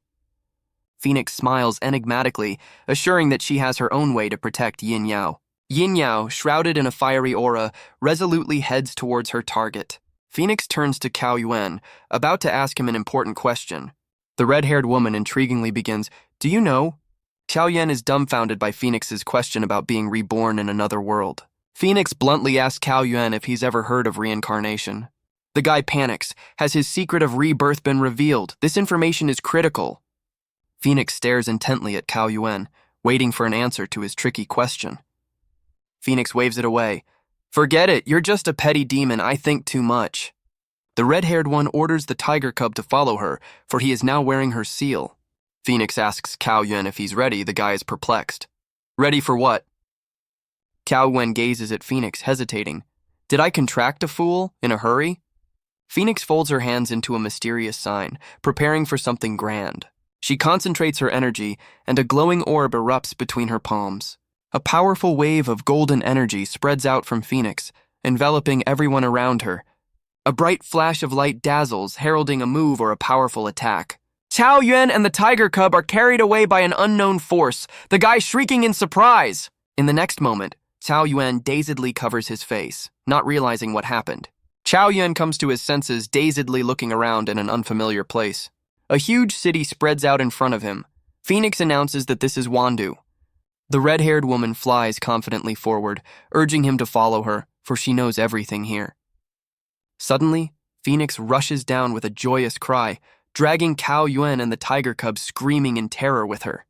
Phoenix smiles enigmatically, assuring that she has her own way to protect Yin Yao. Yin Yao, shrouded in a fiery aura, resolutely heads towards her target. Phoenix turns to Qiao Yuan, about to ask him an important question. The red-haired woman intriguingly begins, "Do you know?" Qiao Yuan is dumbfounded by Phoenix's question about being reborn in another world. Phoenix bluntly asks Qiao Yuan if he's ever heard of reincarnation. The guy panics. Has his secret of rebirth been revealed? This information is critical. Phoenix stares intently at Qiao Yuan, waiting for an answer to his tricky question. Phoenix waves it away. "Forget it, you're just a petty demon, I think too much." The red-haired one orders the tiger cub to follow her, for he is now wearing her seal. Phoenix asks Qiao Yuan if he's ready. The guy is perplexed. "Ready for what?" Qiao Yuan gazes at Phoenix, hesitating. "Did I contract a fool? In a hurry?" Phoenix folds her hands into a mysterious sign, preparing for something grand. She concentrates her energy, and a glowing orb erupts between her palms. A powerful wave of golden energy spreads out from Phoenix, enveloping everyone around her. A bright flash of light dazzles, heralding a move or a powerful attack. Qiao Yuan and the tiger cub are carried away by an unknown force, the guy shrieking in surprise. In the next moment, Qiao Yuan dazedly covers his face, not realizing what happened. Qiao Yuan comes to his senses, dazedly looking around in an unfamiliar place. A huge city spreads out in front of him. Phoenix announces that this is Wandu. The red-haired woman flies confidently forward, urging him to follow her, for she knows everything here. Suddenly, Phoenix rushes down with a joyous cry, dragging Cao Yuan and the tiger cub screaming in terror with her.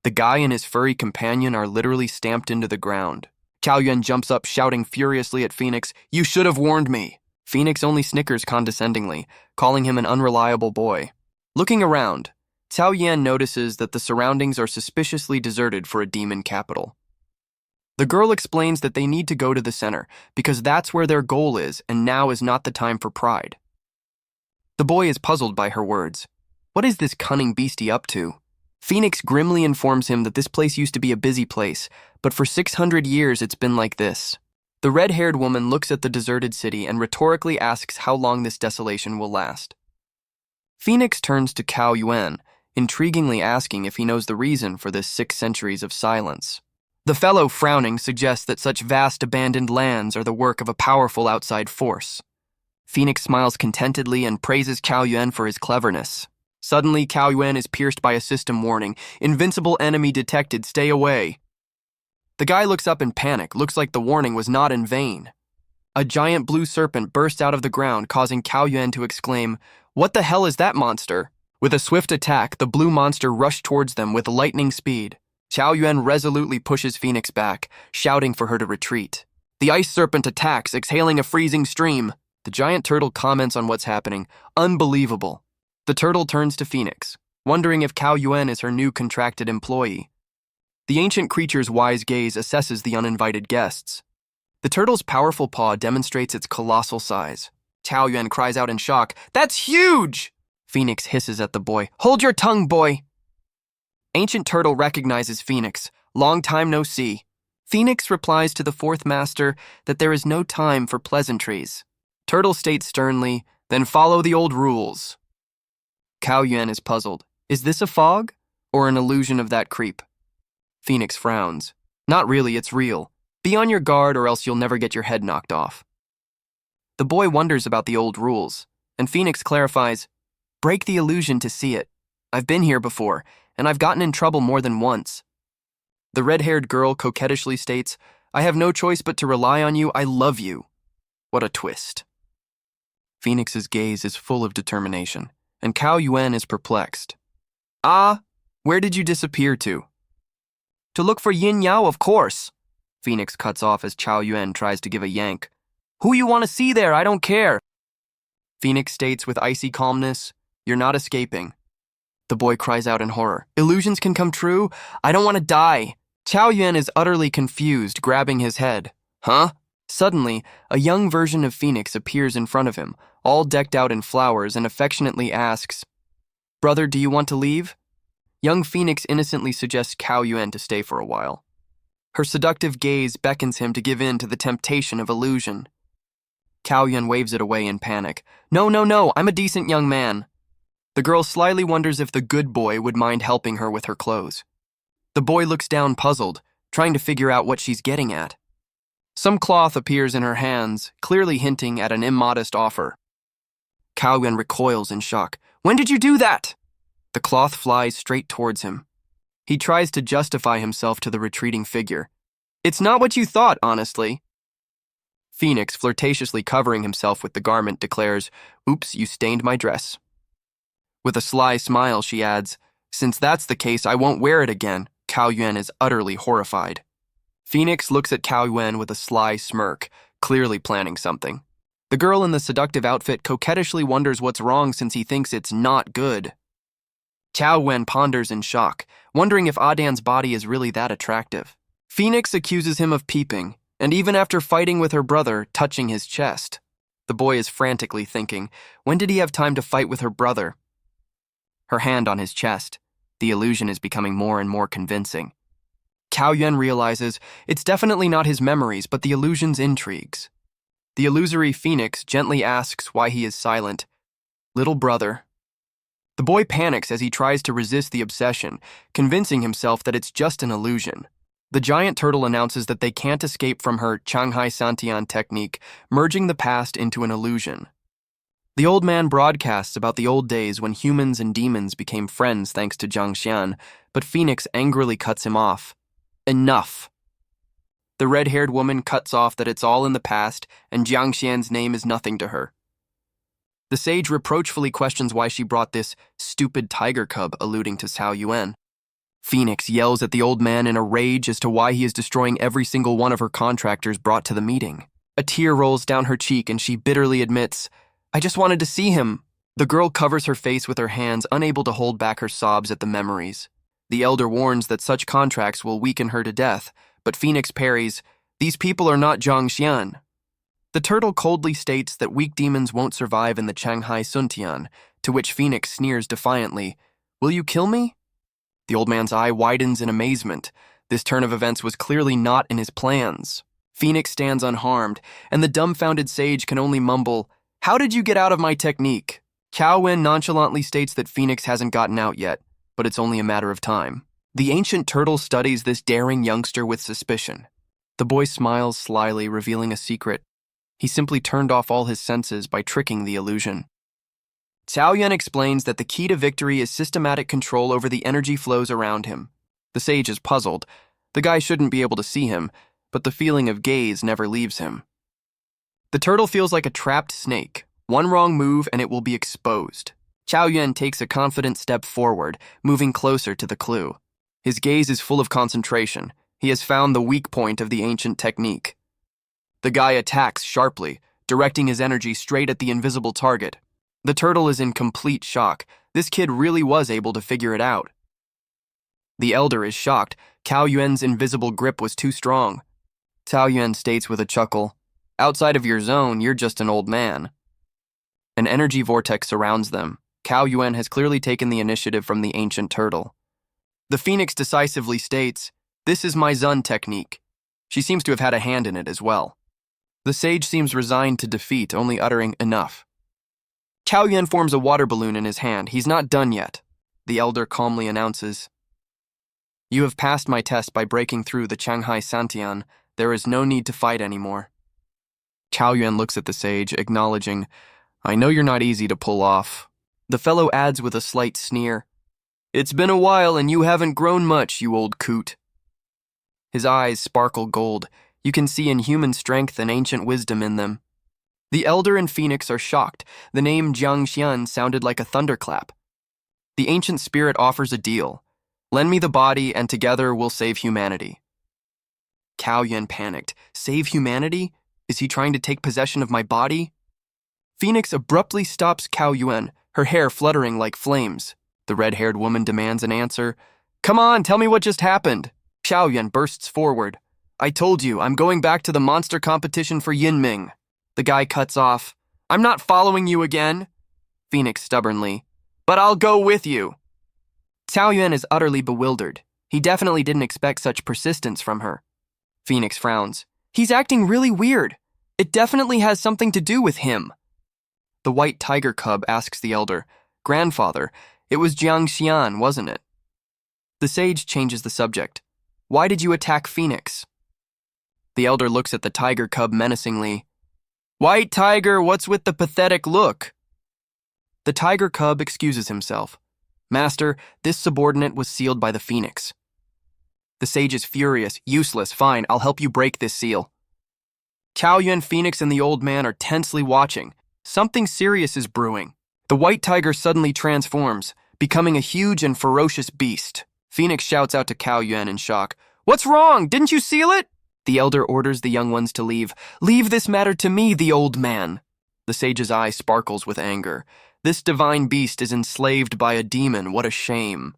The guy and his furry companion are literally stamped into the ground. Cao Yuan jumps up, shouting furiously at Phoenix, "You should have warned me!" Phoenix only snickers condescendingly, calling him an unreliable boy. Looking around, Cao Yuan notices that the surroundings are suspiciously deserted for a demon capital. The girl explains that they need to go to the center, because that's where their goal is, and now is not the time for pride. The boy is puzzled by her words. What is this cunning beastie up to? Phoenix grimly informs him that this place used to be a busy place, but for 600 years it's been like this. The red-haired woman looks at the deserted city and rhetorically asks how long this desolation will last. Phoenix turns to Cao Yuan, intriguingly asking if he knows the reason for this 6 centuries of silence. The fellow, frowning, suggests that such vast abandoned lands are the work of a powerful outside force. Phoenix smiles contentedly and praises Cao Yuan for his cleverness. Suddenly, Cao Yuan is pierced by a system warning. Invincible enemy detected, stay away. The guy looks up in panic. Looks like the warning was not in vain. A giant blue serpent bursts out of the ground, causing Cao Yuan to exclaim, "What the hell is that monster?" With a swift attack, the blue monster rushed towards them with lightning speed. Cao Yuan resolutely pushes Phoenix back, shouting for her to retreat. The ice serpent attacks, exhaling a freezing stream. The giant turtle comments on what's happening. Unbelievable. The turtle turns to Phoenix, wondering if Cao Yuan is her new contracted employee. The ancient creature's wise gaze assesses the uninvited guests. The turtle's powerful paw demonstrates its colossal size. Cao Yuan cries out in shock, "That's huge!" Phoenix hisses at the boy, "Hold your tongue, boy!" Ancient Turtle recognizes Phoenix. Long time no see. Phoenix replies to the fourth master that there is no time for pleasantries. Turtle states sternly, "Then follow the old rules." Cao Yuan is puzzled. Is this a fog? Or an illusion of that creep? Phoenix frowns. Not really, it's real. Be on your guard or else you'll never get your head knocked off. The boy wonders about the old rules, and Phoenix clarifies, "Break the illusion to see it. I've been here before, and I've gotten in trouble more than once." The red-haired girl coquettishly states, "I have no choice but to rely on you. I love you." What a twist. Phoenix's gaze is full of determination, and Cao Yuan is perplexed. "Ah, where did you disappear to?" "To look for Yin Yao, of course." Phoenix cuts off as Cao Yuan tries to give a yank. "Who you want to see there? I don't care." Phoenix states with icy calmness, "You're not escaping." The boy cries out in horror, "Illusions can come true? I don't want to die." Cao Yuan is utterly confused, grabbing his head. "Huh?" Suddenly, a young version of Phoenix appears in front of him, all decked out in flowers, and affectionately asks, "Brother, do you want to leave?" Young Phoenix innocently suggests Cao Yuan to stay for a while. Her seductive gaze beckons him to give in to the temptation of illusion. Cao Yuan waves it away in panic. No, I'm a decent young man." The girl slyly wonders if the good boy would mind helping her with her clothes. The boy looks down puzzled, trying to figure out what she's getting at. Some cloth appears in her hands, clearly hinting at an immodest offer. Cao Yuan recoils in shock. "When did you do that?" The cloth flies straight towards him. He tries to justify himself to the retreating figure. "It's not what you thought, honestly." Phoenix, flirtatiously covering himself with the garment, declares, "Oops, you stained my dress." With a sly smile, she adds, "Since that's the case, I won't wear it again." Cao Yuan is utterly horrified. Phoenix looks at Cao Yuan with a sly smirk, clearly planning something. The girl in the seductive outfit coquettishly wonders what's wrong since he thinks it's not good. Cao Yuan ponders in shock, wondering if Adan's body is really that attractive. Phoenix accuses him of peeping, and even after fighting with her brother, touching his chest. The boy is frantically thinking, when did he have time to fight with her brother? Her hand on his chest. The illusion is becoming more and more convincing. Cao Yuan realizes it's definitely not his memories, but the illusion's intrigues. The illusory Phoenix gently asks why he is silent. "Little brother." The boy panics as he tries to resist the obsession, convincing himself that it's just an illusion. The giant turtle announces that they can't escape from her Shanghai Santian technique, merging the past into an illusion. The old man broadcasts about the old days when humans and demons became friends thanks to Jiang Xian, but Phoenix angrily cuts him off. Enough. The red-haired woman cuts off that it's all in the past and Jiang Xian's name is nothing to her. The sage reproachfully questions why she brought this stupid tiger cub, alluding to Cao Yuan. Phoenix yells at the old man in a rage as to why he is destroying every single one of her contractors brought to the meeting. A tear rolls down her cheek and she bitterly admits, "I just wanted to see him." The girl covers her face with her hands, unable to hold back her sobs at the memories. The elder warns that such contracts will weaken her to death, but Phoenix parries, "These people are not Jiang Xian." The turtle coldly states that weak demons won't survive in the Shanghai Suntian, to which Phoenix sneers defiantly, "Will you kill me?" The old man's eye widens in amazement. This turn of events was clearly not in his plans. Phoenix stands unharmed, and the dumbfounded sage can only mumble, "How did you get out of my technique?" Cao Wen nonchalantly states that Phoenix hasn't gotten out yet, but it's only a matter of time. The ancient turtle studies this daring youngster with suspicion. The boy smiles slyly, revealing a secret. He simply turned off all his senses by tricking the illusion. Cao Yuan explains that the key to victory is systematic control over the energy flows around him. The sage is puzzled. The guy shouldn't be able to see him, but the feeling of gaze never leaves him. The turtle feels like a trapped snake. One wrong move and it will be exposed. Cao Yuan takes a confident step forward, moving closer to the clue. His gaze is full of concentration. He has found the weak point of the ancient technique. The guy attacks sharply, directing his energy straight at the invisible target. The turtle is in complete shock. This kid really was able to figure it out. The elder is shocked. Cao Yuan's invisible grip was too strong. Cao Yuan states with a chuckle, "Outside of your zone, you're just an old man." An energy vortex surrounds them. Cao Yuan has clearly taken the initiative from the ancient turtle. The phoenix decisively states, "This is my Zun technique." She seems to have had a hand in it as well. The sage seems resigned to defeat, only uttering enough. Cao Yuan forms a water balloon in his hand. He's not done yet. The elder calmly announces, "You have passed my test by breaking through the Shanghai Santian. There is no need to fight anymore." Cao Yuan looks at the sage, acknowledging, "I know you're not easy to pull off." The fellow adds with a slight sneer, "It's been a while and you haven't grown much, you old coot." His eyes sparkle gold. You can see inhuman strength and ancient wisdom in them. The elder and Phoenix are shocked. The name Jiang Xian sounded like a thunderclap. The ancient spirit offers a deal. "Lend me the body and together we'll save humanity." Cao Yuan panicked. Save humanity? Is he trying to take possession of my body? Phoenix abruptly stops Cao Yuan, her hair fluttering like flames. The red-haired woman demands an answer. "Come on, tell me what just happened." Cao Yuan bursts forward. "I told you, I'm going back to the monster competition for Yinming." The guy cuts off. "I'm not following you again." Phoenix stubbornly, "But I'll go with you." Cao Yuan is utterly bewildered. He definitely didn't expect such persistence from her. Phoenix frowns. "He's acting really weird. It definitely has something to do with him." The white tiger cub asks the elder, "Grandfather, it was Jiang Xian, wasn't it?" The sage changes the subject. "Why did you attack Phoenix?" The elder looks at the tiger cub menacingly. "White tiger, what's with the pathetic look?" The tiger cub excuses himself. "Master, this subordinate was sealed by the phoenix." The sage is furious. "Useless, fine, I'll help you break this seal." Cao Yuan, Phoenix, and the old man are tensely watching. Something serious is brewing. The white tiger suddenly transforms, becoming a huge and ferocious beast. Phoenix shouts out to Cao Yuan in shock. "What's wrong? Didn't you seal it?" The elder orders the young ones to leave. "Leave this matter to me, the old man." The sage's eye sparkles with anger. This divine beast is enslaved by a demon. What a shame.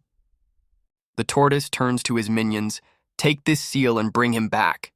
The tortoise turns to his minions. "Take this seal and bring him back."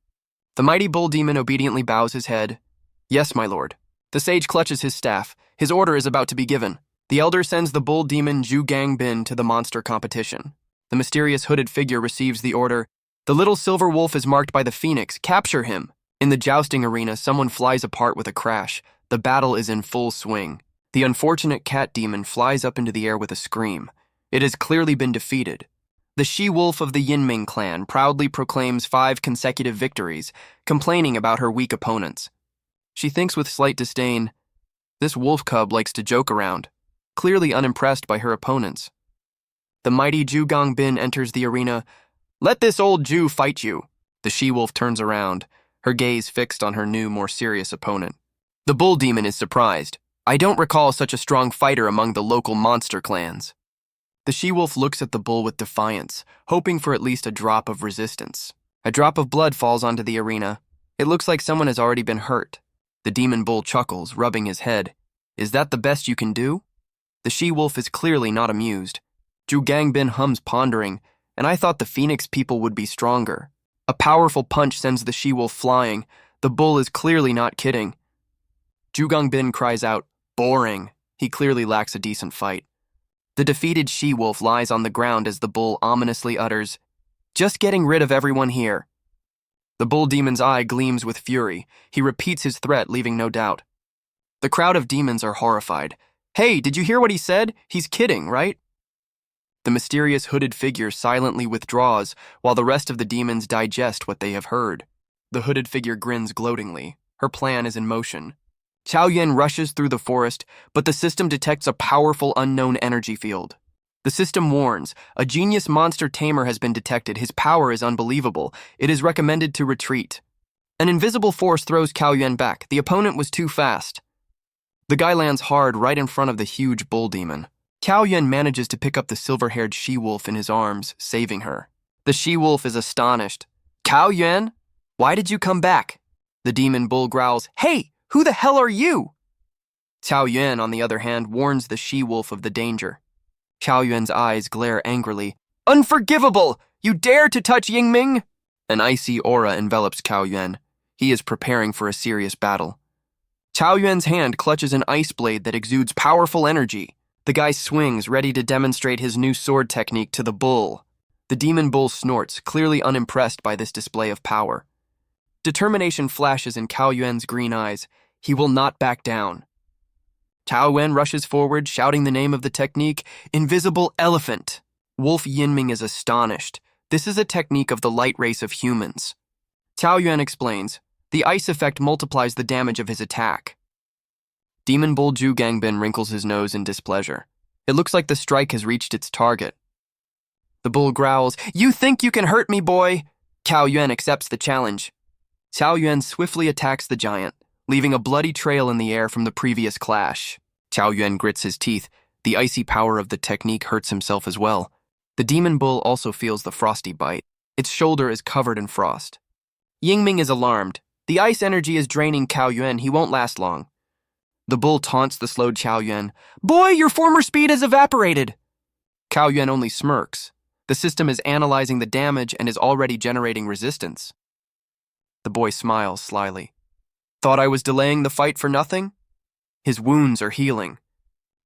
The mighty bull demon obediently bows his head. "Yes, my lord." The sage clutches his staff. His order is about to be given. The elder sends the bull demon Zhu Gangbin to the monster competition. The mysterious hooded figure receives the order. The little silver wolf is marked by the phoenix. Capture him. In the jousting arena, someone flies apart with a crash. The battle is in full swing. The unfortunate cat demon flies up into the air with a scream. It has clearly been defeated. The she-wolf of the Yinming clan proudly proclaims 5 consecutive victories, complaining about her weak opponents. She thinks with slight disdain, This wolf cub likes to joke around, clearly unimpressed by her opponents. The mighty Zhu Gangbin enters the arena. Let this old Jew fight you. The she-wolf turns around, her gaze fixed on her new, more serious opponent. The bull demon is surprised. I don't recall such a strong fighter among the local monster clans. The she-wolf looks at the bull with defiance, hoping for at least a drop of resistance. A drop of blood falls onto the arena. It looks like someone has already been hurt. The demon bull chuckles, rubbing his head. Is that the best you can do? The she-wolf is clearly not amused. Zhu Gangbin hums, pondering, and I thought the Phoenix people would be stronger. A powerful punch sends the she-wolf flying. The bull is clearly not kidding. Zhu Gangbin cries out, boring. He clearly lacks a decent fight. The defeated she-wolf lies on the ground as the bull ominously utters, just getting rid of everyone here. The bull demon's eye gleams with fury. He repeats his threat, leaving no doubt. The crowd of demons are horrified. Hey, did you hear what he said? He's kidding, right? The mysterious hooded figure silently withdraws while the rest of the demons digest what they have heard. The hooded figure grins gloatingly. Her plan is in motion. Chao Yuan rushes through the forest, but the system detects a powerful unknown energy field. The system warns, a genius monster tamer has been detected. His power is unbelievable. It is recommended to retreat. An invisible force throws Chao Yuan back. The opponent was too fast. The guy lands hard right in front of the huge bull demon. Chao Yuan manages to pick up the silver-haired she-wolf in his arms, saving her. The she-wolf is astonished. Chao Yuan, why did you come back? The demon bull growls, Hey, who the hell are you? Chao Yuan, on the other hand, warns the she-wolf of the danger. Chao Yuan's eyes glare angrily. Unforgivable! You dare to touch Yingming? An icy aura envelops Chao Yuan. He is preparing for a serious battle. Chao Yuan's hand clutches an ice blade that exudes powerful energy. The guy swings, ready to demonstrate his new sword technique to the bull. The demon bull snorts, clearly unimpressed by this display of power. Determination flashes in Chao Yuan's green eyes. He will not back down. Chao Yuan rushes forward, shouting the name of the technique, Invisible Elephant. Wolf Yinming is astonished. This is a technique of the light race of humans. Chao Yuan explains, the ice effect multiplies the damage of his attack. Demon Bull Zhu Gangbin wrinkles his nose in displeasure. It looks like the strike has reached its target. The bull growls, You think you can hurt me, boy? Chao Yuan accepts the challenge. Chao Yuan swiftly attacks the giant, leaving a bloody trail in the air from the previous clash. Chao Yuan grits his teeth. The icy power of the technique hurts himself as well. The demon bull also feels the frosty bite. Its shoulder is covered in frost. Yingming is alarmed. The ice energy is draining Chao Yuan. He won't last long. The bull taunts the slowed Chao Yuan. Boy, your former speed has evaporated. Chao Yuan only smirks. The system is analyzing the damage and is already generating resistance. The boy smiles slyly. Thought I was delaying the fight for nothing? His wounds are healing.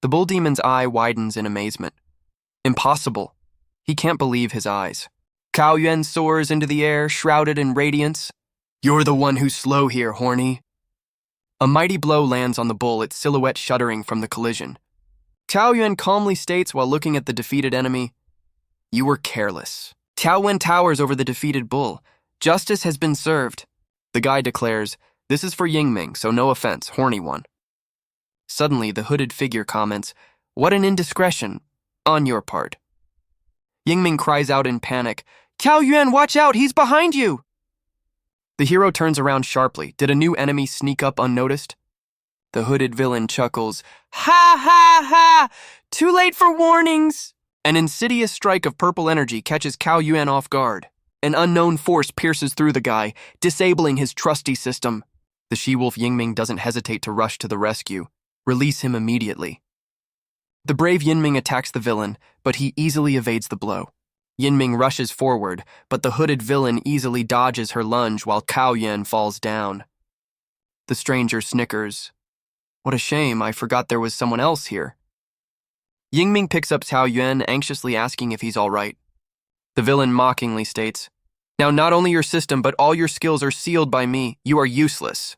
The bull demon's eye widens in amazement. Impossible. He can't believe his eyes. Chao Yuan soars into the air, shrouded in radiance. You're the one who's slow here, horny. A mighty blow lands on the bull, its silhouette shuddering from the collision. Chao Yuan calmly states while looking at the defeated enemy, You were careless. Chao Yuan towers over the defeated bull. Justice has been served. The guy declares, This is for Yingming, so no offense, horny one. Suddenly, the hooded figure comments, What an indiscretion, on your part. Yingming cries out in panic, Chao Yuan, watch out, he's behind you! The hero turns around sharply. Did a new enemy sneak up unnoticed? The hooded villain chuckles, Ha ha ha! Too late for warnings! An insidious strike of purple energy catches Chao Yuan off guard. An unknown force pierces through the guy, disabling his trusty system. The she-wolf Yingming doesn't hesitate to rush to the rescue. Release him immediately. The brave Yinming attacks the villain, but he easily evades the blow. Yinming rushes forward, but the hooded villain easily dodges her lunge while Chao Yuan falls down. The stranger snickers. What a shame, I forgot there was someone else here. Yingming picks up Chao Yuan, anxiously asking if he's all right. The villain mockingly states, Now not only your system, but all your skills are sealed by me. You are useless.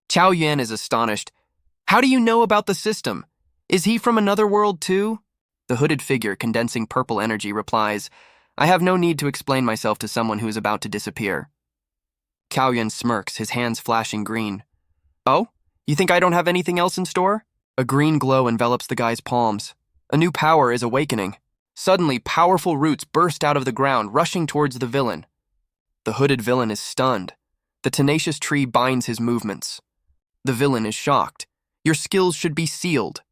Chao Yuan is astonished. How do you know about the system? Is he from another world too? The hooded figure, condensing purple energy, replies, I have no need to explain myself to someone who is about to disappear. Chao Yuan smirks, his hands flashing green. Oh, You think I don't have anything else in store? A green glow envelops the guy's palms. A new power is awakening. Suddenly, powerful roots burst out of the ground, rushing towards the villain. The hooded villain is stunned. The tenacious tree binds his movements. The villain is shocked. Your skills should be sealed.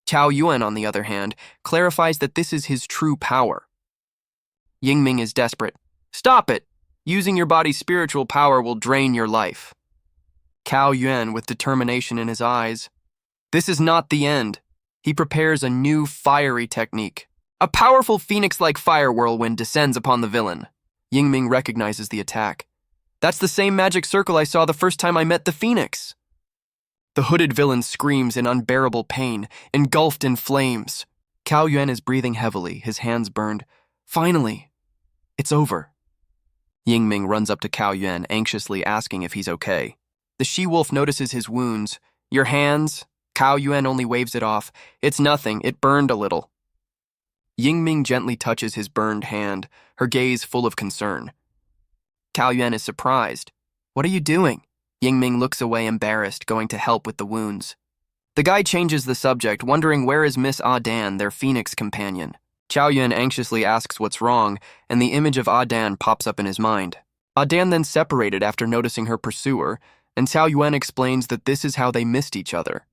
Qiao Yuan, on the other hand, clarifies that this is his true power. Yingming is desperate. Stop it! Using your body's spiritual power will drain your life. Qiao Yuan, with determination in his eyes. This is not the end. He prepares a new fiery technique. A powerful phoenix-like fire whirlwind descends upon the villain. Yingming recognizes the attack. That's the same magic circle I saw the first time I met the phoenix. The hooded villain screams in unbearable pain, engulfed in flames. Qiao Yuan is breathing heavily, his hands burned. Finally, it's over. Yingming runs up to Qiao Yuan, anxiously asking if he's okay. The she-wolf notices his wounds. Your hands? Qiao Yuan only waves it off. It's nothing, it burned a little. Yingming gently touches his burned hand, her gaze full of concern. Qiao Yuan is surprised. What are you doing? Yingming looks away embarrassed, going to help with the wounds. The guy changes the subject, wondering where is Miss Dan, their phoenix companion. Qiao Yuan anxiously asks what's wrong, and the image of Dan pops up in his mind. Dan then separated after noticing her pursuer, and Qiao Yuan explains that this is how they missed each other.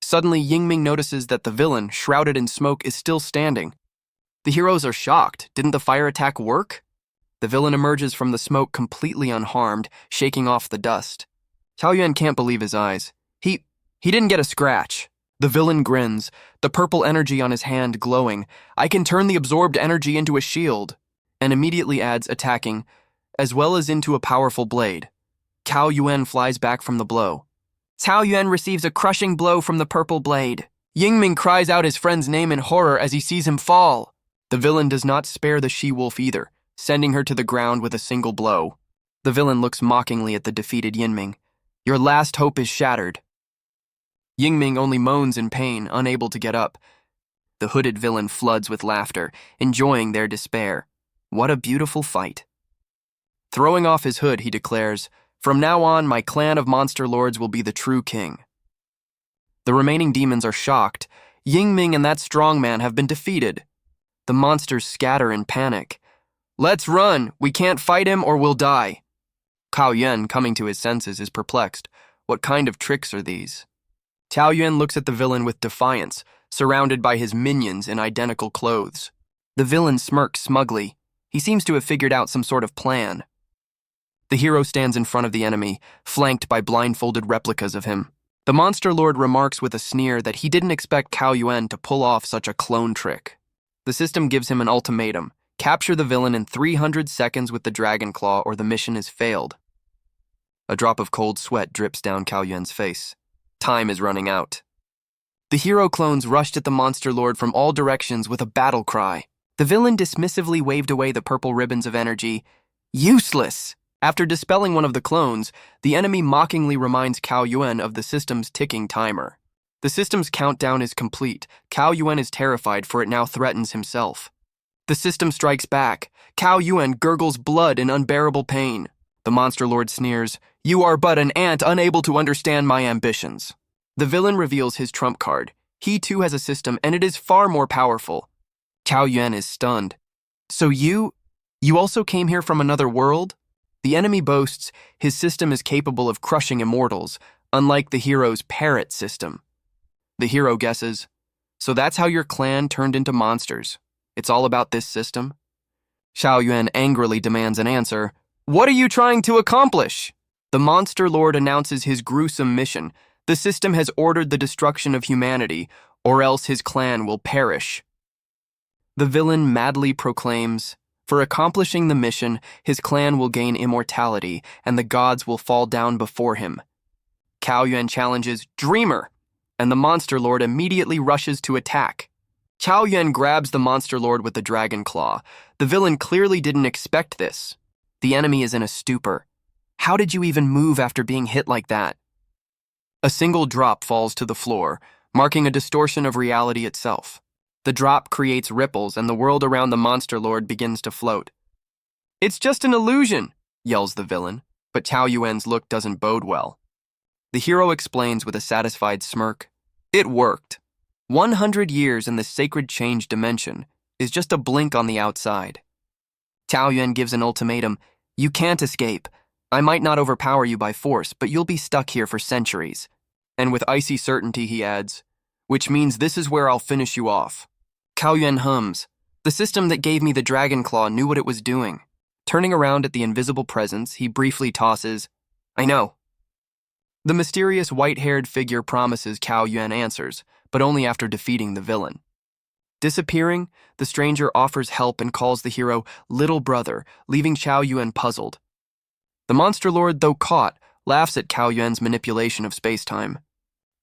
Suddenly, Yingming notices that the villain, shrouded in smoke, is still standing. The heroes are shocked. Didn't the fire attack work? The villain emerges from the smoke completely unharmed, shaking off the dust. Qiao Yuan can't believe his eyes. He didn't get a scratch. The villain grins, the purple energy on his hand glowing. I can turn the absorbed energy into a shield, and immediately adds attacking, as well as into a powerful blade. Qiao Yuan flies back from the blow. Qiao Yuan receives a crushing blow from the purple blade. Yingming cries out his friend's name in horror as he sees him fall. The villain does not spare the she-wolf either, sending her to the ground with a single blow. The villain looks mockingly at the defeated Yingming. Your last hope is shattered. Yingming only moans in pain, unable to get up. The hooded villain floods with laughter, enjoying their despair. What a beautiful fight. Throwing off his hood, he declares, From now on, my clan of monster lords will be the true king. The remaining demons are shocked. Yingming and that strong man have been defeated. The monsters scatter in panic. Let's run! We can't fight him or we'll die. Qiao Yuan, coming to his senses, is perplexed. What kind of tricks are these? Qiao Yuan looks at the villain with defiance, surrounded by his minions in identical clothes. The villain smirks smugly. He seems to have figured out some sort of plan. The hero stands in front of the enemy, flanked by blindfolded replicas of him. The monster lord remarks with a sneer that he didn't expect Qiao Yuan to pull off such a clone trick. The system gives him an ultimatum. Capture the villain in 300 seconds with the dragon claw or the mission is failed. A drop of cold sweat drips down Qiao Yuan's face. Time is running out. The hero clones rushed at the monster lord from all directions with a battle cry. The villain dismissively waved away the purple ribbons of energy. Useless! After dispelling one of the clones, the enemy mockingly reminds Qiao Yuan of the system's ticking timer. The system's countdown is complete. Qiao Yuan is terrified, for it now threatens himself. The system strikes back. Qiao Yuan gurgles blood in unbearable pain. The monster lord sneers, You are but an ant unable to understand my ambitions. The villain reveals his trump card. He too has a system, and it is far more powerful. Qiao Yuan is stunned. So you also came here from another world? The enemy boasts his system is capable of crushing immortals, unlike the hero's parrot system. The hero guesses, So that's how your clan turned into monsters. It's all about this system? Qiao Yuan angrily demands an answer. What are you trying to accomplish? The monster lord announces his gruesome mission. The system has ordered the destruction of humanity, or else his clan will perish. The villain madly proclaims, For accomplishing the mission, his clan will gain immortality, and the gods will fall down before him. Qiao Yuan challenges, Dreamer, and the monster lord immediately rushes to attack. Qiao Yuan grabs the monster lord with the dragon claw. The villain clearly didn't expect this. The enemy is in a stupor. How did you even move after being hit like that? A single drop falls to the floor, marking a distortion of reality itself. The drop creates ripples, and the world around the monster lord begins to float. It's just an illusion, yells the villain, but Qiao Yuan's look doesn't bode well. The hero explains with a satisfied smirk. It worked. 100 years in the sacred change dimension is just a blink on the outside. Tao Yuan gives an ultimatum. You can't escape. I might not overpower you by force, but you'll be stuck here for centuries. And with icy certainty, he adds, which means this is where I'll finish you off. Cao Yuan hums. The system that gave me the dragon claw knew what it was doing. Turning around at the invisible presence, he briefly tosses, I know. The mysterious white-haired figure promises Cao Yuan answers, but only after defeating the villain. Disappearing, the stranger offers help and calls the hero little brother, leaving Cao Yuan puzzled. The monster lord, though caught, laughs at Cao Yuan's manipulation of space-time.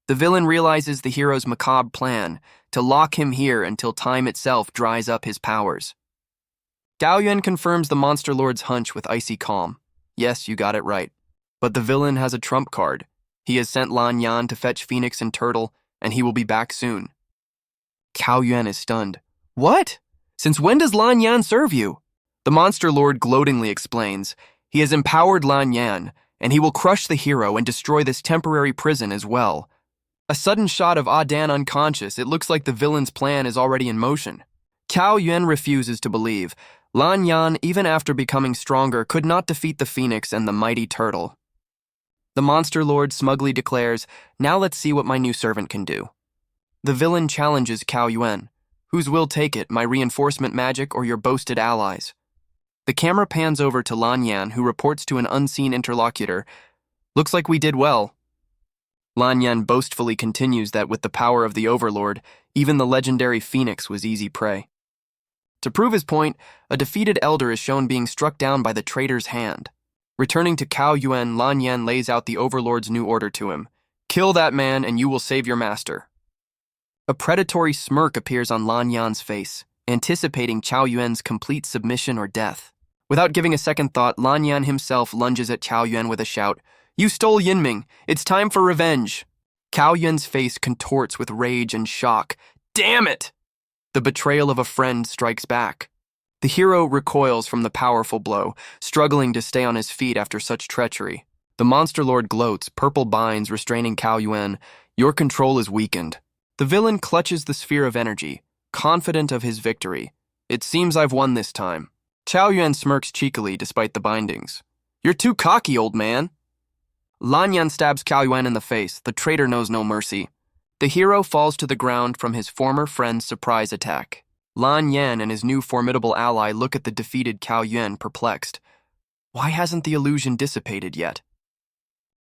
The villain realizes the hero's macabre plan to lock him here until time itself dries up his powers. Cao Yuan confirms the monster lord's hunch with icy calm. Yes, you got it right. But the villain has a trump card. He has sent Lan Yan to fetch Phoenix and Turtle, and he will be back soon. Cao Yuan is stunned. What? Since when does Lan Yan serve you? The monster lord gloatingly explains. He has empowered Lan Yan, and he will crush the hero and destroy this temporary prison as well. A sudden shot of Dan unconscious, it looks like the villain's plan is already in motion. Cao Yuan refuses to believe. Lan Yan, even after becoming stronger, could not defeat the Phoenix and the mighty Turtle. The monster lord smugly declares, now let's see what my new servant can do. The villain challenges Cao Yuan. Whose will take it, my reinforcement magic or your boasted allies? The camera pans over to Lan Yan, who reports to an unseen interlocutor. Looks like we did well. Lan Yan boastfully continues that with the power of the Overlord, even the legendary Phoenix was easy prey. To prove his point, a defeated elder is shown being struck down by the traitor's hand. Returning to Cao Yuan, Lan Yan lays out the Overlord's new order to him. Kill that man and you will save your master. A predatory smirk appears on Lan Yan's face, anticipating Cao Yuan's complete submission or death. Without giving a second thought, Lan Yan himself lunges at Cao Yuan with a shout. You stole Yinming. It's time for revenge. Cao Yuan's face contorts with rage and shock. Damn it! The betrayal of a friend strikes back. The hero recoils from the powerful blow, struggling to stay on his feet after such treachery. The monster lord gloats, purple binds restraining Cao Yuan. Your control is weakened. The villain clutches the sphere of energy, confident of his victory. It seems I've won this time. Cao Yuan smirks cheekily despite the bindings. You're too cocky, old man. Lan Yan stabs Cao Yuan in the face. The traitor knows no mercy. The hero falls to the ground from his former friend's surprise attack. Lan Yan and his new formidable ally look at the defeated Cao Yuan, perplexed. Why hasn't the illusion dissipated yet?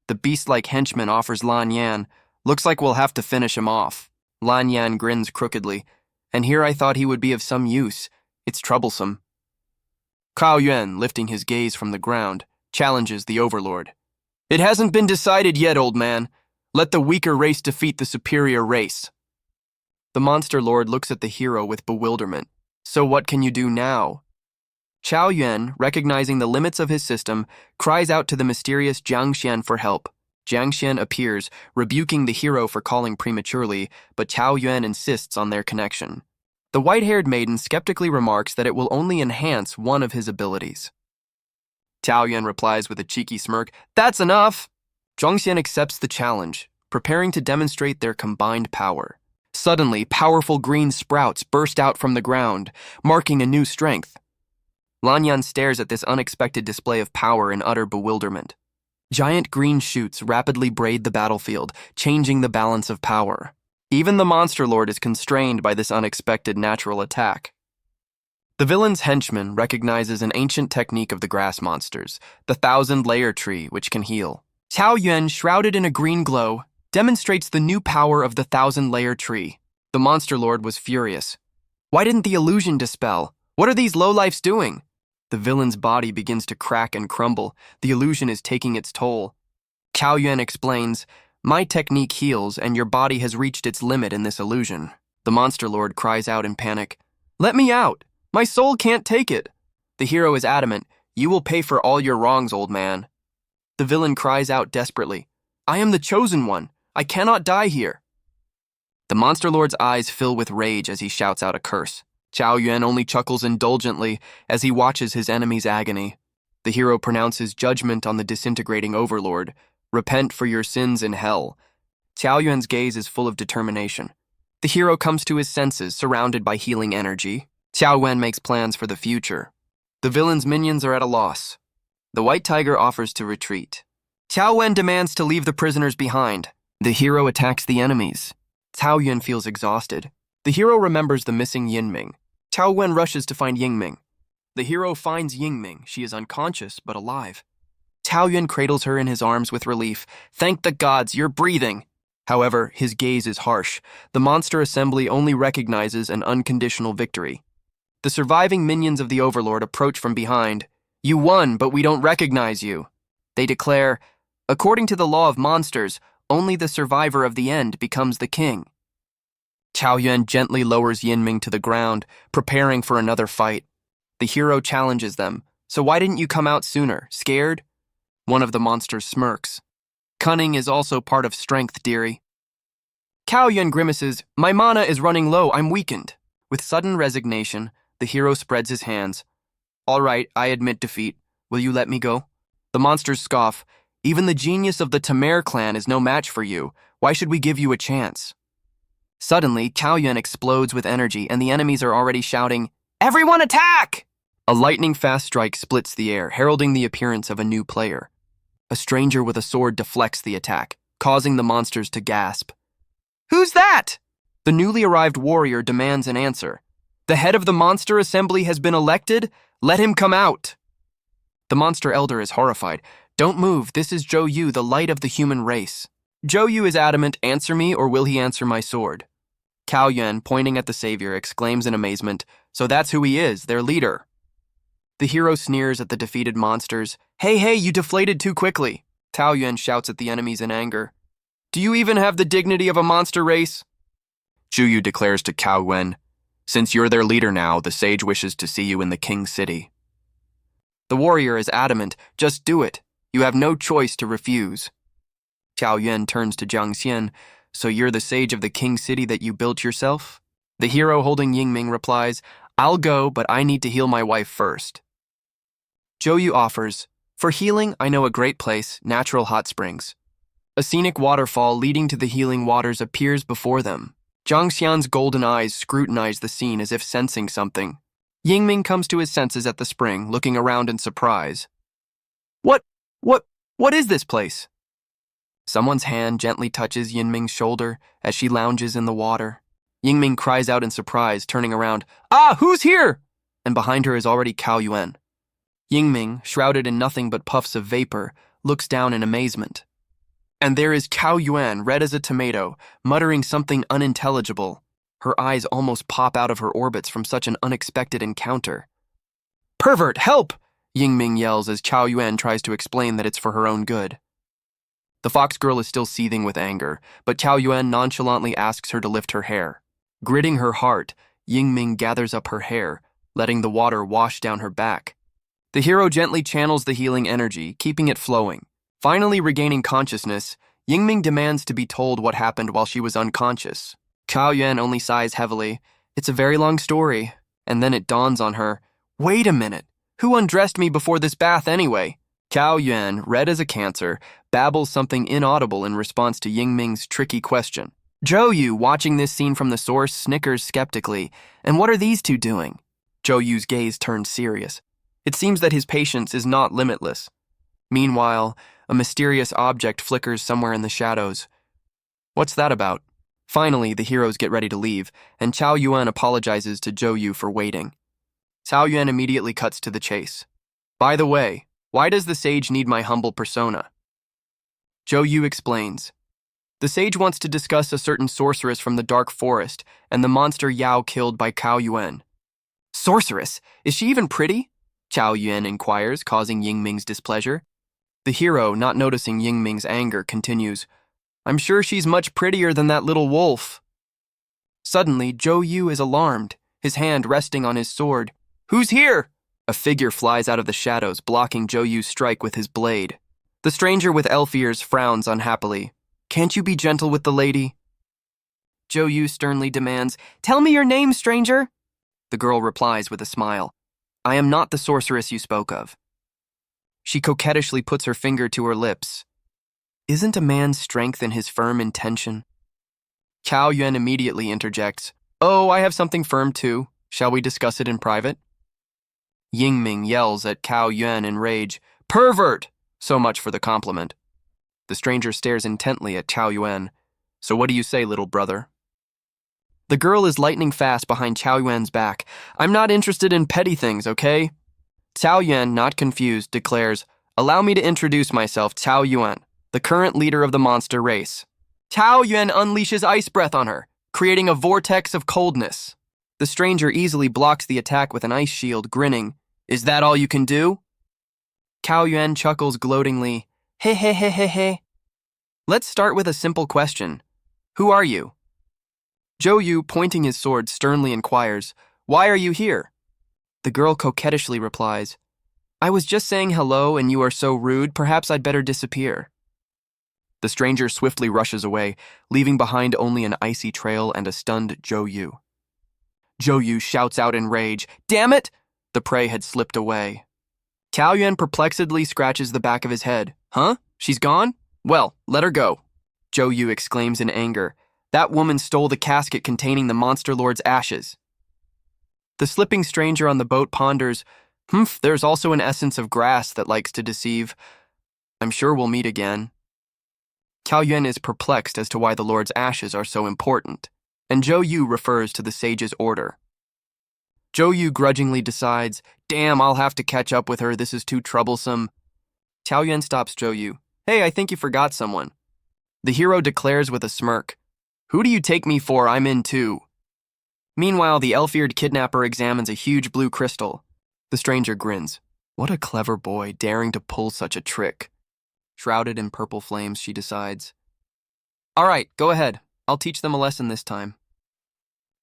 The beast-like henchman offers Lan Yan. Looks like we'll have to finish him off. Lan Yan grins crookedly. And here I thought he would be of some use. It's troublesome. Cao Yuan, lifting his gaze from the ground, challenges the Overlord. It hasn't been decided yet, old man. Let the weaker race defeat the superior race. The monster lord looks at the hero with bewilderment. So what can you do now? Cao Yuan, recognizing the limits of his system, cries out to the mysterious Jiang Xian for help. Jiang Xian appears, rebuking the hero for calling prematurely, but Cao Yuan insists on their connection. The white-haired maiden skeptically remarks that it will only enhance one of his abilities. Cao Yuan replies with a cheeky smirk, That's enough! Jiang Xian accepts the challenge, preparing to demonstrate their combined power. Suddenly, powerful green sprouts burst out from the ground, marking a new strength. Lan Yan stares at this unexpected display of power in utter bewilderment. Giant green shoots rapidly braid the battlefield, changing the balance of power. Even the monster lord is constrained by this unexpected natural attack. The villain's henchman recognizes an ancient technique of the grass monsters, the 1,000-layer tree, which can heal. Cao Yuan, shrouded in a green glow, demonstrates the new power of the 1,000-layer tree. The monster lord was furious. Why didn't the illusion dispel? What are these lowlifes doing? The villain's body begins to crack and crumble. The illusion is taking its toll. Cao Yuan explains, My technique heals, and your body has reached its limit in this illusion. The monster lord cries out in panic. Let me out! My soul can't take it! The hero is adamant. You will pay for all your wrongs, old man. The villain cries out desperately. I am the chosen one. I cannot die here. The monster lord's eyes fill with rage as he shouts out a curse. Cao Yuan only chuckles indulgently as he watches his enemy's agony. The hero pronounces judgment on the disintegrating overlord. Repent for your sins in hell. Xiao Yuan's gaze is full of determination. The hero comes to his senses, surrounded by healing energy. Xiao Yuan makes plans for the future. The villain's minions are at a loss. The white tiger offers to retreat. Xiao Yuan demands to leave the prisoners behind. The hero attacks the enemies. Xiao Yuan feels exhausted. The hero remembers the missing Yinming. Xiao Yuan rushes to find Yingming. The hero finds Yingming. She is unconscious, but alive. Xiao Yuan cradles her in his arms with relief. Thank the gods, you're breathing. However, his gaze is harsh. The monster assembly only recognizes an unconditional victory. The surviving minions of the Overlord approach from behind. You won, but we don't recognize you. They declare, according to the law of monsters, only the survivor of the end becomes the king. Xiao Yuan gently lowers Yinming to the ground, preparing for another fight. The hero challenges them. So why didn't you come out sooner? Scared? One of the monsters smirks. Cunning is also part of strength, dearie. Xiao Yuan grimaces, my mana is running low, I'm weakened. With sudden resignation, the hero spreads his hands. All right, I admit defeat. Will you let me go? The monsters scoff. Even the genius of the Tamer clan is no match for you. Why should we give you a chance? Suddenly, Xiao Yuan explodes with energy, and the enemies are already shouting, everyone attack! A lightning-fast strike splits the air, heralding the appearance of a new player. A stranger with a sword deflects the attack, causing the monsters to gasp. Who's that? The newly arrived warrior demands an answer. The head of the monster assembly has been elected? Let him come out. The monster elder is horrified. Don't move, this is Zhou Yu, the light of the human race. Zhou Yu is adamant, answer me or will he answer my sword? Xiao Yuan, pointing at the savior, exclaims in amazement, so that's who he is, their leader. The hero sneers at the defeated monsters. Hey, you deflated too quickly. Xiao Yuan shouts at the enemies in anger. Do you even have the dignity of a monster race? Zhu Yu declares to Xiao Yuan, since you're their leader now, the sage wishes to see you in the king's city. The warrior is adamant, just do it. You have no choice to refuse. Xiao Yuan turns to Jiang Xian, so you're the sage of the king's city that you built yourself? The hero holding Yingming replies, I'll go, but I need to heal my wife first. Zhou Yu offers, for healing, I know a great place, natural hot springs. A scenic waterfall leading to the healing waters appears before them. Jiang Xian's golden eyes scrutinize the scene as if sensing something. Yingming comes to his senses at the spring, looking around in surprise. What is this place? Someone's hand gently touches Yinming's shoulder as she lounges in the water. Yingming cries out in surprise, turning around. Ah, who's here? And behind her is already Xiao Yuan. Yingming, shrouded in nothing but puffs of vapor, looks down in amazement. And there is Xiao Yuan, red as a tomato, muttering something unintelligible. Her eyes almost pop out of her orbits from such an unexpected encounter. Pervert, help! Yingming yells as Xiao Yuan tries to explain that it's for her own good. The fox girl is still seething with anger, but Xiao Yuan nonchalantly asks her to lift her hair. Gritting her heart, Yingming gathers up her hair, letting the water wash down her back. The hero gently channels the healing energy, keeping it flowing. Finally regaining consciousness, Yingming demands to be told what happened while she was unconscious. Xiao Yuan only sighs heavily. It's a very long story. And then it dawns on her. Wait a minute. Who undressed me before this bath anyway? Xiao Yuan, red as a cancer, babbles something inaudible in response to Yingming's tricky question. Zhou Yu, watching this scene from the source, snickers skeptically. And what are these two doing? Zhou Yu's gaze turns serious. It seems that his patience is not limitless. Meanwhile, a mysterious object flickers somewhere in the shadows. What's that about? Finally, the heroes get ready to leave, and Xiao Yuan apologizes to Zhou Yu for waiting. Xiao Yuan immediately cuts to the chase. By the way, why does the sage need my humble persona? Zhou Yu explains. The sage wants to discuss a certain sorceress from the dark forest and the monster Yao killed by Xiao Yuan. Sorceress? Is she even pretty? Xiao Yuan inquires, causing Yingming's displeasure. The hero, not noticing Yingming's anger, continues, I'm sure she's much prettier than that little wolf. Suddenly, Zhou Yu is alarmed, his hand resting on his sword. Who's here? A figure flies out of the shadows, blocking Zhou Yu's strike with his blade. The stranger with elf ears frowns unhappily. Can't you be gentle with the lady? Zhou Yu sternly demands, Tell me your name, stranger. The girl replies with a smile. I am not the sorceress you spoke of. She coquettishly puts her finger to her lips. Isn't a man's strength in his firm intention? Cao Yuan immediately interjects, "Oh, I have something firm too. Shall we discuss it in private?" Yingming yells at Cao Yuan in rage, "Pervert!" So much for the compliment. The stranger stares intently at Cao Yuan. "So what do you say, little brother?" The girl is lightning fast behind Cao Yuan's back. "I'm not interested in petty things, okay?" Cao Yuan, not confused, declares, "Allow me to introduce myself, Cao Yuan, the current leader of the monster race." Cao Yuan unleashes ice breath on her, creating a vortex of coldness. The stranger easily blocks the attack with an ice shield, grinning. "Is that all you can do?" Cao Yuan chuckles gloatingly. "Hey, hey, hey, hey, hey. Let's start with a simple question. Who are you?" Zhou Yu, pointing his sword, sternly inquires, "Why are you here?" The girl coquettishly replies, "I was just saying hello and you are so rude, perhaps I'd better disappear." The stranger swiftly rushes away, leaving behind only an icy trail and a stunned Zhou Yu. Zhou Yu shouts out in rage, "Damn it!" The prey had slipped away. Cao Yuan perplexedly scratches the back of his head. "Huh? She's gone? Well, let her go." Zhou Yu exclaims in anger, "That woman stole the casket containing the monster lord's ashes." The slipping stranger on the boat ponders, there's also an essence of grass that likes to deceive. I'm sure we'll meet again." Cao Yuan is perplexed as to why the lord's ashes are so important, and Zhou Yu refers to the sage's order. Zhou Yu grudgingly decides, "Damn, I'll have to catch up with her, this is too troublesome." Cao Yuan stops Zhou Yu. "Hey, I think you forgot someone." The hero declares with a smirk, "Who do you take me for? I'm in too." Meanwhile, the elf-eared kidnapper examines a huge blue crystal. The stranger grins. What a clever boy, daring to pull such a trick. Shrouded in purple flames, she decides, "All right, go ahead. I'll teach them a lesson this time."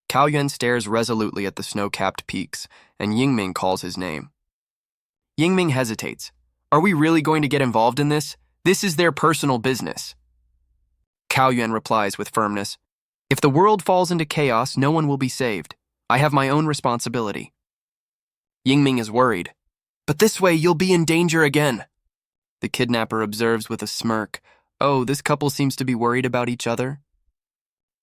Cao Yuan stares resolutely at the snow-capped peaks, and Yingming calls his name. Yingming hesitates. "Are we really going to get involved in this? This is their personal business." Cao Yuan replies with firmness, "If the world falls into chaos, no one will be saved. I have my own responsibility." Yingming is worried. "But this way you'll be in danger again." The kidnapper observes with a smirk. Oh, this couple seems to be worried about each other.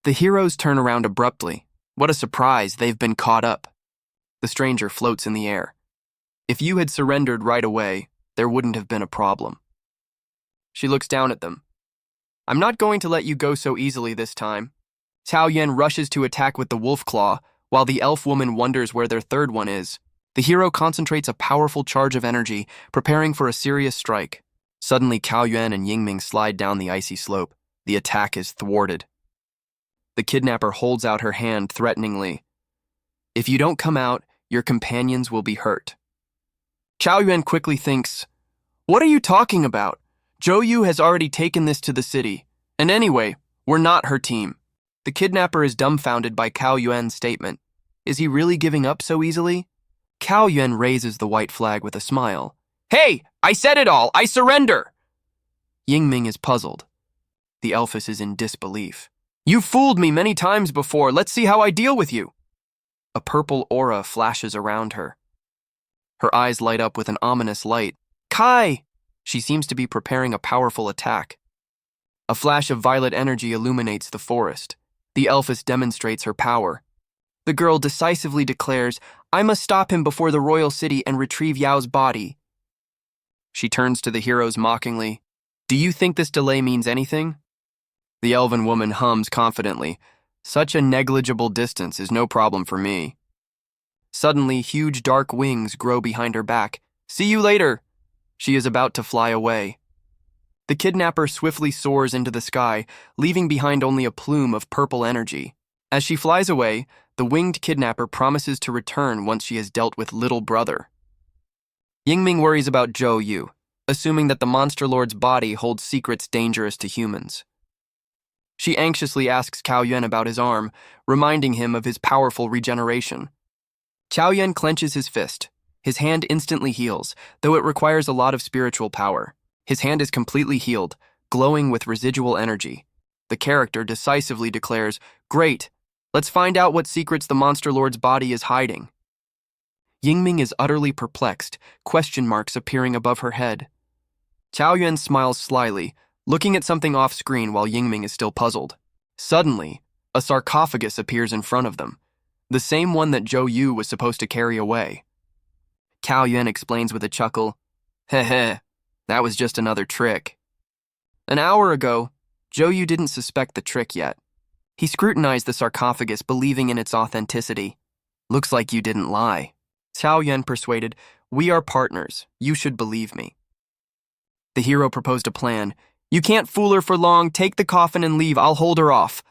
The heroes turn around abruptly. What a surprise, they've been caught up. The stranger floats in the air. "If you had surrendered right away, there wouldn't have been a problem." She looks down at them. "I'm not going to let you go so easily this time." Cao Yuan rushes to attack with the wolf claw, while the elf woman wonders where their third one is. The hero concentrates a powerful charge of energy, preparing for a serious strike. Suddenly, Cao Yuan and Yingming slide down the icy slope. The attack is thwarted. The kidnapper holds out her hand threateningly. "If you don't come out, your companions will be hurt." Cao Yuan quickly thinks, "What are you talking about? Zhou Yu has already taken this to the city. And anyway, we're not her team." The kidnapper is dumbfounded by Cao Yuan's statement. Is he really giving up so easily? Cao Yuan raises the white flag with a smile. "Hey, I said it all! I surrender!" Yingming is puzzled. The elfess is in disbelief. "You fooled me many times before. Let's see how I deal with you." A purple aura flashes around her. Her eyes light up with an ominous light. "Kai!" She seems to be preparing a powerful attack. A flash of violet energy illuminates the forest. The elfess demonstrates her power. The girl decisively declares, "I must stop him before the royal city and retrieve Yao's body." She turns to the heroes mockingly. "Do you think this delay means anything?" The elven woman hums confidently. "Such a negligible distance is no problem for me." Suddenly, huge dark wings grow behind her back. "See you later." She is about to fly away. The kidnapper swiftly soars into the sky, leaving behind only a plume of purple energy. As she flies away, the winged kidnapper promises to return once she has dealt with little brother. Yingming worries about Zhou Yu, assuming that the monster lord's body holds secrets dangerous to humans. She anxiously asks Cao Yuan about his arm, reminding him of his powerful regeneration. Cao Yuan clenches his fist. His hand instantly heals, though it requires a lot of spiritual power. His hand is completely healed, glowing with residual energy. The character decisively declares, "Great, let's find out what secrets the monster lord's body is hiding." Yingming is utterly perplexed, question marks appearing above her head. Cao Yuan smiles slyly, looking at something off-screen while Yingming is still puzzled. Suddenly, a sarcophagus appears in front of them, the same one that Zhou Yu was supposed to carry away. Cao Yuan explains with a chuckle, "Heh, that was just another trick." An hour ago, Zhou Yu didn't suspect the trick yet. He scrutinized the sarcophagus, believing in its authenticity. "Looks like you didn't lie." Cao Yuan persuaded, "We are partners. You should believe me." The hero proposed a plan. "You can't fool her for long. Take the coffin and leave. I'll hold her off."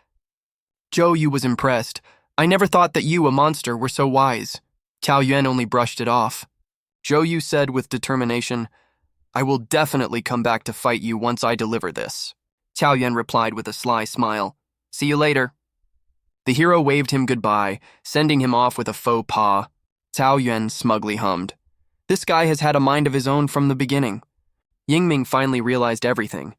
Zhou Yu was impressed. "I never thought that you, a monster, were so wise." Cao Yuan only brushed it off. Zhou Yu said with determination, "I will definitely come back to fight you once I deliver this." Cao Yuan replied with a sly smile, "See you later." The hero waved him goodbye, sending him off with a faux pas. Cao Yuan smugly hummed, "This guy has had a mind of his own from the beginning." Yingming finally realized everything.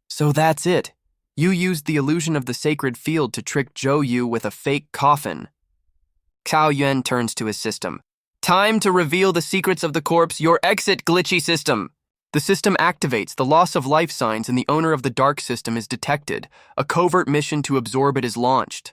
"So that's it. You used the illusion of the sacred field to trick Zhou Yu with a fake coffin." Cao Yuan turns to his system. "Time to reveal the secrets of the corpse, your exit glitchy system." The system activates, the loss of life signs and the owner of the dark system is detected. A covert mission to absorb it is launched.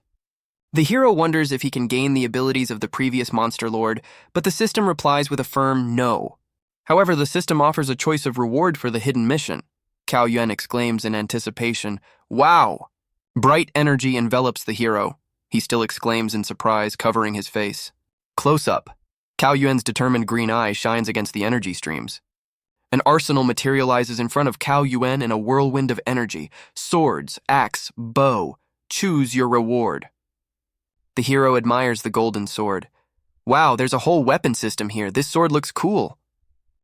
The hero wonders if he can gain the abilities of the previous monster lord, but the system replies with a firm no. However, the system offers a choice of reward for the hidden mission. Cao Yuan exclaims in anticipation, "Wow!" Bright energy envelops the hero. He still exclaims in surprise, covering his face. Close up. Cao Yuan's determined green eye shines against the energy streams. An arsenal materializes in front of Cao Yuan in a whirlwind of energy. Swords, axe, bow. Choose your reward. The hero admires the golden sword. "Wow, there's a whole weapon system here. This sword looks cool."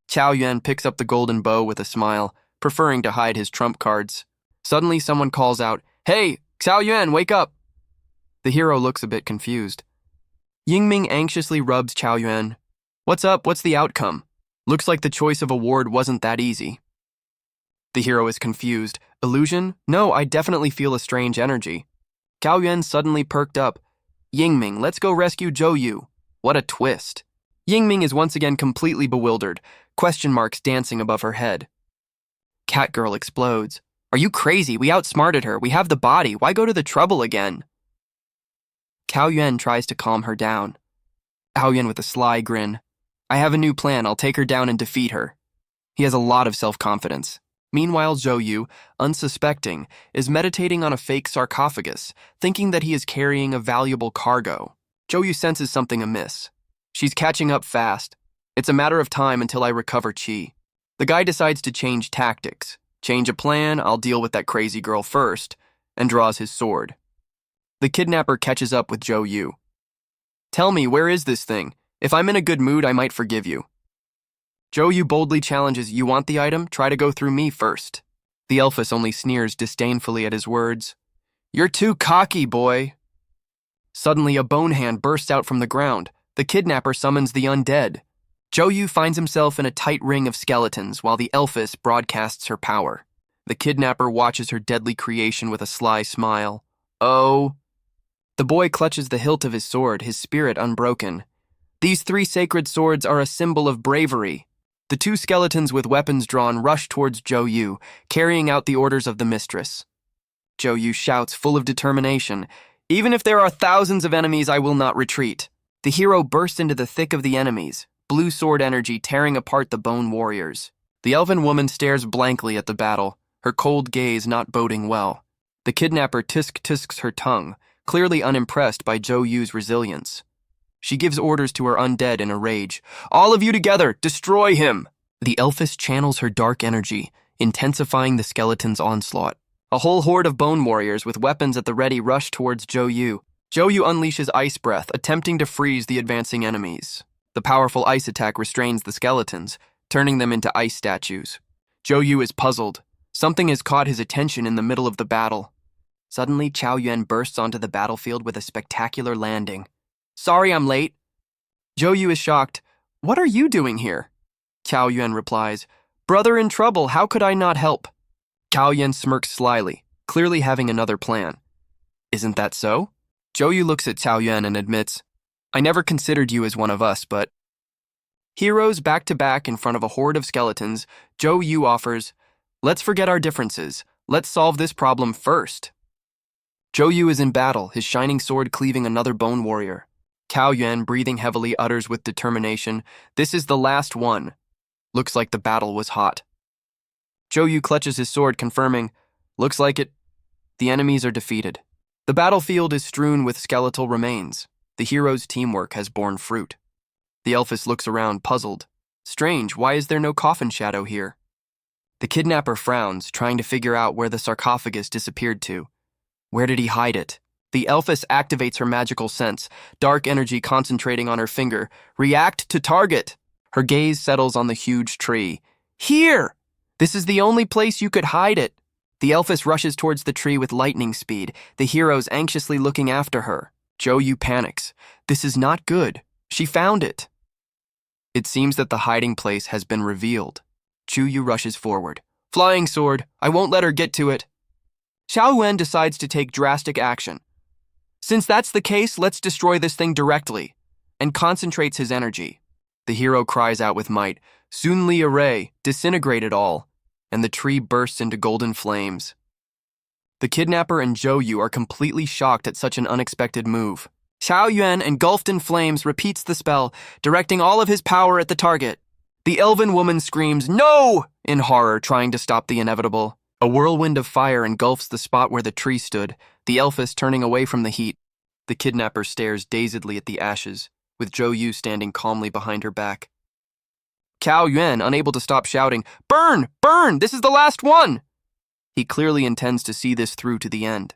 Cao Yuan picks up the golden bow with a smile, preferring to hide his trump cards. Suddenly someone calls out, "Hey, Cao Yuan, wake up!" The hero looks a bit confused. Yingming anxiously rubs Cao Yuan. "What's up? What's the outcome? Looks like the choice of award wasn't that easy." The hero is confused. "Illusion? No, I definitely feel a strange energy." Cao Yuan suddenly perked up. "Yingming, let's go rescue Zhou Yu." What a twist. Yingming is once again completely bewildered, question marks dancing above her head. Catgirl explodes. "Are you crazy? We outsmarted her. We have the body. Why go to the trouble again?" Cao Yuan tries to calm her down. Cao Yuan with a sly grin. "I have a new plan. I'll take her down and defeat her." He has a lot of self-confidence. Meanwhile, Zhou Yu, unsuspecting, is meditating on a fake sarcophagus, thinking that he is carrying a valuable cargo. Zhou Yu senses something amiss. She's catching up fast. It's a matter of time until I recover Qi. The guy decides to change tactics. Change a plan, I'll deal with that crazy girl first, and draws his sword. The kidnapper catches up with Zhou Yu. "Tell me, where is this thing? If I'm in a good mood, I might forgive you." Zhou Yu boldly challenges, "You want the item? Try to go through me first." The Elfus only sneers disdainfully at his words. "You're too cocky, boy." Suddenly, a bone hand bursts out from the ground. The kidnapper summons the undead. Zhou Yu finds himself in a tight ring of skeletons while the Elfus broadcasts her power. The kidnapper watches her deadly creation with a sly smile. "Oh." The boy clutches the hilt of his sword, his spirit unbroken. These 3 sacred swords are a symbol of bravery. The 2 skeletons with weapons drawn rush towards Zhou Yu, carrying out the orders of the mistress. Zhou Yu shouts, full of determination, "Even if there are thousands of enemies, I will not retreat." The hero bursts into the thick of the enemies, blue sword energy tearing apart the bone warriors. The elven woman stares blankly at the battle, her cold gaze not boding well. The kidnapper tisk-tisks her tongue, clearly unimpressed by Zhou Yu's resilience. She gives orders to her undead in a rage. "All of you together, destroy him!" The Elfus channels her dark energy, intensifying the skeleton's onslaught. A whole horde of bone warriors with weapons at the ready rush towards Zhou Yu. Zhou Yu unleashes ice breath, attempting to freeze the advancing enemies. The powerful ice attack restrains the skeletons, turning them into ice statues. Zhou Yu is puzzled. Something has caught his attention in the middle of the battle. Suddenly, Cao Yuan bursts onto the battlefield with a spectacular landing. "Sorry I'm late." Zhou Yu is shocked. "What are you doing here?" Cao Yuan replies, "Brother in trouble, how could I not help?" Cao Yuan smirks slyly, clearly having another plan. "Isn't that so?" Zhou Yu looks at Cao Yuan and admits, "I never considered you as one of us, but..." Heroes back to back in front of a horde of skeletons, Zhou Yu offers, "Let's forget our differences. Let's solve this problem first. Zhou is in battle, his shining sword cleaving another bone warrior. Cao Yuan, breathing heavily, utters with determination, "This is the last one." Looks like the battle was hot. Zhou clutches his sword, confirming, "Looks like it." The enemies are defeated. The battlefield is strewn with skeletal remains. The hero's teamwork has borne fruit. The elfess looks around, puzzled. Strange, why is there no coffin shadow here? The kidnapper frowns, trying to figure out where the sarcophagus disappeared to. Where did he hide it? The elfess activates her magical sense, dark energy concentrating on her finger. React to target! Her gaze settles on the huge tree. Here! This is the only place you could hide it. The elfess rushes towards the tree with lightning speed, the heroes anxiously looking after her. Zhou panics. This is not good. She found it. It seems that the hiding place has been revealed. Zhou rushes forward. Flying sword, I won't let her get to it. Xiao Yuan decides to take drastic action. Since that's the case, let's destroy this thing directly, and concentrates his energy. The hero cries out with might, Sun Li Array, disintegrate it all, and the tree bursts into golden flames. The kidnapper and Zhou are completely shocked at such an unexpected move. Xiao Yuan, engulfed in flames, repeats the spell, directing all of his power at the target. The elven woman screams, "No!" in horror, trying to stop the inevitable. A whirlwind of fire engulfs the spot where the tree stood, the elfess turning away from the heat. The kidnapper stares dazedly at the ashes, with Zhou standing calmly behind her back. Cao Yuan, unable to stop shouting, "Burn! Burn! This is the last one!" He clearly intends to see this through to the end.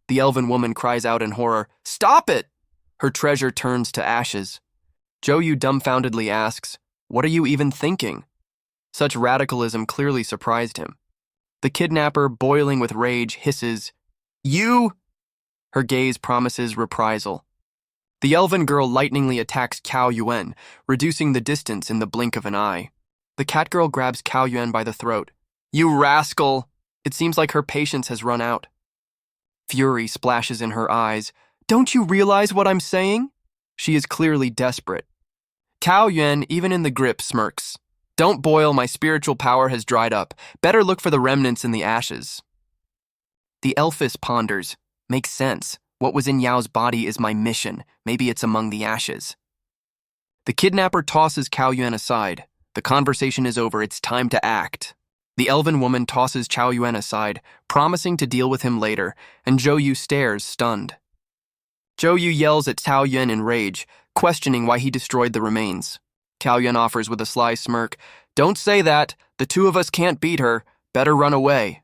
The elven woman cries out in horror, "Stop it!" Her treasure turns to ashes. Zhou dumbfoundedly asks, "What are you even thinking?" Such radicalism clearly surprised him. The kidnapper, boiling with rage, hisses, "You!" Her gaze promises reprisal. The elven girl lightningly attacks Cao Yuan, reducing the distance in the blink of an eye. The catgirl grabs Cao Yuan by the throat. "You rascal!" It seems like her patience has run out. Fury splashes in her eyes. "Don't you realize what I'm saying?" She is clearly desperate. Cao Yuan, even in the grip, smirks. "Don't boil, my spiritual power has dried up. Better look for the remnants in the ashes." The elfess ponders. Makes sense. What was in Yao's body is my mission. Maybe it's among the ashes. The kidnapper tosses Cao Yuan aside. The conversation is over. It's time to act. The elven woman tosses Cao Yuan aside, promising to deal with him later, and Zhou stares, stunned. Zhou yells at Cao Yuan in rage, questioning why he destroyed the remains. Cao Yuan offers with a sly smirk, "Don't say that. The two of us can't beat her. Better run away."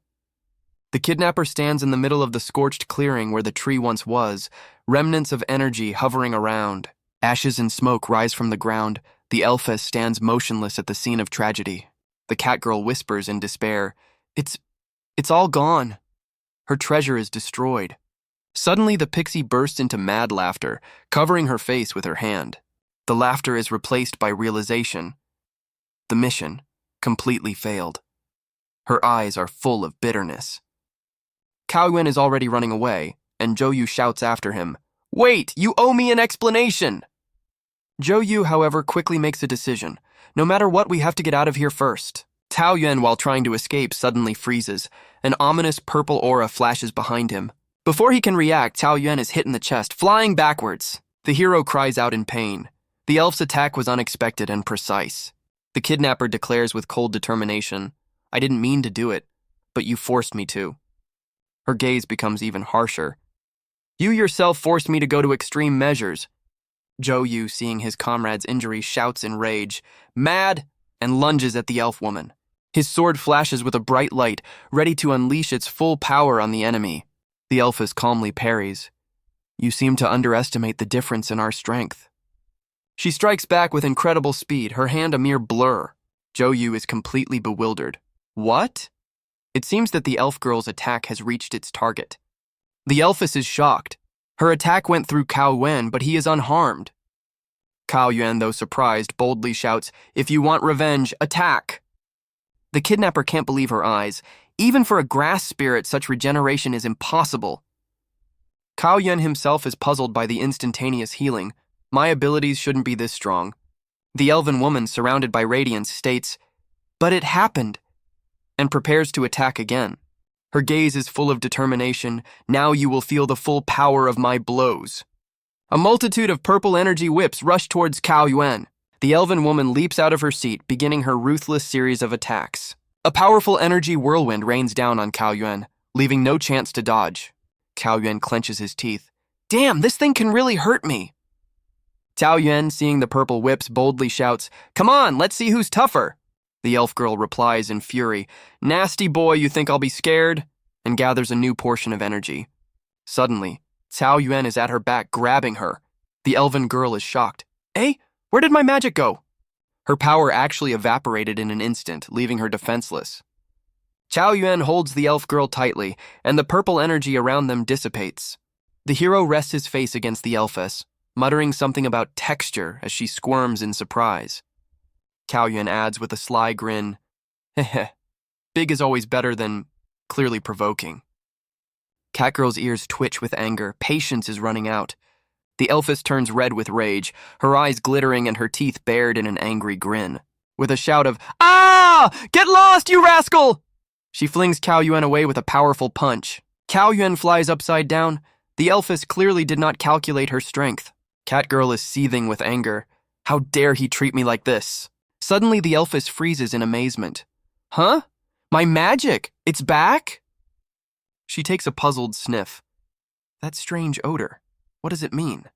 The kidnapper stands in the middle of the scorched clearing where the tree once was, remnants of energy hovering around. Ashes and smoke rise from the ground. The elfess stands motionless at the scene of tragedy. The catgirl whispers in despair, It's all gone. Her treasure is destroyed." Suddenly, the pixie bursts into mad laughter, covering her face with her hand. The laughter is replaced by realization. The mission completely failed. Her eyes are full of bitterness. Cao Yuan is already running away, and Zhou shouts after him, "Wait, you owe me an explanation!" Zhou, however, quickly makes a decision. No matter what, we have to get out of here first. Cao Yuan, while trying to escape, suddenly freezes. An ominous purple aura flashes behind him. Before he can react, Cao Yuan is hit in the chest, flying backwards. The hero cries out in pain. The elf's attack was unexpected and precise. The kidnapper declares with cold determination, "I didn't mean to do it, but you forced me to." Her gaze becomes even harsher. "You yourself forced me to go to extreme measures." Zhou, seeing his comrade's injury, shouts in rage, "Mad!" and lunges at the elf woman. His sword flashes with a bright light, ready to unleash its full power on the enemy. The elfess calmly parries. "You seem to underestimate the difference in our strength." She strikes back with incredible speed, her hand a mere blur. Zhou is completely bewildered. What? It seems that the elf girl's attack has reached its target. The elfess is shocked. Her attack went through Cao Yuan, but he is unharmed. Cao Yuan, though surprised, boldly shouts, "If you want revenge, attack!" The kidnapper can't believe her eyes. Even for a grass spirit, such regeneration is impossible. Cao Yuan himself is puzzled by the instantaneous healing. "My abilities shouldn't be this strong." The elven woman, surrounded by radiance, states, "But it happened," and prepares to attack again. Her gaze is full of determination. Now you will feel the full power of my blows. A multitude of purple energy whips rush towards Cao Yuan. The elven woman leaps out of her seat, beginning her ruthless series of attacks. A powerful energy whirlwind rains down on Cao Yuan, leaving no chance to dodge. Cao Yuan clenches his teeth. Damn, this thing can really hurt me. Cao Yuan, seeing the purple whips, boldly shouts, Come on, let's see who's tougher. The elf girl replies in fury, Nasty boy, you think I'll be scared? And gathers a new portion of energy. Suddenly, Cao Yuan is at her back, grabbing her. The elven girl is shocked. Eh? Where did my magic go? Her power actually evaporated in an instant, leaving her defenseless. Cao Yuan holds the elf girl tightly, and the purple energy around them dissipates. The hero rests his face against the elfess, muttering something about texture as she squirms in surprise. Cao Yuan adds with a sly grin, Heh, big is always better than clearly provoking. Catgirl's ears twitch with anger. Patience is running out. The elfess turns red with rage, her eyes glittering and her teeth bared in an angry grin. With a shout of, Ah! Get lost, you rascal! She flings Cao Yuan away with a powerful punch. Cao Yuan flies upside down. The elfess clearly did not calculate her strength. Catgirl is seething with anger. How dare he treat me like this? Suddenly the elfess freezes in amazement. Huh? My magic! It's back? She takes a puzzled sniff. That strange odor. What does it mean?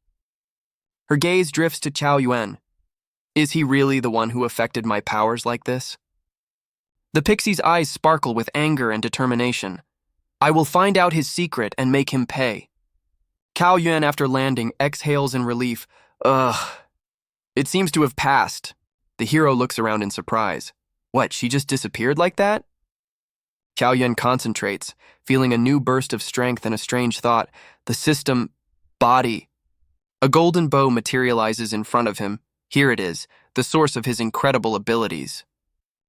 Her gaze drifts to Cao Yuan. Is he really the one who affected my powers like this? The pixie's eyes sparkle with anger and determination. I will find out his secret and make him pay. Cao Yuan, after landing, exhales in relief. Ugh. It seems to have passed. The hero looks around in surprise. What, she just disappeared like that? Cao Yuan concentrates, feeling a new burst of strength and a strange thought. The system... body. A golden bow materializes in front of him. Here it is, the source of his incredible abilities.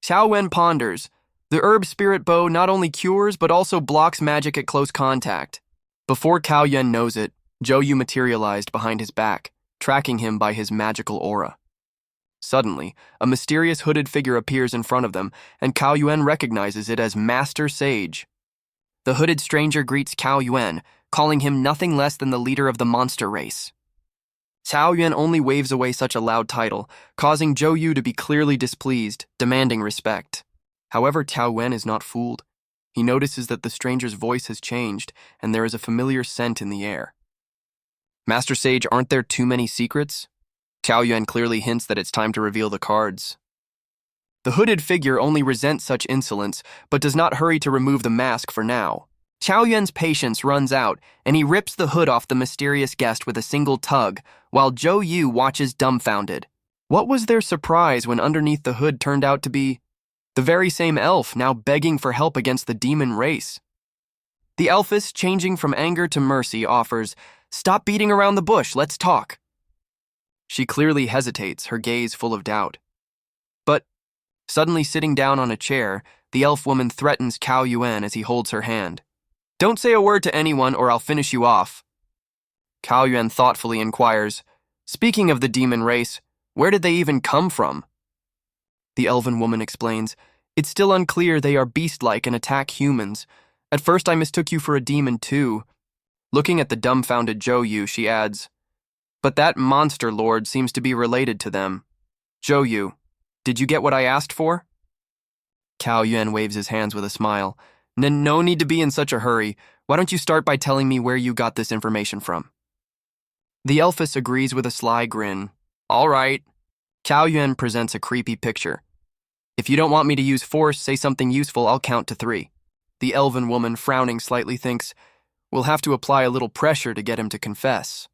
Cao Yuan ponders. The herb spirit bow not only cures, but also blocks magic at close contact. Before Cao Yuan knows it, Zhou Yu materialized behind his back, tracking him by his magical aura. Suddenly, a mysterious hooded figure appears in front of them, and Cao Yuan recognizes it as Master Sage. The hooded stranger greets Cao Yuan, calling him nothing less than the leader of the monster race. Cao Yuan only waves away such a loud title, causing Zhou Yu to be clearly displeased, demanding respect. However, Cao Yuan is not fooled. He notices that the stranger's voice has changed, and there is a familiar scent in the air. Master Sage, aren't there too many secrets? Cao Yuan clearly hints that it's time to reveal the cards. The hooded figure only resents such insolence, but does not hurry to remove the mask for now. Cao Yuan's patience runs out, and he rips the hood off the mysterious guest with a single tug, while Zhou Yu watches dumbfounded. What was their surprise when underneath the hood turned out to be the very same elf now begging for help against the demon race? The elfess, changing from anger to mercy, offers, Stop beating around the bush, let's talk. She clearly hesitates, her gaze full of doubt. But, suddenly sitting down on a chair, the elf woman threatens Cao Yuan as he holds her hand. Don't say a word to anyone or I'll finish you off. Cao Yuan thoughtfully inquires, Speaking of the demon race, where did they even come from? The elven woman explains, It's still unclear. They are beast-like and attack humans. At first I mistook you for a demon too. Looking at the dumbfounded Zhou Yu, she adds, But that monster lord seems to be related to them. Zhou Yu, did you get what I asked for? Cao Yuan waves his hands with a smile. No need to be in such a hurry. Why don't you start by telling me where you got this information from? The elfess agrees with a sly grin. All right. Cao Yuan presents a creepy picture. If you don't want me to use force, say something useful, I'll count to 3. The elven woman, frowning slightly, thinks, We'll have to apply a little pressure to get him to confess.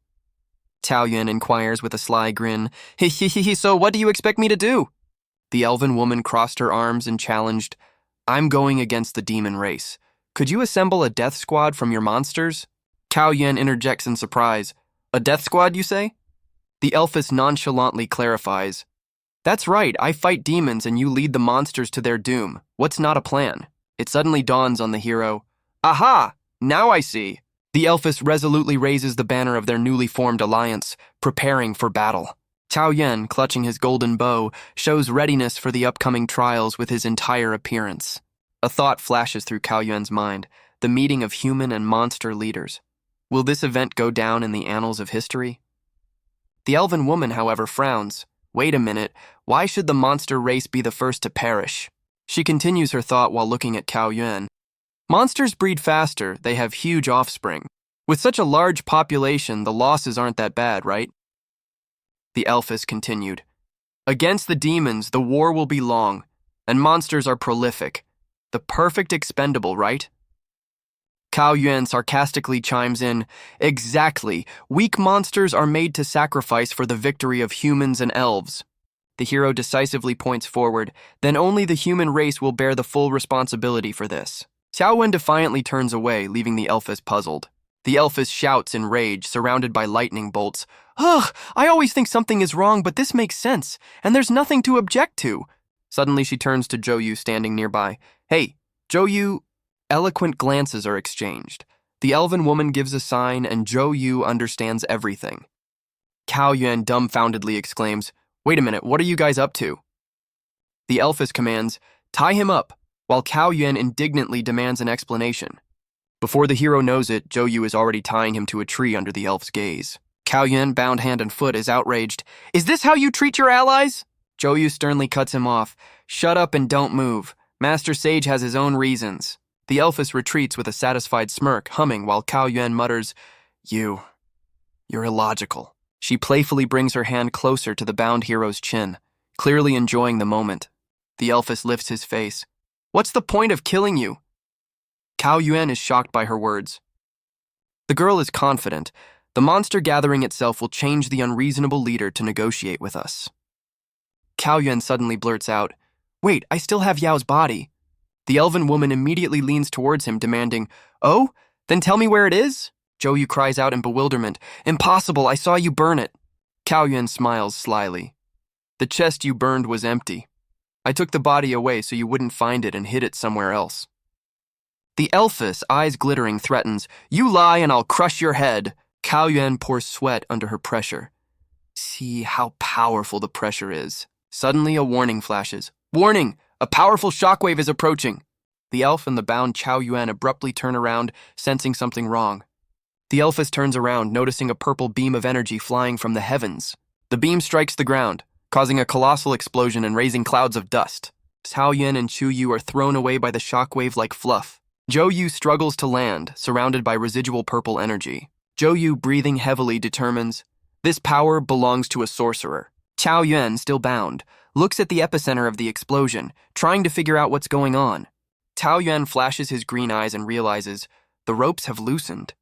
Cao Yuan inquires with a sly grin, So what do you expect me to do? The elven woman crossed her arms and challenged, I'm going against the demon race. Could you assemble a death squad from your monsters? Cao Yuan interjects in surprise. A death squad, you say? The elfess nonchalantly clarifies. That's right, I fight demons and you lead the monsters to their doom. What's not a plan? It suddenly dawns on the hero. Aha! Now I see. The elfess resolutely raises the banner of their newly formed alliance, preparing for battle. Cao Yuan, clutching his golden bow, shows readiness for the upcoming trials with his entire appearance. A thought flashes through Cao Yuan's mind. the meeting of human and monster leaders. Will this event go down in the annals of history? The elven woman, however, frowns. Wait a minute, why should the monster race be the first to perish? She continues her thought while looking at Cao Yuan. Monsters breed faster, they have huge offspring. With such a large population, the losses aren't that bad, right? The elfess continued. Against the demons, the war will be long, and monsters are prolific. The perfect expendable, right? Cao Yuan sarcastically chimes in, exactly, weak monsters are made to sacrifice for the victory of humans and elves. The hero decisively points forward, then only the human race will bear the full responsibility for this. Xiao Wen defiantly turns away, leaving the elfess puzzled. The elfess shouts in rage, surrounded by lightning bolts. Ugh, I always think something is wrong, but this makes sense, and there's nothing to object to. Suddenly she turns to Zhou Yu standing nearby. Hey, Zhou Yu. Eloquent glances are exchanged. The elven woman gives a sign, and Zhou Yu understands everything. Cao Yuan dumbfoundedly exclaims, Wait a minute, what are you guys up to? The elfess commands, Tie him up, while Cao Yuan indignantly demands an explanation. Before the hero knows it, Zhou Yu is already tying him to a tree under the elf's gaze. Cao Yuan, bound hand and foot, is outraged. Is this how you treat your allies? Zhou Yu sternly cuts him off. Shut up and don't move. Master Sage has his own reasons. The elfess retreats with a satisfied smirk, humming while Cao Yuan mutters, You're illogical. She playfully brings her hand closer to the bound hero's chin, clearly enjoying the moment. The elfess lifts his face. What's the point of killing you? Cao Yuan is shocked by her words. The girl is confident. The monster gathering itself will change the unreasonable leader to negotiate with us. Cao Yuan suddenly blurts out, Wait, I still have Yao's body. The elven woman immediately leans towards him, demanding, Oh, then tell me where it is? Zhou Yu cries out in bewilderment, Impossible, I saw you burn it. Cao Yuan smiles slyly. The chest you burned was empty. I took the body away so you wouldn't find it and hid it somewhere else. The elfess, eyes glittering, threatens, You lie and I'll crush your head. Cao Yuan pours sweat under her pressure. See how powerful the pressure is. Suddenly a warning flashes. Warning! A powerful shockwave is approaching. The elf and the bound Cao Yuan abruptly turn around, sensing something wrong. The elfess turns around, noticing a purple beam of energy flying from the heavens. The beam strikes the ground, causing a colossal explosion and raising clouds of dust. Cao Yuan and Chu Yu are thrown away by the shockwave like fluff. Zhou Yu struggles to land, surrounded by residual purple energy. Zhou Yu, breathing heavily, determines, This power belongs to a sorcerer. Cao Yuan, still bound, looks at the epicenter of the explosion, trying to figure out what's going on. Cao Yuan flashes his green eyes and realizes the ropes have loosened.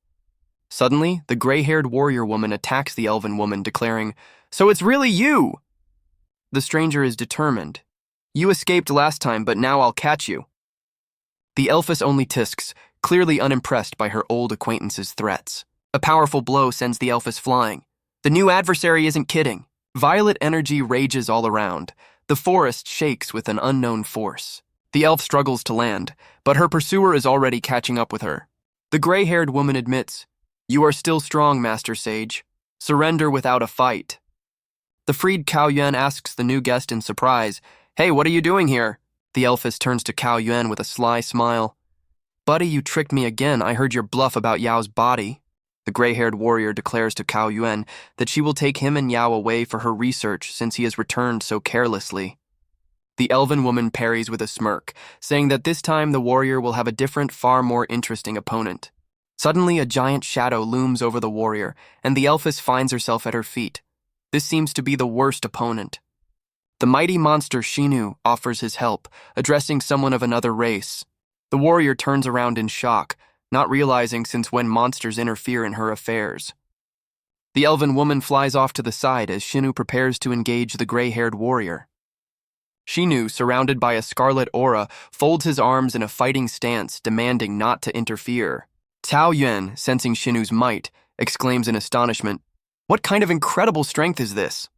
Suddenly, the gray-haired warrior woman attacks the elven woman, declaring, So it's really you! The stranger is determined. You escaped last time, but now I'll catch you. The elfess only tisks, clearly unimpressed by her old acquaintance's threats. A powerful blow sends the elfess flying. The new adversary isn't kidding. Violet energy rages all around. The forest shakes with an unknown force. The elf struggles to land, but her pursuer is already catching up with her. The gray-haired woman admits, You are still strong, Master Sage. Surrender without a fight. The freed Cao Yuan asks the new guest in surprise, Hey, what are you doing here? The elfess turns to Cao Yuan with a sly smile. Buddy, you tricked me again. I heard your bluff about Yao's body. The gray-haired warrior declares to Cao Yuan that she will take him and Yao away for her research since he has returned so carelessly. The elven woman parries with a smirk, saying that this time the warrior will have a different, far more interesting opponent. Suddenly, a giant shadow looms over the warrior, and the elfess finds herself at her feet. This seems to be the worst opponent. The mighty monster Shinu offers his help, addressing someone of another race. The warrior turns around in shock, not realizing since when monsters interfere in her affairs. The elven woman flies off to the side as Shinu prepares to engage the gray-haired warrior. Shinu, surrounded by a scarlet aura, folds his arms in a fighting stance, demanding not to interfere. Cao Yuan, sensing Shinu's might, exclaims in astonishment, What kind of incredible strength is this?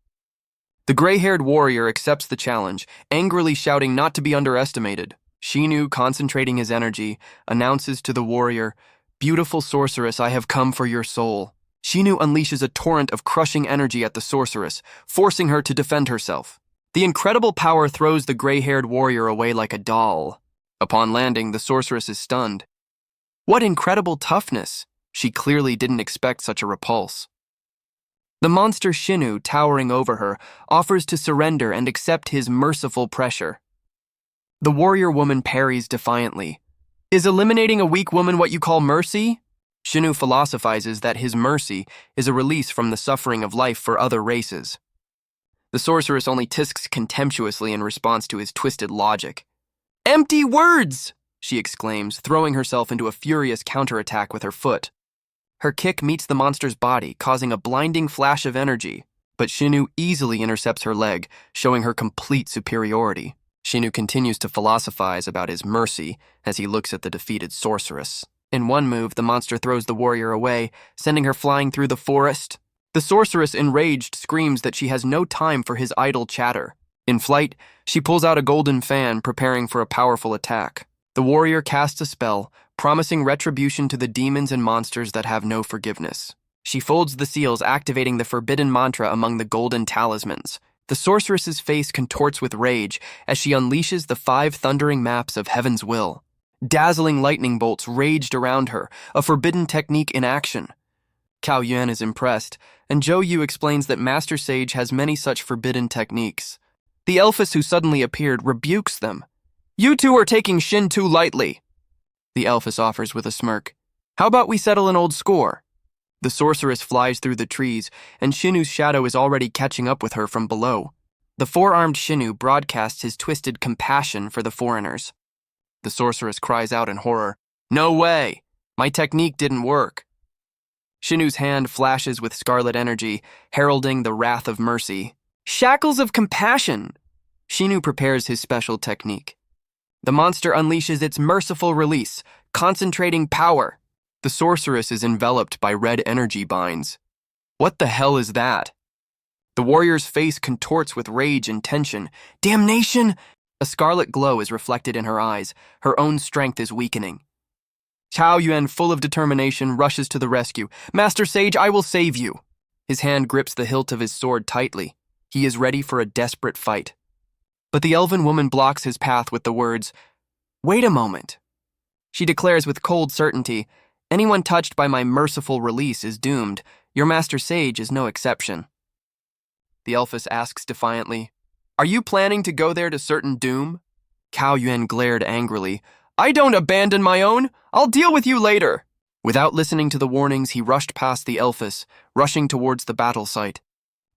The gray-haired warrior accepts the challenge, angrily shouting not to be underestimated. Shinu, concentrating his energy, announces to the warrior, Beautiful sorceress, I have come for your soul. Shinu unleashes a torrent of crushing energy at the sorceress, forcing her to defend herself. The incredible power throws the gray-haired warrior away like a doll. Upon landing, the sorceress is stunned. What incredible toughness! She clearly didn't expect such a repulse. The monster Shinu, towering over her, offers to surrender and accept his merciful pressure. The warrior woman parries defiantly. Is eliminating a weak woman what you call mercy? Shinu philosophizes that his mercy is a release from the suffering of life for other races. The sorceress only tisks contemptuously in response to his twisted logic. Empty words! She exclaims, throwing herself into a furious counterattack with her foot. Her kick meets the monster's body, causing a blinding flash of energy, but Shinu easily intercepts her leg, showing her complete superiority. Shinu continues to philosophize about his mercy as he looks at the defeated sorceress. In one move, the monster throws the warrior away, sending her flying through the forest. The sorceress, enraged, screams that she has no time for his idle chatter. In flight, she pulls out a golden fan, preparing for a powerful attack. The warrior casts a spell, promising retribution to the demons and monsters that have no forgiveness. She folds the seals, activating the forbidden mantra among the golden talismans. The sorceress's face contorts with rage as she unleashes the 5 thundering maps of heaven's will. Dazzling lightning bolts raged around her, a forbidden technique in action. Cao Yuan is impressed, and Zhou Yu explains that Master Sage has many such forbidden techniques. The elfess who suddenly appeared rebukes them. You two are taking Shin too lightly. The elfess offers with a smirk. How about we settle an old score? The sorceress flies through the trees, and Shinu's shadow is already catching up with her from below. The 4-armed Shinu broadcasts his twisted compassion for the foreigners. The sorceress cries out in horror. No way! My technique didn't work. Shinu's hand flashes with scarlet energy, heralding the wrath of mercy. Shackles of compassion! Shinu prepares his special technique. The monster unleashes its merciful release, concentrating power. The sorceress is enveloped by red energy binds. What the hell is that? The warrior's face contorts with rage and tension. Damnation! A scarlet glow is reflected in her eyes. Her own strength is weakening. Cao Yuan, full of determination, rushes to the rescue. Master Sage, I will save you. His hand grips the hilt of his sword tightly. He is ready for a desperate fight. But the elven woman blocks his path with the words, Wait a moment. She declares with cold certainty, Anyone touched by my merciful release is doomed. Your Master Sage is no exception. The elfess asks defiantly, Are you planning to go there to certain doom? Cao Yuan glared angrily. I don't abandon my own. I'll deal with you later. Without listening to the warnings, he rushed past the elfess, rushing towards the battle site.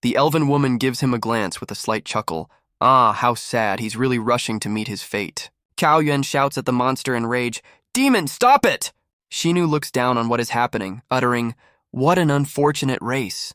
The elven woman gives him a glance with a slight chuckle. Ah, how sad, he's really rushing to meet his fate. Cao Yuan shouts at the monster in rage, Demon, stop it! Shinu looks down on what is happening, uttering, What an unfortunate race.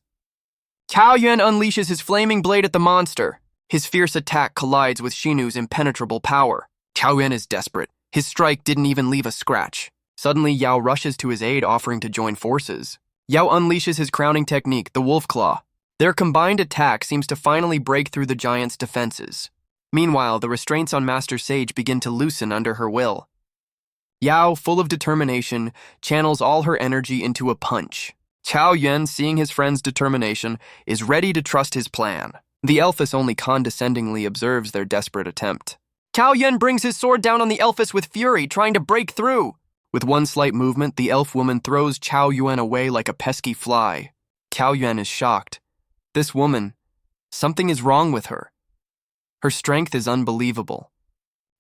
Cao Yuan unleashes his flaming blade at the monster. His fierce attack collides with Shinu's impenetrable power. Cao Yuan is desperate. His strike didn't even leave a scratch. Suddenly, Yao rushes to his aid, offering to join forces. Yao unleashes his crowning technique, the Wolf Claw. Their combined attack seems to finally break through the giant's defenses. Meanwhile, the restraints on Master Sage begin to loosen under her will. Yao, full of determination, channels all her energy into a punch. Cao Yuan, seeing his friend's determination, is ready to trust his plan. The elfess only condescendingly observes their desperate attempt. Cao Yuan brings his sword down on the elfess with fury, trying to break through. With one slight movement, the elf woman throws Cao Yuan away like a pesky fly. Cao Yuan is shocked. This woman, something is wrong with her. Her strength is unbelievable.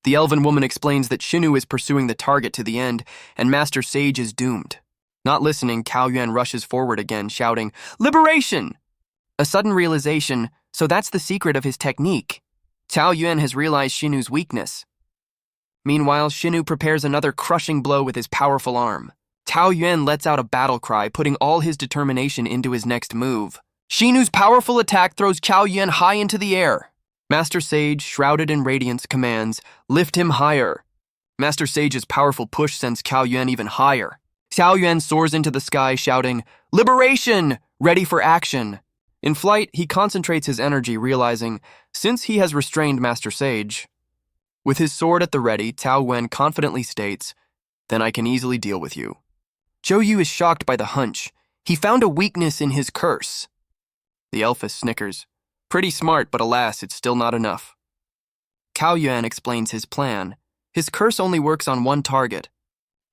The elven woman explains that Shinu is pursuing the target to the end, and Master Sage is doomed. Not listening, Cao Yuan rushes forward again, shouting, Liberation! A sudden realization, so that's the secret of his technique. Cao Yuan has realized Shinu's weakness. Meanwhile, Shinu prepares another crushing blow with his powerful arm. Cao Yuan lets out a battle cry, putting all his determination into his next move. Shinu's powerful attack throws Cao Yuan high into the air. Master Sage, shrouded in radiance, commands, Lift him higher. Master Sage's powerful push sends Cao Yuan even higher. Cao Yuan soars into the sky, shouting, Liberation! Ready for action! In flight, he concentrates his energy, realizing, since he has restrained Master Sage. With his sword at the ready, Cao Yuan confidently states, Then I can easily deal with you. Zhou Yu is shocked by the hunch. He found a weakness in his curse. The elfess snickers. Pretty smart, but alas, it's still not enough. Cao Yuan explains his plan. His curse only works on one target.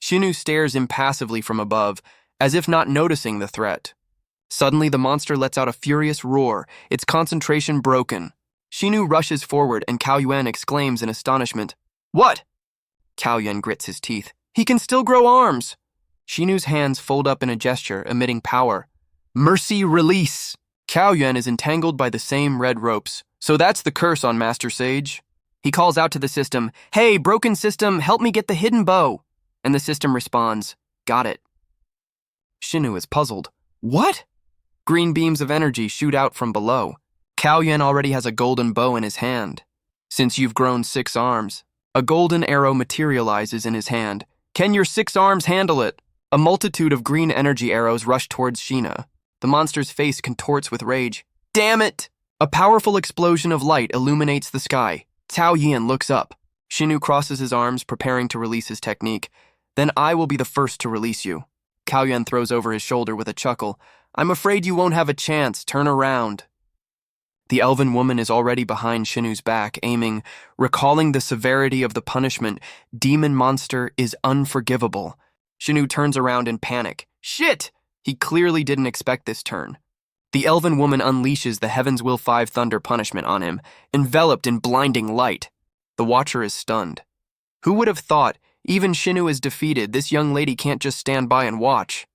Shinu stares impassively from above, as if not noticing the threat. Suddenly, the monster lets out a furious roar, its concentration broken. Shinu rushes forward, and Cao Yuan exclaims in astonishment, "What?" Cao Yuan grits his teeth. "He can still grow arms!" Shinu's hands fold up in a gesture, emitting power. "Mercy, release!" Cao Yuan is entangled by the same red ropes. "So that's the curse on Master Sage." He calls out to the system, "Hey, broken system, help me get the hidden bow." And the system responds, "Got it." Shinu is puzzled. "What?" Green beams of energy shoot out from below. Cao Yuan already has a golden bow in his hand. "Since you've grown 6 arms." A golden arrow materializes in his hand. "Can your 6 arms handle it?" A multitude of green energy arrows rush towards Shina. The monster's face contorts with rage. "Damn it!" A powerful explosion of light illuminates the sky. Cao Yuan looks up. Shinu crosses his arms, preparing to release his technique. "Then I will be the first to release you." Cao Yuan throws over his shoulder with a chuckle. "I'm afraid you won't have a chance. Turn around." The elven woman is already behind Shinu's back, aiming, recalling the severity of the punishment. Demon monster is unforgivable. Shinu turns around in panic. Shit! He clearly didn't expect this turn. The elven woman unleashes the Heaven's Will 5 Thunder punishment on him, enveloped in blinding light. The Watcher is stunned. Who would have thought, even Shinu is defeated, this young lady can't just stand by and watch?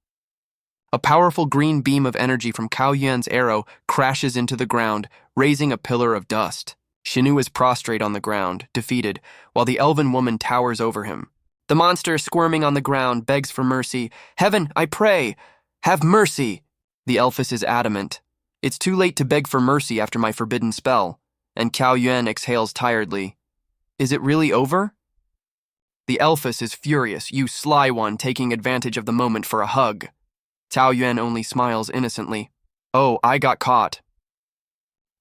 A powerful green beam of energy from Cao Yuan's arrow crashes into the ground, raising a pillar of dust. Shinu is prostrate on the ground, defeated, while the elven woman towers over him. The monster, squirming on the ground, begs for mercy. "Heaven, I pray, have mercy!" The elfess is adamant. "It's too late to beg for mercy after my forbidden spell." And Cao Yuan exhales tiredly. "Is it really over?" The elfess is furious, "You sly one, taking advantage of the moment for a hug." Cao Yuan only smiles innocently. "Oh, I got caught."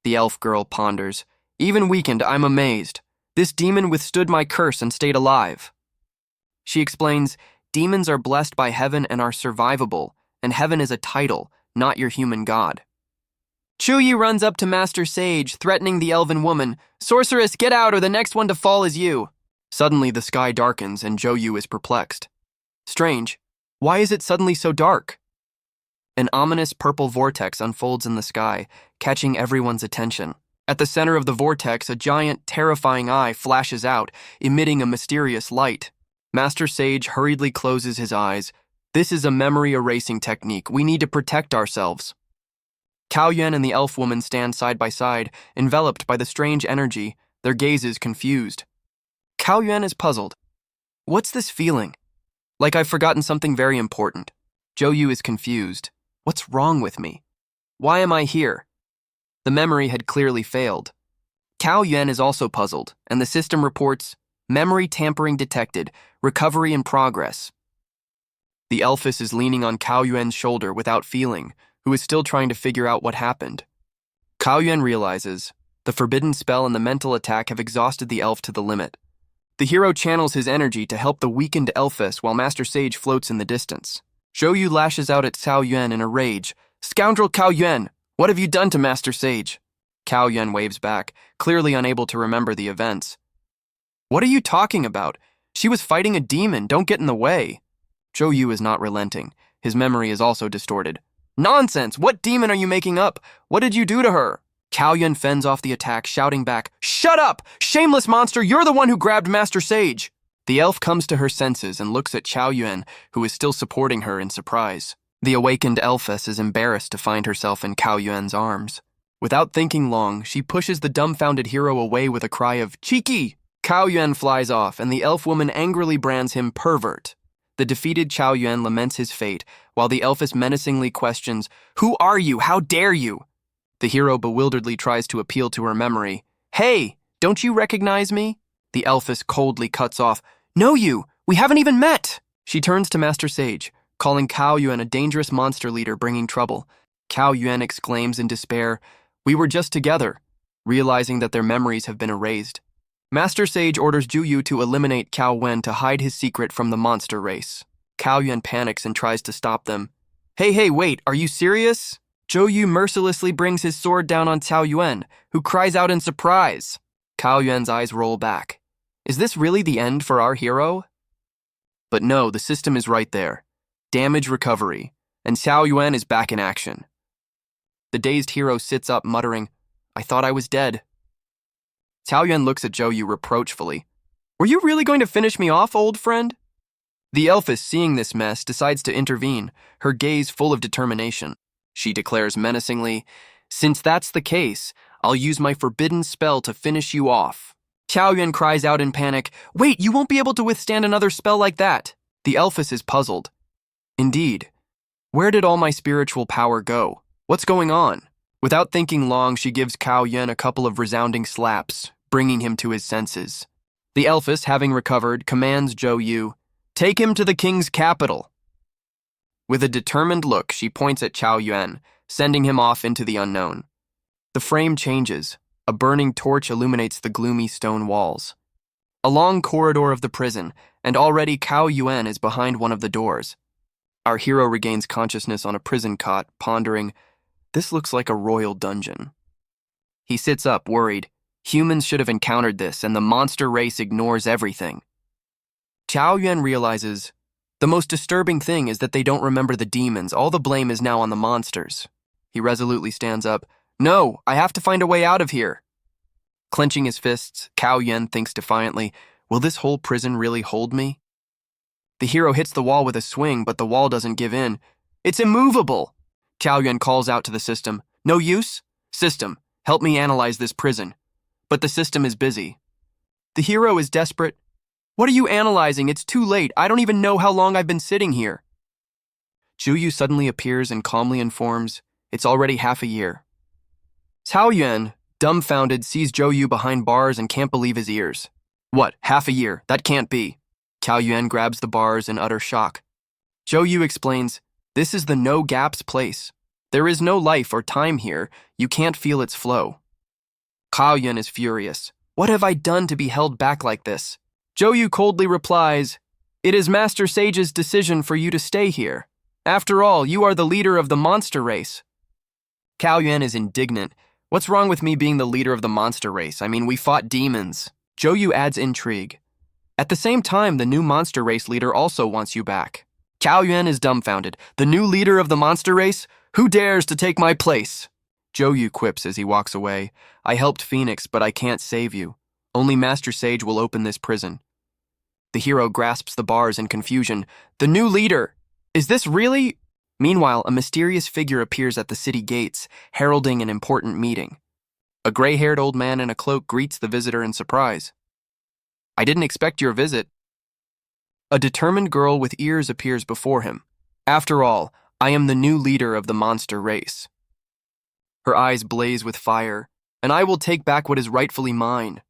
The elf girl ponders. "Even weakened, I'm amazed. This demon withstood my curse and stayed alive." She explains, "Demons are blessed by heaven and are survivable, and heaven is a title, not your human god." Chuyi runs up to Master Sage, threatening the elven woman. "Sorceress, get out, or the next one to fall is you." Suddenly, the sky darkens, and Zhou is perplexed. Strange. Why is it suddenly so dark? An ominous purple vortex unfolds in the sky, catching everyone's attention. At the center of the vortex, a giant, terrifying eye flashes out, emitting a mysterious light. Master Sage hurriedly closes his eyes. "This is a memory erasing technique. We need to protect ourselves." Cao Yuan and the elf woman stand side by side, enveloped by the strange energy, their gazes confused. Cao Yuan is puzzled. "What's this feeling? Like I've forgotten something very important." Zhou is confused. "What's wrong with me? Why am I here?" The memory had clearly failed. Cao Yuan is also puzzled, and the system reports, "Memory tampering detected. Recovery in progress." The elfess is leaning on Cao Yuan's shoulder without feeling, who is still trying to figure out what happened. Cao Yuan realizes the forbidden spell and the mental attack have exhausted the elf to the limit. The hero channels his energy to help the weakened elfess while Master Sage floats in the distance. Zhou lashes out at Cao Yuan in a rage. "Scoundrel Cao Yuan, what have you done to Master Sage?" Cao Yuan waves back, clearly unable to remember the events. "What are you talking about? She was fighting a demon, don't get in the way." Zhou is not relenting. His memory is also distorted. "Nonsense! What demon are you making up? What did you do to her?" Cao Yuan fends off the attack, shouting back, "Shut up! Shameless monster, you're the one who grabbed Master Sage!" The elf comes to her senses and looks at Cao Yuan, who is still supporting her in surprise. The awakened elfess is embarrassed to find herself in Cao Yuan's arms. Without thinking long, she pushes the dumbfounded hero away with a cry of, "Cheeky!" Cao Yuan flies off, and the elf woman angrily brands him pervert. The defeated Cao Yuan laments his fate, while the elfess menacingly questions, "Who are you? How dare you?" The hero bewilderedly tries to appeal to her memory. "Hey, don't you recognize me?" The elfess coldly cuts off, "No you! We haven't even met!" She turns to Master Sage, calling Cao Yuan a dangerous monster leader bringing trouble. Cao Yuan exclaims in despair, "We were just together," realizing that their memories have been erased. Master Sage orders Zhou to eliminate Cao Wen to hide his secret from the monster race. Cao Yuan panics and tries to stop them. Hey, wait, are you serious?" Zhou mercilessly brings his sword down on Cao Yuan, who cries out in surprise. Cao Yuan's eyes roll back. Is this really the end for our hero? But no, the system is right there. Damage recovery, and Xiao Yuan is back in action. The dazed hero sits up, muttering, "I thought I was dead." Xiao Yuan looks at Zhou Yu reproachfully. "Were you really going to finish me off, old friend?" The elfess, seeing this mess, decides to intervene, her gaze full of determination. She declares menacingly, "Since that's the case, I'll use my forbidden spell to finish you off." Xiao Yuan cries out in panic, "Wait, you won't be able to withstand another spell like that." The elfess is puzzled. Indeed, where did all my spiritual power go? What's going on? Without thinking long, she gives Cao Yuan a couple of resounding slaps, bringing him to his senses. The elfess, having recovered, commands Zhou Yu, "Take him to the king's capital." With a determined look, she points at Xiao Yuan, sending him off into the unknown. The frame changes. A burning torch illuminates the gloomy stone walls. A long corridor of the prison, and already Cao Yuan is behind one of the doors. Our hero regains consciousness on a prison cot, pondering, "This looks like a royal dungeon." He sits up, worried. Humans should have encountered this, and the monster race ignores everything. Xiao Yuan realizes, the most disturbing thing is that they don't remember the demons. All the blame is now on the monsters. He resolutely stands up. "No, I have to find a way out of here." Clenching his fists, Cao Yuan thinks defiantly, "Will this whole prison really hold me?" The hero hits the wall with a swing, but the wall doesn't give in. "It's immovable!" Cao Yuan calls out to the system. "No use? System, help me analyze this prison." But the system is busy. The hero is desperate. "What are you analyzing? It's too late. I don't even know how long I've been sitting here." Zhou Yu suddenly appears and calmly informs, "It's already half a year." Cao Yuan, dumbfounded, sees Zhou Yu behind bars and can't believe his ears. "What, half a year? That can't be." Cao Yuan grabs the bars in utter shock. Zhou Yu explains, "This is the no-gaps place. There is no life or time here. You can't feel its flow." Cao Yuan is furious. "What have I done to be held back like this?" Zhou Yu coldly replies, "It is Master Sage's decision for you to stay here. After all, you are the leader of the monster race." Cao Yuan is indignant. "What's wrong with me being the leader of the monster race? I mean, we fought demons." Zhou Yu adds intrigue. "At the same time, the new monster race leader also wants you back." Cao Yuan is dumbfounded. "The new leader of the monster race? Who dares to take my place?" Zhou Yu quips as he walks away, "I helped Phoenix, but I can't save you. Only Master Sage will open this prison." The hero grasps the bars in confusion. "The new leader! Is this really—" Meanwhile, a mysterious figure appears at the city gates, heralding an important meeting. A gray-haired old man in a cloak greets the visitor in surprise. "I didn't expect your visit." A determined girl with ears appears before him. "After all, I am the new leader of the monster race." Her eyes blaze with fire, "And I will take back what is rightfully mine."